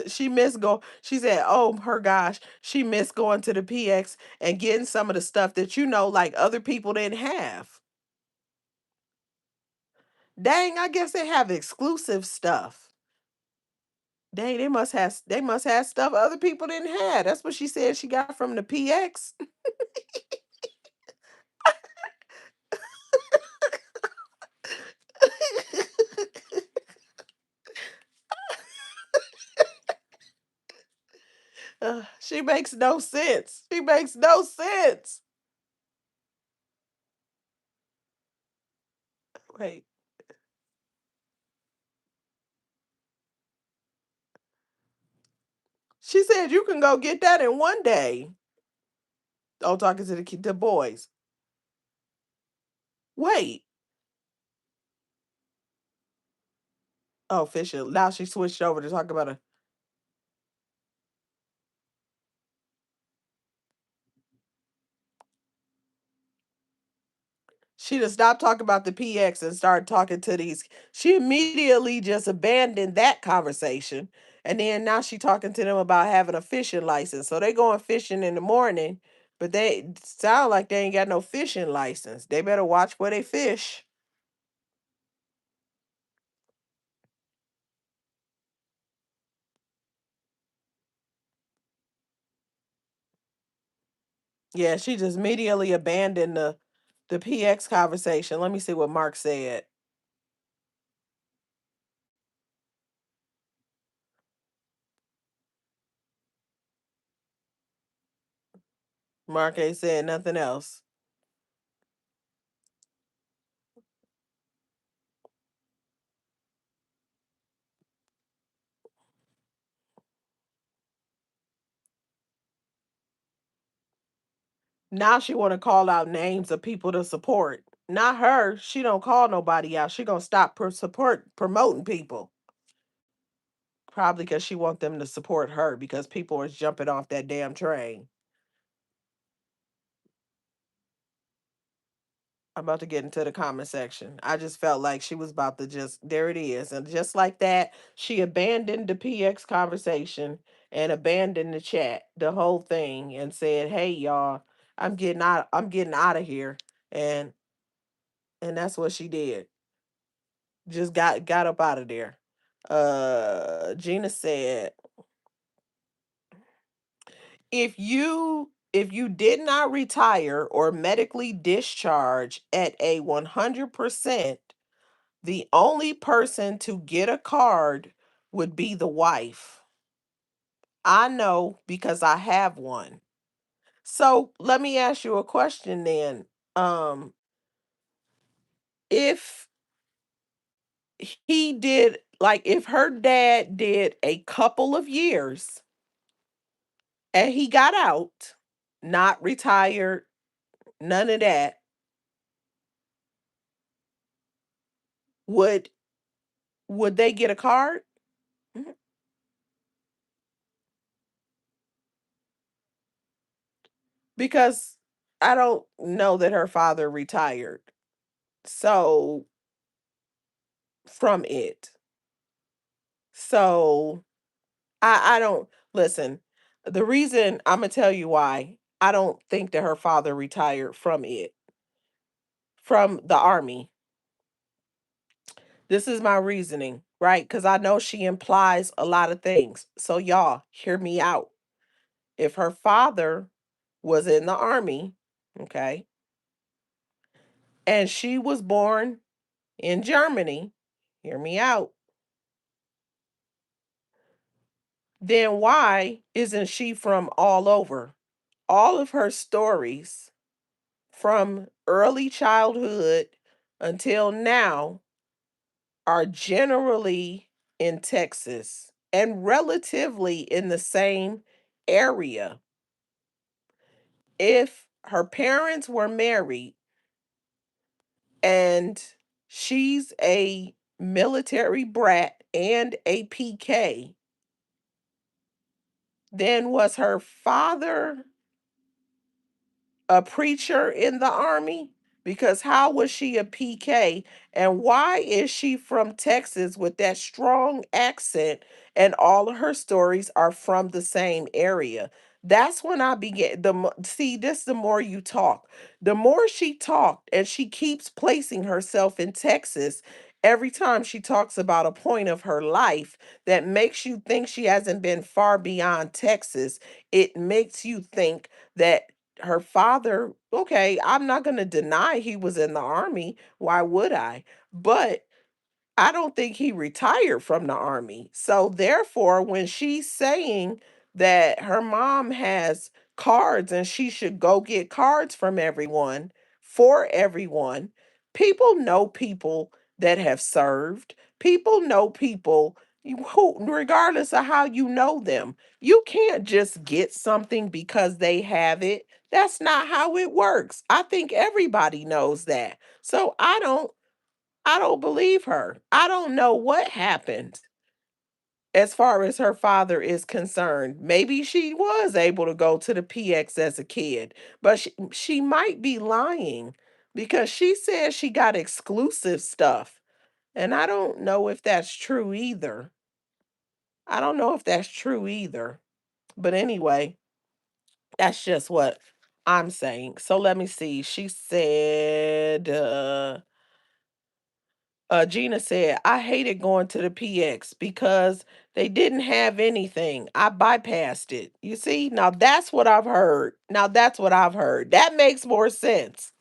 She missed go. She said, "Oh her gosh, she missed going to the PX and getting some of the stuff that like other people didn't have." Dang, I guess they have exclusive stuff. Dang, they must have stuff other people didn't have. That's what she said she got from the PX. She makes no sense. She makes no sense. Wait, she said you can go get that in one day. Oh, talking to the boys. Wait. Oh, Fisher. Now she switched over to talk about a. She just stopped talking about the PX and started talking to these. She immediately just abandoned that conversation. And then now she talking to them about having a fishing license. So they going fishing in the morning, but they sound like they ain't got no fishing license. They better watch where they fish. Yeah, she just immediately abandoned the PX conversation. Let me see what Mark said. Mark ain't said nothing else. Now she want to call out names of people to support. Not her. She don't call nobody out. She gonna stop support promoting people. Probably because she want them to support her because people are jumping off that damn train. I'm about to get into the comment section. I just felt like she was about to just there it is. And just like that, she abandoned the PX conversation and abandoned the chat, the whole thing, and said, "Hey y'all, I'm getting out of here." And and that's what she did. Just got up out of there. Gina said, if you did not retire or medically discharge at a 100%, The only person to get a card would be the wife. I know because I have one. So let me ask you a question then. Um, if he did, like, if her dad did a couple of years and he got out, not retired, none of that, would would they get a card? Mhm. Because I don't know that her father retired. So from it. So I don't listen. The reason I'm gonna tell you why I don't think that her father retired from it, from the army. This is my reasoning, right? Because I know she implies a lot of things. So y'all, hear me out. If her father was in the army, okay, and she was born in Germany, hear me out, then why isn't she from all over? All of her stories from early childhood until now are generally in Texas and relatively in the same area. If her parents were married and she's a military brat and a PK, then was her father a preacher in the army? Because how was she a PK? And why is she from Texas with that strong accent? And all of her stories are from the same area. That's when I began. See, this the more you talk, the more she talked, and she keeps placing herself in Texas every time she talks about a point of her life that makes you think she hasn't been far beyond Texas. It makes you think that her father, okay, I'm not going to deny he was in the army. Why would I? But I don't think he retired from the army. So therefore, when she's saying that her mom has cards and she should go get cards from everyone for everyone, people know people that have served. People know people who, regardless of how you know them, you can't just get something because they have it. That's not how it works. I think everybody knows that. So I don't believe her. I don't know what happened as far as her father is concerned. Maybe she was able to go to the PX as a kid, but she might be lying because she says she got exclusive stuff. And I don't know if that's true either. I don't know if that's true either. But anyway, that's just what I'm saying. So let me see. She said, Gina said, I hated going to the PX because they didn't have anything. I bypassed it. You see, now that's what I've heard. Now that's what I've heard. That makes more sense.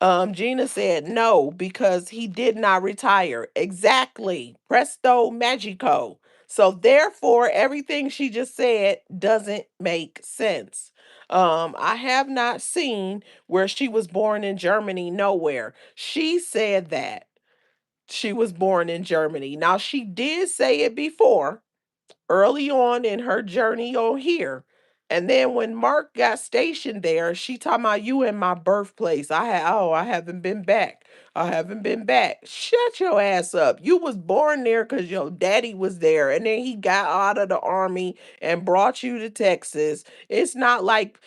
Gina said no, because he did not retire. Exactly. Presto magico. So therefore, everything she just said doesn't make sense. I have not seen where she was born in Germany nowhere. She said that she was born in Germany. Now, she did say it before, early on in her journey on here. And then when Mark got stationed there, she talking about you in my birthplace. I haven't been back. I haven't been back. Shut your ass up. You was born there because your daddy was there. And then he got out of the army and brought you to Texas. It's not like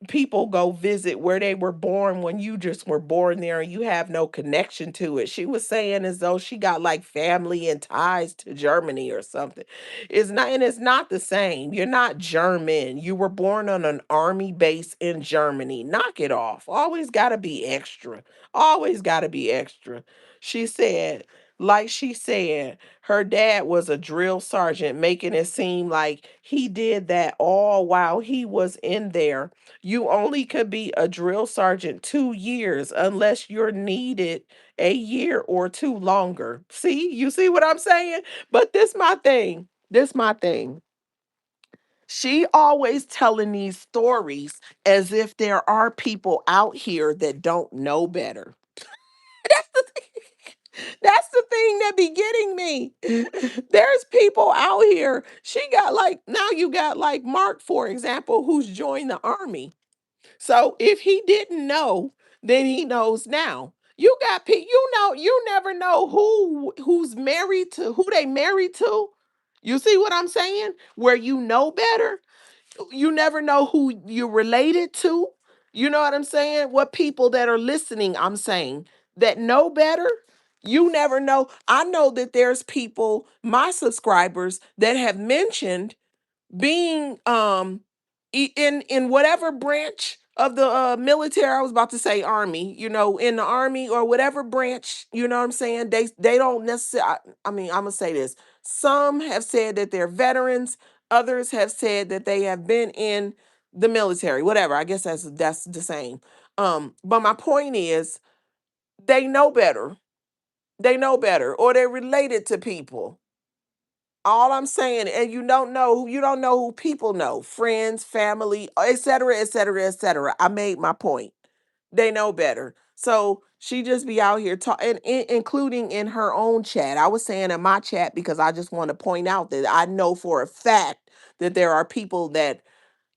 people go visit where they were born when you just were born there and you have no connection to it. She was saying as though she got like family and ties to Germany or something. It's not, and it's not the same. You're not German. You were born on an army base in Germany. Knock it off. Always got to be extra. Always got to be extra. She said, like she said, her dad was a drill sergeant, making it seem like he did that all while he was in there. You only could be a drill sergeant 2 years unless you're needed a year or two longer. See, you see what I'm saying? But this my thing. This my thing. She always telling these stories as if there are people out here that don't know better. That's the That's the thing that be getting me. There's people out here. She got like, now you got like Mark, for example, who's joined the army. So if he didn't know, then he knows now. You got people, you never know who's married to who they married to. You see what I'm saying? Where you know better, you never know who you're related to. You know what I'm saying? What people that are listening, I'm saying, that know better. You never know. I know that there's people, my subscribers, that have mentioned being in whatever branch of the military. I was about to say army, in the army or whatever branch, you know what I'm saying? They don't necessarily, I mean, I'm gonna say this. Some have said that they're veterans, others have said that they have been in the military, whatever. I guess that's the same. But my point is, they know better. They know better, or they're related to people. All I'm saying, and you don't know who people know, friends, family, et cetera, et cetera, et cetera. I made my point. They know better. So she just be out here talking, including in her own chat. I was saying in my chat because I just want to point out that I know for a fact that there are people that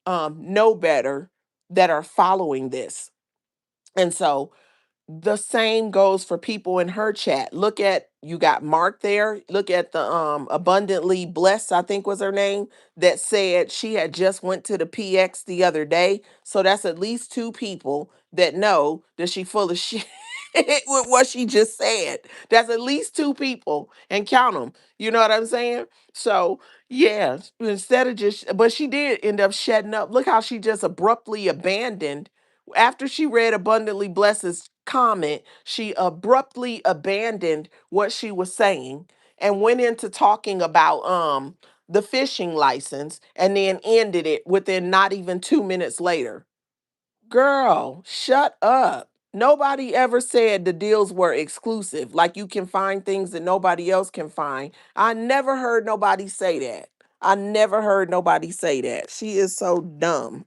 know better that are following this. And so the same goes for people in her chat. Look at, you got Mark there. Look at the abundantly blessed, I think was her name, that said she had just went to the PX the other day. So that's at least two people that know that she full of shit with what she just said. That's at least two people, and count them. You know what I'm saying? So yeah, instead of just, but she did end up shutting up. Look how she just abruptly abandoned after she read Abundantly Blessed's comment. She abruptly abandoned what she was saying and went into talking about the fishing license, and then ended it within not even 2 minutes later. Girl, shut up. Nobody ever said the deals were exclusive, like you can find things that nobody else can find. I never heard nobody say that. I never heard nobody say that. She is so dumb.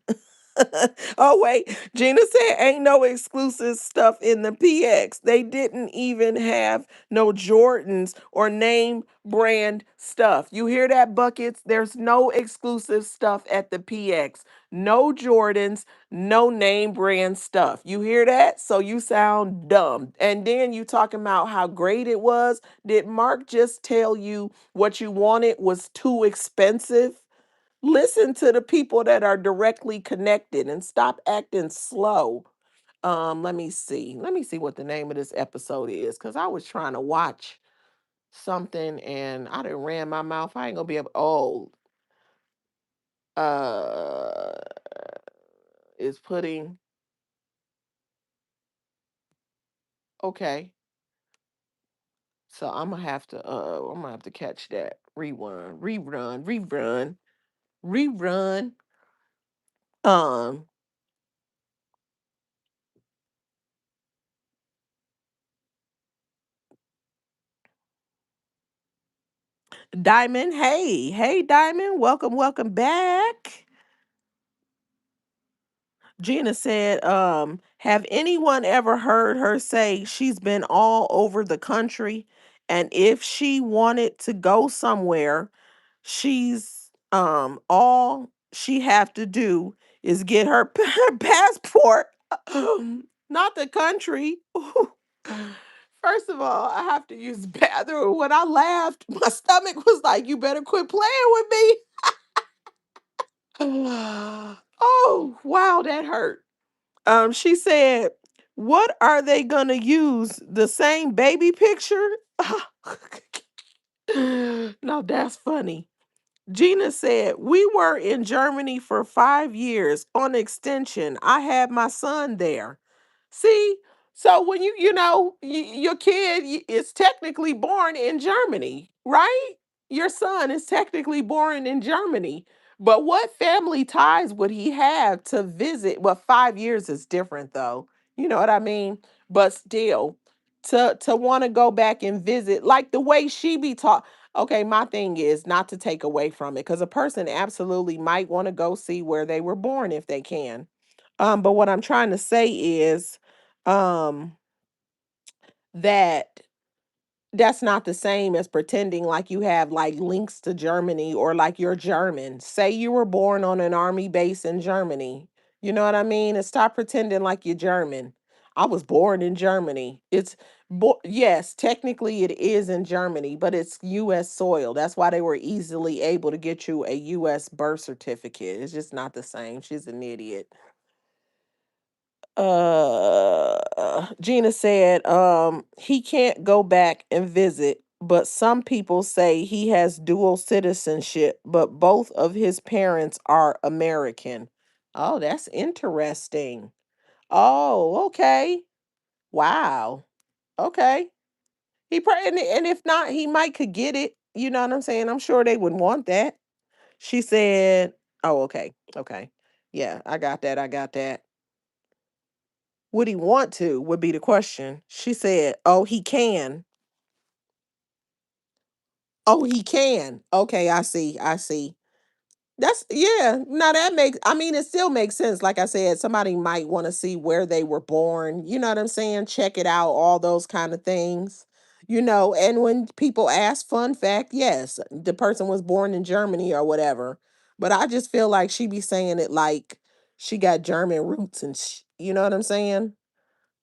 Oh wait, Gina said ain't no exclusive stuff in the PX. They didn't even have no Jordans or name brand stuff. You hear that, buckets? There's no exclusive stuff at the PX. No Jordans, no name brand stuff. You hear that? So you sound dumb. And then you talking about how great it was. Did Mark just tell you what you wanted was too expensive? Listen to the people that are directly connected and stop acting slow. Let me see. Let me see what the name of this episode is, because I was trying to watch something and I done ran my mouth. I ain't gonna be able. Oh, uh, is putting. Okay, so I'm gonna have to catch that rerun. Um, Diamond. Hey, Diamond. Welcome back. Gina said, have anyone ever heard her say she's been all over the country? And if she wanted to go somewhere, she's all she have to do is get her passport. Not the country. First of all, I have to use the bathroom. When I laughed, my stomach was like, you better quit playing with me. Oh, wow, that hurt. She said, "What are they gonna use? The same baby picture?" No, that's funny. Gina said, "We were in Germany for 5 years on extension. I had my son there." See, So when your kid is technically born in Germany, right? Your son is technically born in Germany. But what family ties would he have to visit? Well, 5 years is different though. You know what I mean? But still, to want to go back and visit, like the way she be taught. Okay, my thing is not to take away from it because a person absolutely might want to go see where they were born if they can. But what I'm trying to say is um that that's not the same as pretending like you have like links to Germany or like you're German. Say you were born on an army base in Germany. You know what I mean? And stop pretending like you're German. I was born in Germany. Yes, technically it is in Germany, but it's US soil. That's why they were easily able to get you a US birth certificate. It's just not the same. She's an idiot. Gina said he can't go back and visit, but some people say he has dual citizenship, but both of his parents are American. Oh, that's interesting. Oh, okay. Wow. Okay. And if not, he might could get it. You know what I'm saying? I'm sure they would want that. She said, "Oh, okay. Okay. Yeah, I got that. I got that." Would he want to? Would be the question. She said, "Oh, he can. Oh, he can. Okay, I see. I see." That's yeah. Now that makes. I mean, it still makes sense. Like I said, somebody might want to see where they were born. You know what I'm saying? Check it out. All those kind of things. And when people ask, fun fact, yes, the person was born in Germany or whatever. But I just feel like she be saying it like she got German roots and you know what I'm saying?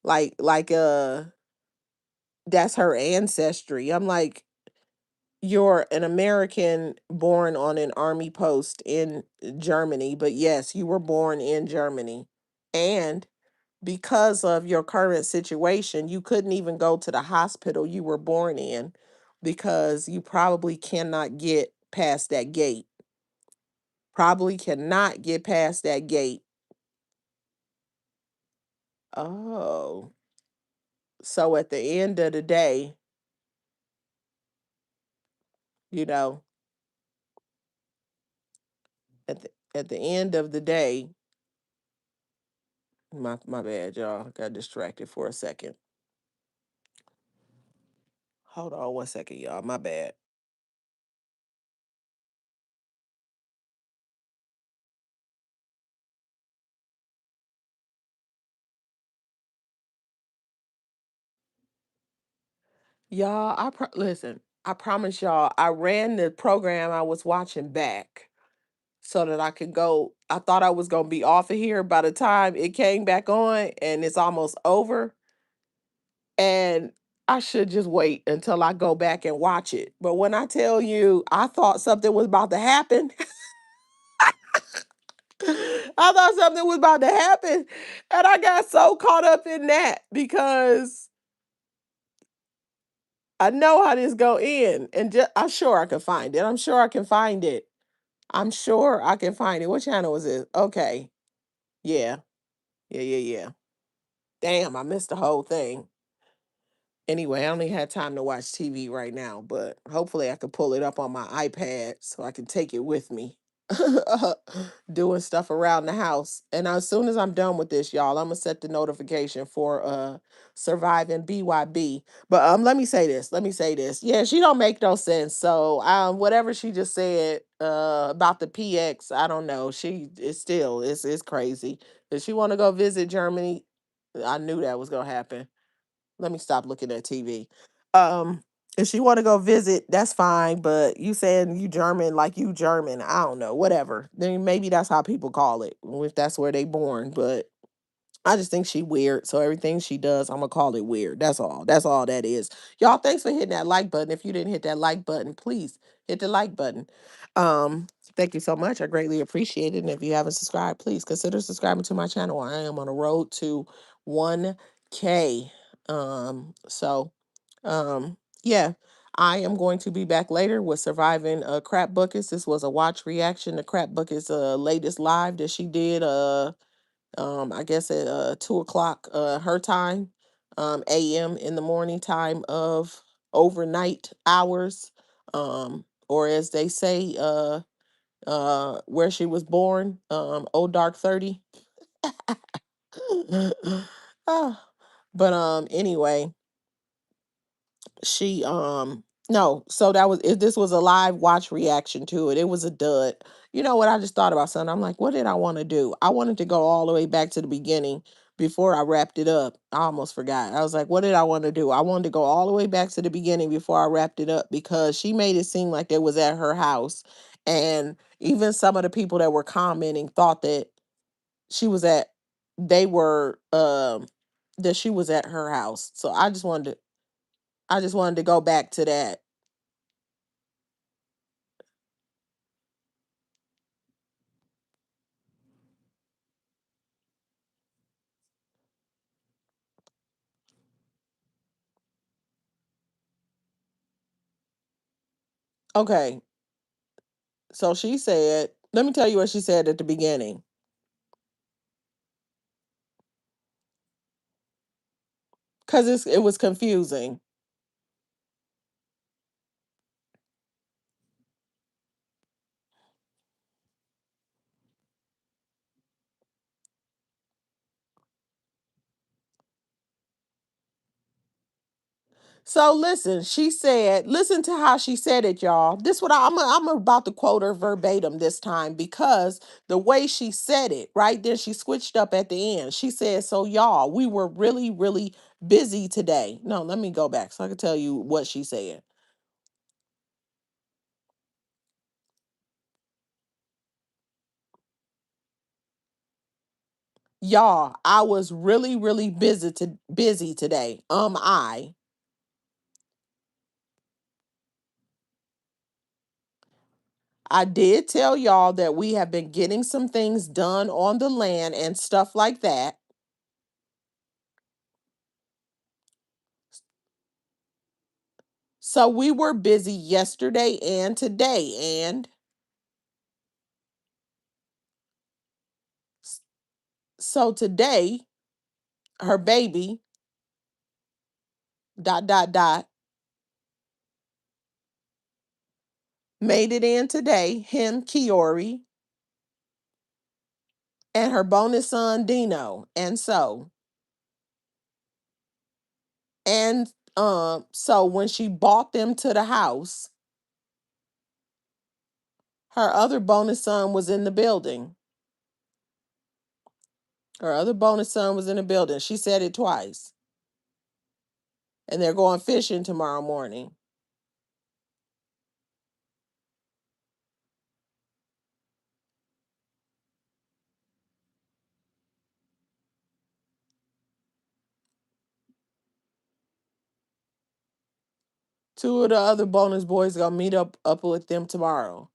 Like that's her ancestry. I'm like, you're an American born on an army post in Germany, but yes, you were born in Germany. And because of your current situation, you couldn't even go to the hospital you were born in because you probably cannot get past that gate. Probably cannot get past that gate. Oh, so at the end of the day, you know, at the end of the day, my bad, y'all. Got distracted for a second. Hold on one second, y'all. My bad. Y'all, listen. I promise y'all, I ran the program I was watching back so that I could go. I thought I was gonna be off of here by the time it came back on, and it's almost over. And I should just wait until I go back and watch it. But when I tell you, I thought something was about to happen. I thought something was about to happen. And I got so caught up in that because I know how this go end. And I'm sure I can find it. I'm sure I can find it. I'm sure I can find it. What channel is it? Okay. Yeah. Yeah, yeah, yeah. Damn, I missed the whole thing. Anyway, I only had time to watch TV right now, but hopefully I could pull it up on my iPad so I can take it with me. Doing stuff around the house. And as soon as I'm done with this, y'all, I'm gonna set the notification for surviving BYB. But let me say this. Let me say this. Yeah, she don't make no sense. So whatever she just said about the PX, I don't know. She is still it's crazy. If she wanna go visit Germany, I knew that was gonna happen. Let me stop looking at TV. Um, if she want to go visit, that's fine. But you saying you German, like you German, I don't know, whatever. Then maybe that's how people call it, if that's where they born. But I just think she weird. So everything she does, I'm gonna call it weird. That's all. That's all that is. Y'all, thanks for hitting that like button. If you didn't hit that like button, please hit the like button. Thank you so much. I greatly appreciate it. And if you haven't subscribed, please consider subscribing to my channel. I am on a road to 1K. So yeah. I am going to be back later with surviving Crap Buckets. This was a watch reaction to Crap Buckets latest live that she did I guess at 2 o'clock her time. a.m. in the morning time of overnight hours, or as they say, where she was born, old dark 30. Ah, but anyway, she no, so that was if this was a live watch reaction to it, it was a dud. You know what, I just thought about something. I'm like, what did I want to do? I wanted to go all the way back to the beginning before I wrapped it up. I almost forgot. I was like, what did I want to do? I wanted to go all the way back to the beginning before I wrapped it up, because she made it seem like it was at her house, and even some of the people that were commenting thought that she was at they were that she was at her house. So I just wanted to go back to that. Okay. So she said, let me tell you what she said at the beginning, because it was confusing. So listen, she said, listen to how she said it, y'all. This what I'm about to quote her verbatim this time, because the way she said it, right? Then she switched up at the end. She said, so y'all, we were really, really busy today. No, let me go back so I can tell you what she said. Y'all, I was really, really busy today. I did tell y'all that we have been getting some things done on the land and stuff like that. So we were busy yesterday and today. And so today, her baby, dot, dot, dot, made it in today, him, Kiori, and her bonus son, Dino. And so when she bought them to the house, her other bonus son was in the building. Her other bonus son was in the building. She said it twice. And they're going fishing tomorrow morning. Two of the other bonus boys gonna meet up with them tomorrow.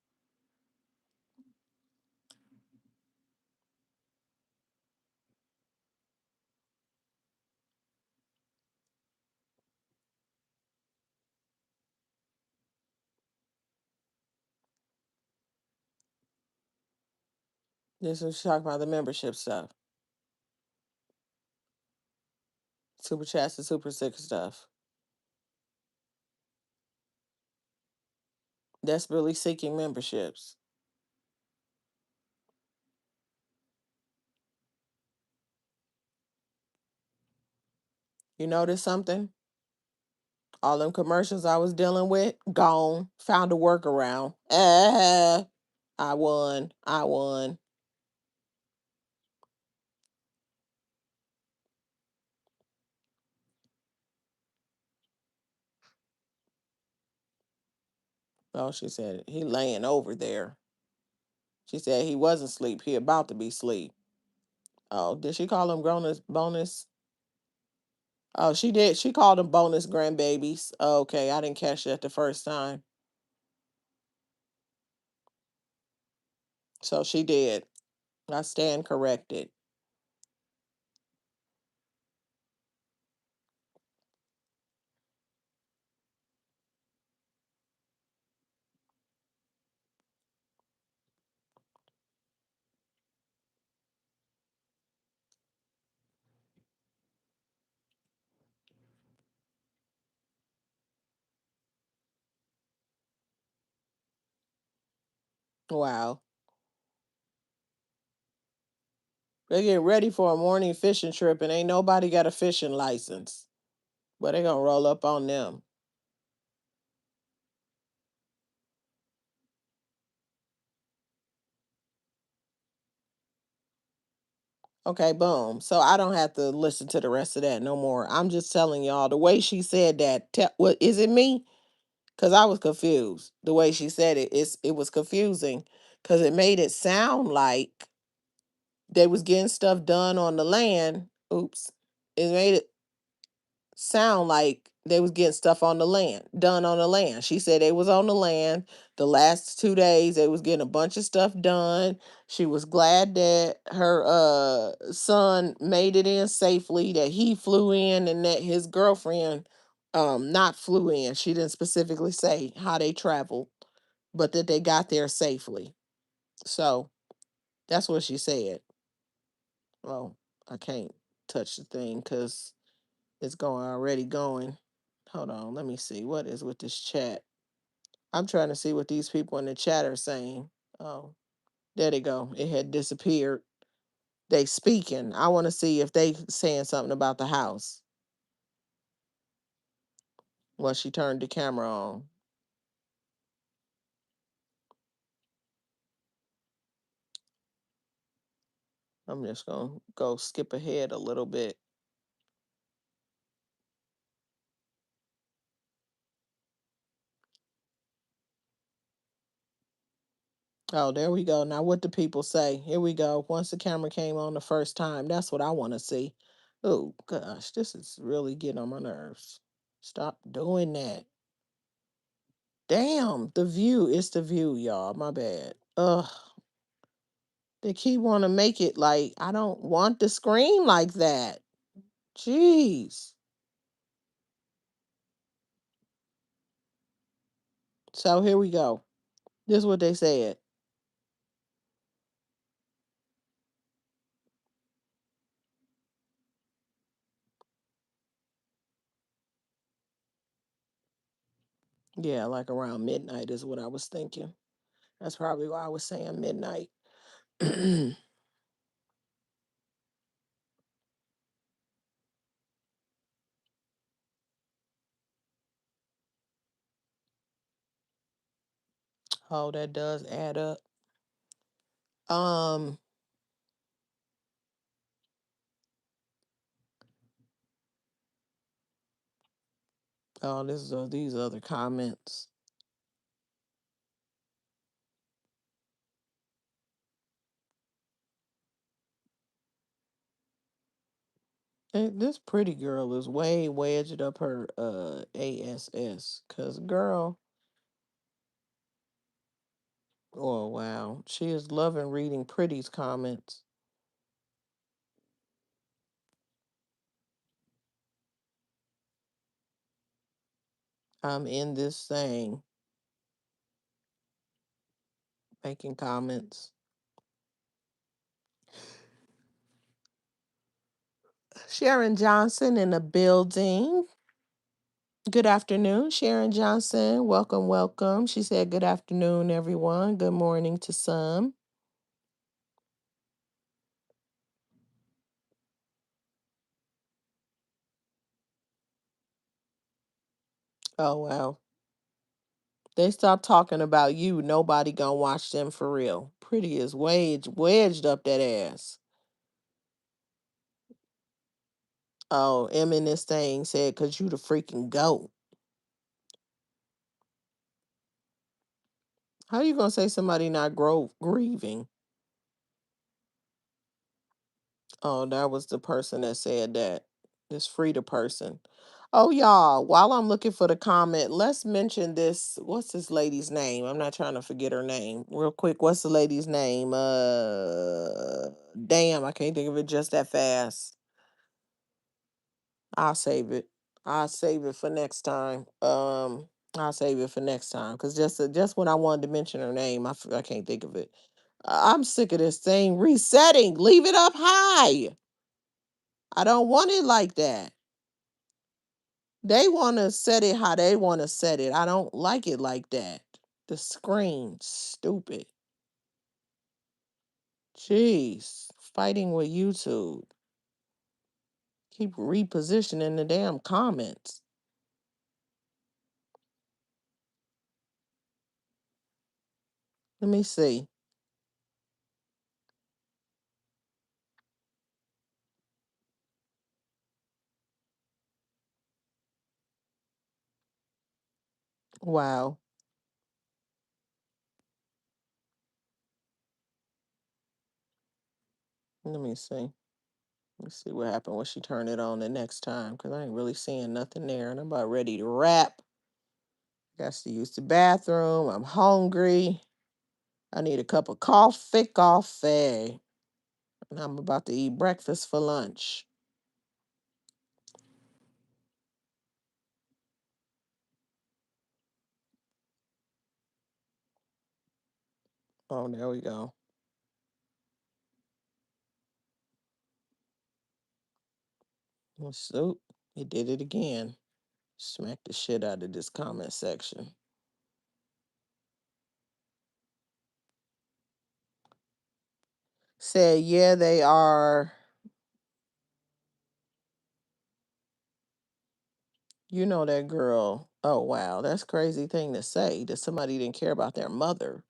This is talking about the membership stuff, super chats and super sick stuff. Desperately seeking memberships. You notice something? All them commercials I was dealing with, gone. Found a workaround. I won. I won. Oh, she said he laying over there. She said he wasn't asleep. He about to be asleep. Oh, did she call him bonus? Oh, she did. She called them bonus grandbabies. Okay, I didn't catch that the first time. So she did. I stand corrected. Wow. They get ready for a morning fishing trip and ain't nobody got a fishing license. But they gonna roll up on them. Okay, boom. So I don't have to listen to the rest of that no more. I'm just telling y'all the way she said that. What is it me? Because I was confused. The way she said it was confusing because it made it sound like they was getting stuff done on the land. Oops. It made it sound like they was getting stuff on the land, done on the land. She said they was on the land the last 2 days. They was getting a bunch of stuff done. She was glad that her son made it in safely, that he flew in and that his girlfriend not flew in. She didn't specifically say how they traveled, but that they got there safely. So that's what she said. Well, I can't touch the thing because it's going already going. Hold on, let me see. What is with this chat? I'm trying to see what these people in the chat are saying. Oh, there they go. It had disappeared. They speaking. I want to see if they saying something about the house. Well, she turned the camera on. I'm just gonna go skip ahead a little bit. Oh, there we go. Now what do people say? Here we go. Once the camera came on the first time, that's what I want to see. Oh gosh, this is really getting on my nerves. Stop doing that. Damn, the view. It's the view, y'all. My bad. Ugh. They keep want to make it like I don't want the screen like that. Jeez. So here we go. This is what they said. Yeah, like around midnight is what I was thinking. That's probably why I was saying midnight. Oh, that does add up. Um, oh, this is these other comments. This pretty girl is way wedged up her ASS. Cause girl, oh wow. She is loving reading Pretty's comments. I'm in this thing making comments. Sharon Johnson in the building. Good afternoon, Sharon Johnson. Welcome, welcome. She said, good afternoon, everyone. Good morning to some. Oh, wow. They stop talking about you. Nobody gonna watch them for real. Pretty is wedged up that ass. Oh, M in this thing said, cause you the freaking goat. How you gonna say somebody not grieving? Oh, that was the person that said that. This Frida person. Oh, y'all, while I'm looking for the comment, let's mention this. What's this lady's name? I'm not trying to forget her name. Real quick, what's the lady's name? Damn, I can't think of it just that fast. I'll save it. I'll save it for next time. I'll save it for next time because just when I wanted to mention her name, I can't think of it. I'm sick of this thing resetting. Leave it up high. I don't want it like that. They want to set it how they want to set it. I don't like it like that. The screen, stupid. Jeez. Fighting with YouTube. Keep repositioning the damn comments. Let me see. Wow. Let me see. Let's see what happened when she turned it on the next time, because I ain't really seeing nothing there. And I'm about ready to wrap. Got to use the bathroom. I'm hungry. I need a cup of coffee. And I'm about to eat breakfast for lunch. Oh, there we go. So, he did it again. Smack the shit out of this comment section. Said, yeah, they are. You know that girl. Oh, wow. That's a crazy thing to say, that somebody didn't care about their mother.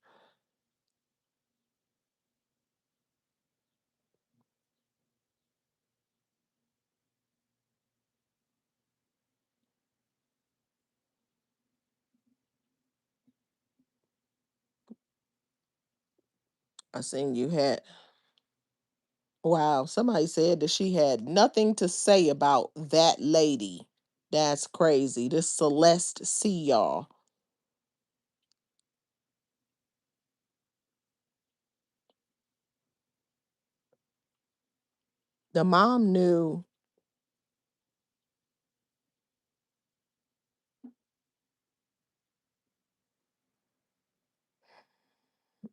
I seen you had. Wow. Somebody said that she had nothing to say about that lady. That's crazy. This Celeste see y'all. The mom knew.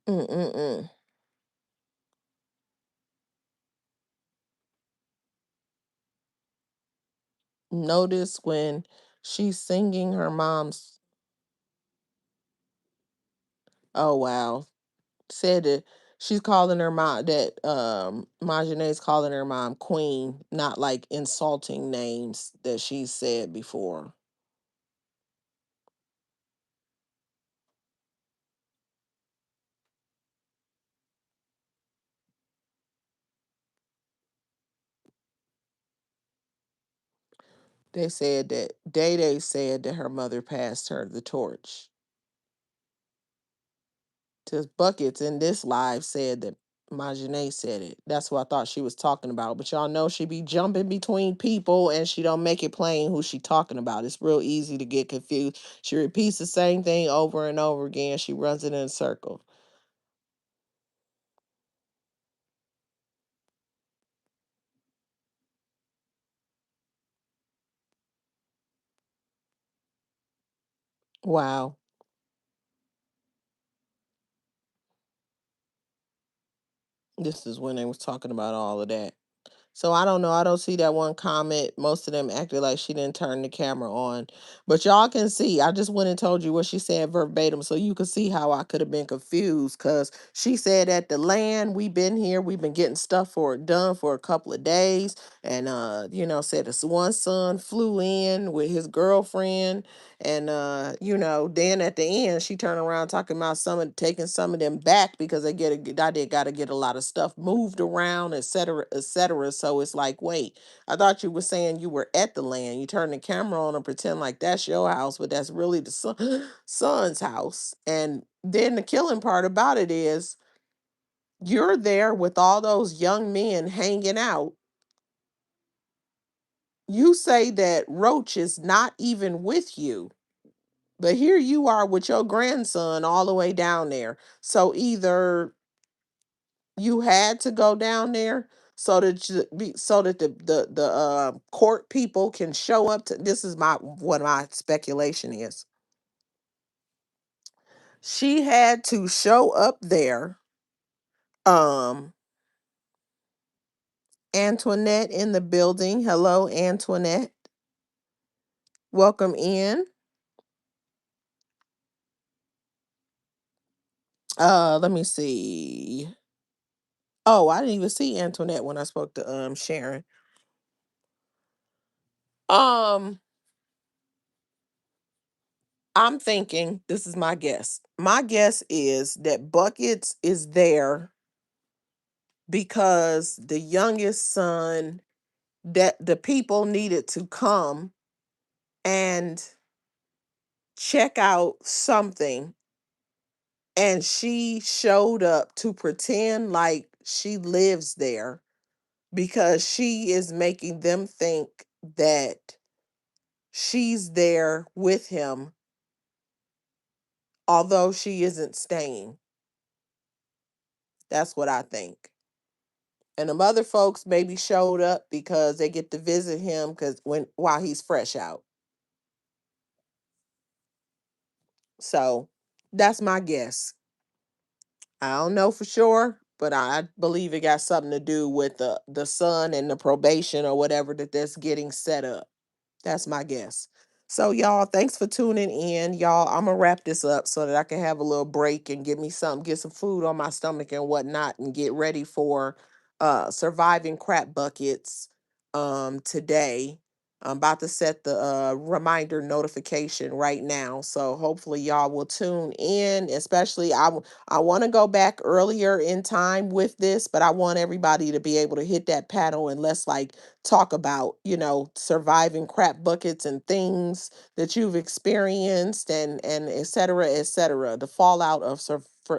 Mm-mm-mm. Notice when she's singing her mom's. Oh, wow. Said that she's calling her mom, that Marjorie's calling her mom queen, not like insulting names that she's said before. They said that Day Day said that her mother passed her the torch. To Buckets in this live said that Majane said it. That's what I thought she was talking about. But y'all know she be jumping between people and she don't make it plain who she talking about. It's real easy to get confused. She repeats the same thing over and over again. She runs it in a circle. Wow. This is when they was talking about all of that. So I don't know. I don't see that one comment. Most of them acted like she didn't turn the camera on. But y'all can see. I just went and told you what she said verbatim. So you can see how I could have been confused. Because she said at the land, we've been here. We've been getting stuff for it done for a couple of days. And said this one son flew in with his girlfriend. And then at the end, she turned around talking about taking some of them back because they gotta get a lot of stuff moved around, et cetera, et cetera. So it's like, wait, I thought you were saying you were at the land. You turn the camera on and pretend like that's your house, but that's really the son's house. And then the killing part about it is you're there with all those young men hanging out. You say that Roach is not even with you. But here you are with your grandson all the way down there. So either you had to go down there so that the court people can show up to. This is what my speculation is. She had to show up there. Um Antoinette in the building. Hello, Antoinette. Welcome in. Let me see. Oh, I didn't even see Antoinette when I spoke to Sharon. Um, I'm thinking this is my guess. My guess is that Buckets is there because the youngest son, that the people needed to come and check out something, and she showed up to pretend like she lives there because she is making them think that she's there with him, although she isn't staying. That's what I think. And the other folks maybe showed up because they get to visit him because when while he's fresh out. So that's my guess. I don't know for sure, but I believe it got something to do with the son and the probation or whatever that's getting set up. That's my guess. So y'all, thanks for tuning in. Y'all, I'm gonna wrap this up so that I can have a little break and get some food on my stomach and whatnot and get ready for surviving crap buckets today. I'm about to set the reminder notification right now. So hopefully y'all will tune in, especially I want to go back earlier in time with this, but I want everybody to be able to hit that panel and let's like talk about, surviving crap buckets and things that you've experienced and et cetera, et cetera. The fallout of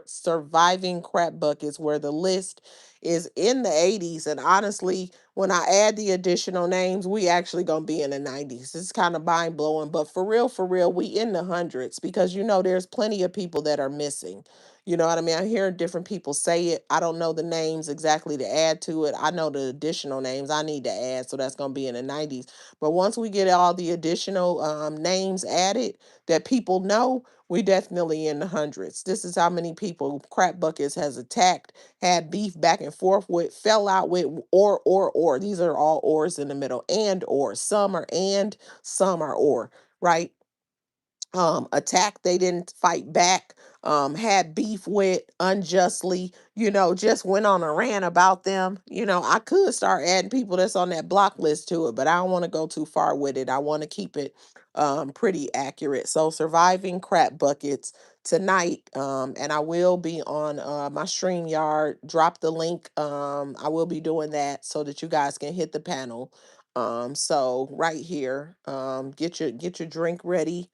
surviving crap buckets, where the list is in the 80s. And honestly, when I add the additional names, we actually gonna be in the 90s. It's kind of mind blowing, but for real, we in the hundreds because there's plenty of people that are missing. You know what I mean? I hear different people say it. I don't know the names exactly to add to it. I know the additional names I need to add, so that's going to be in the 90s. But once we get all the additional names added that people know, we definitely in the hundreds. This is how many people Crap Buckets has attacked, had beef back and forth with, fell out with, or. These are all ors in the middle, and or. Some are and, some are or, right? Attacked, they didn't fight back, had beef with unjustly, just went on a rant about them. I could start adding people that's on that block list to it, but I don't want to go too far with it. I want to keep it pretty accurate. So surviving crap buckets tonight, and I will be on my StreamYard. Drop the link. I will be doing that so that you guys can hit the panel. So right here, get your drink ready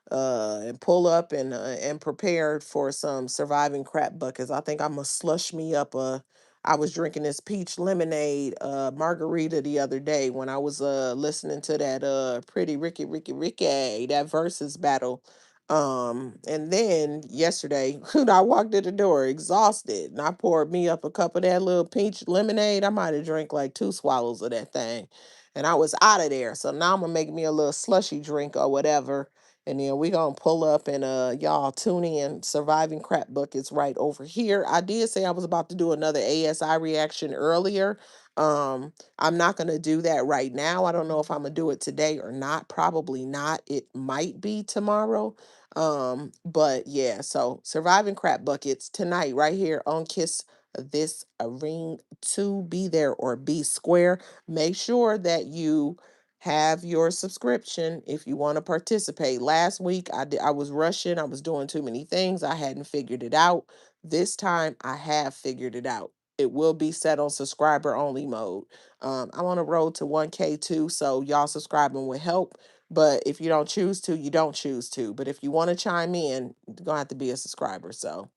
and pull up and prepared for some surviving crap buckets. I think I'm gonna slush me up a. I was drinking this peach lemonade margarita the other day when I was listening to that pretty Ricky that versus battle. And then yesterday I walked in the door exhausted and I poured me up a cup of that little peach lemonade. I might have drank like 2 swallows of that thing. And I was out of there. So now I'm gonna make me a little slushy drink or whatever, and then we gonna pull up and y'all tune in. Surviving crap buckets right over here. I did say I was about to do another ASI reaction earlier. I'm not gonna do that right now. I don't know if I'm gonna do it today or not. Probably not. It might be tomorrow. But yeah, so surviving crap buckets tonight, right here on Kiss This a Ring to Be There or Be Square. Make sure that you have your subscription if you want to participate. Last week I was rushing, I was doing too many things, I hadn't figured it out. This time I have figured it out. It will be set on subscriber only mode. I'm on a road to 1K too, so y'all subscribing will help. But if you don't choose to, you don't choose to. But if you want to chime in, you're gonna have to be a subscriber. So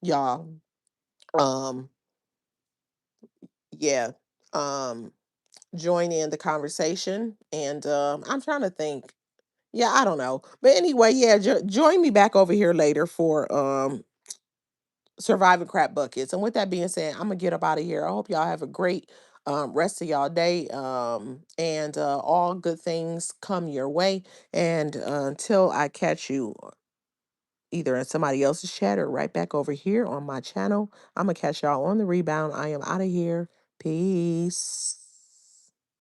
y'all, um, yeah. Um, join in the conversation. And I'm trying to think. Yeah, I don't know. But anyway, yeah, join me back over here later for surviving crap buckets. And with that being said, I'm gonna get up out of here. I hope y'all have a great rest of y'all day. And all good things come your way. And until I catch you either in somebody else's chat or right back over here on my channel, I'm gonna catch y'all on the rebound. I am out of here. Peace.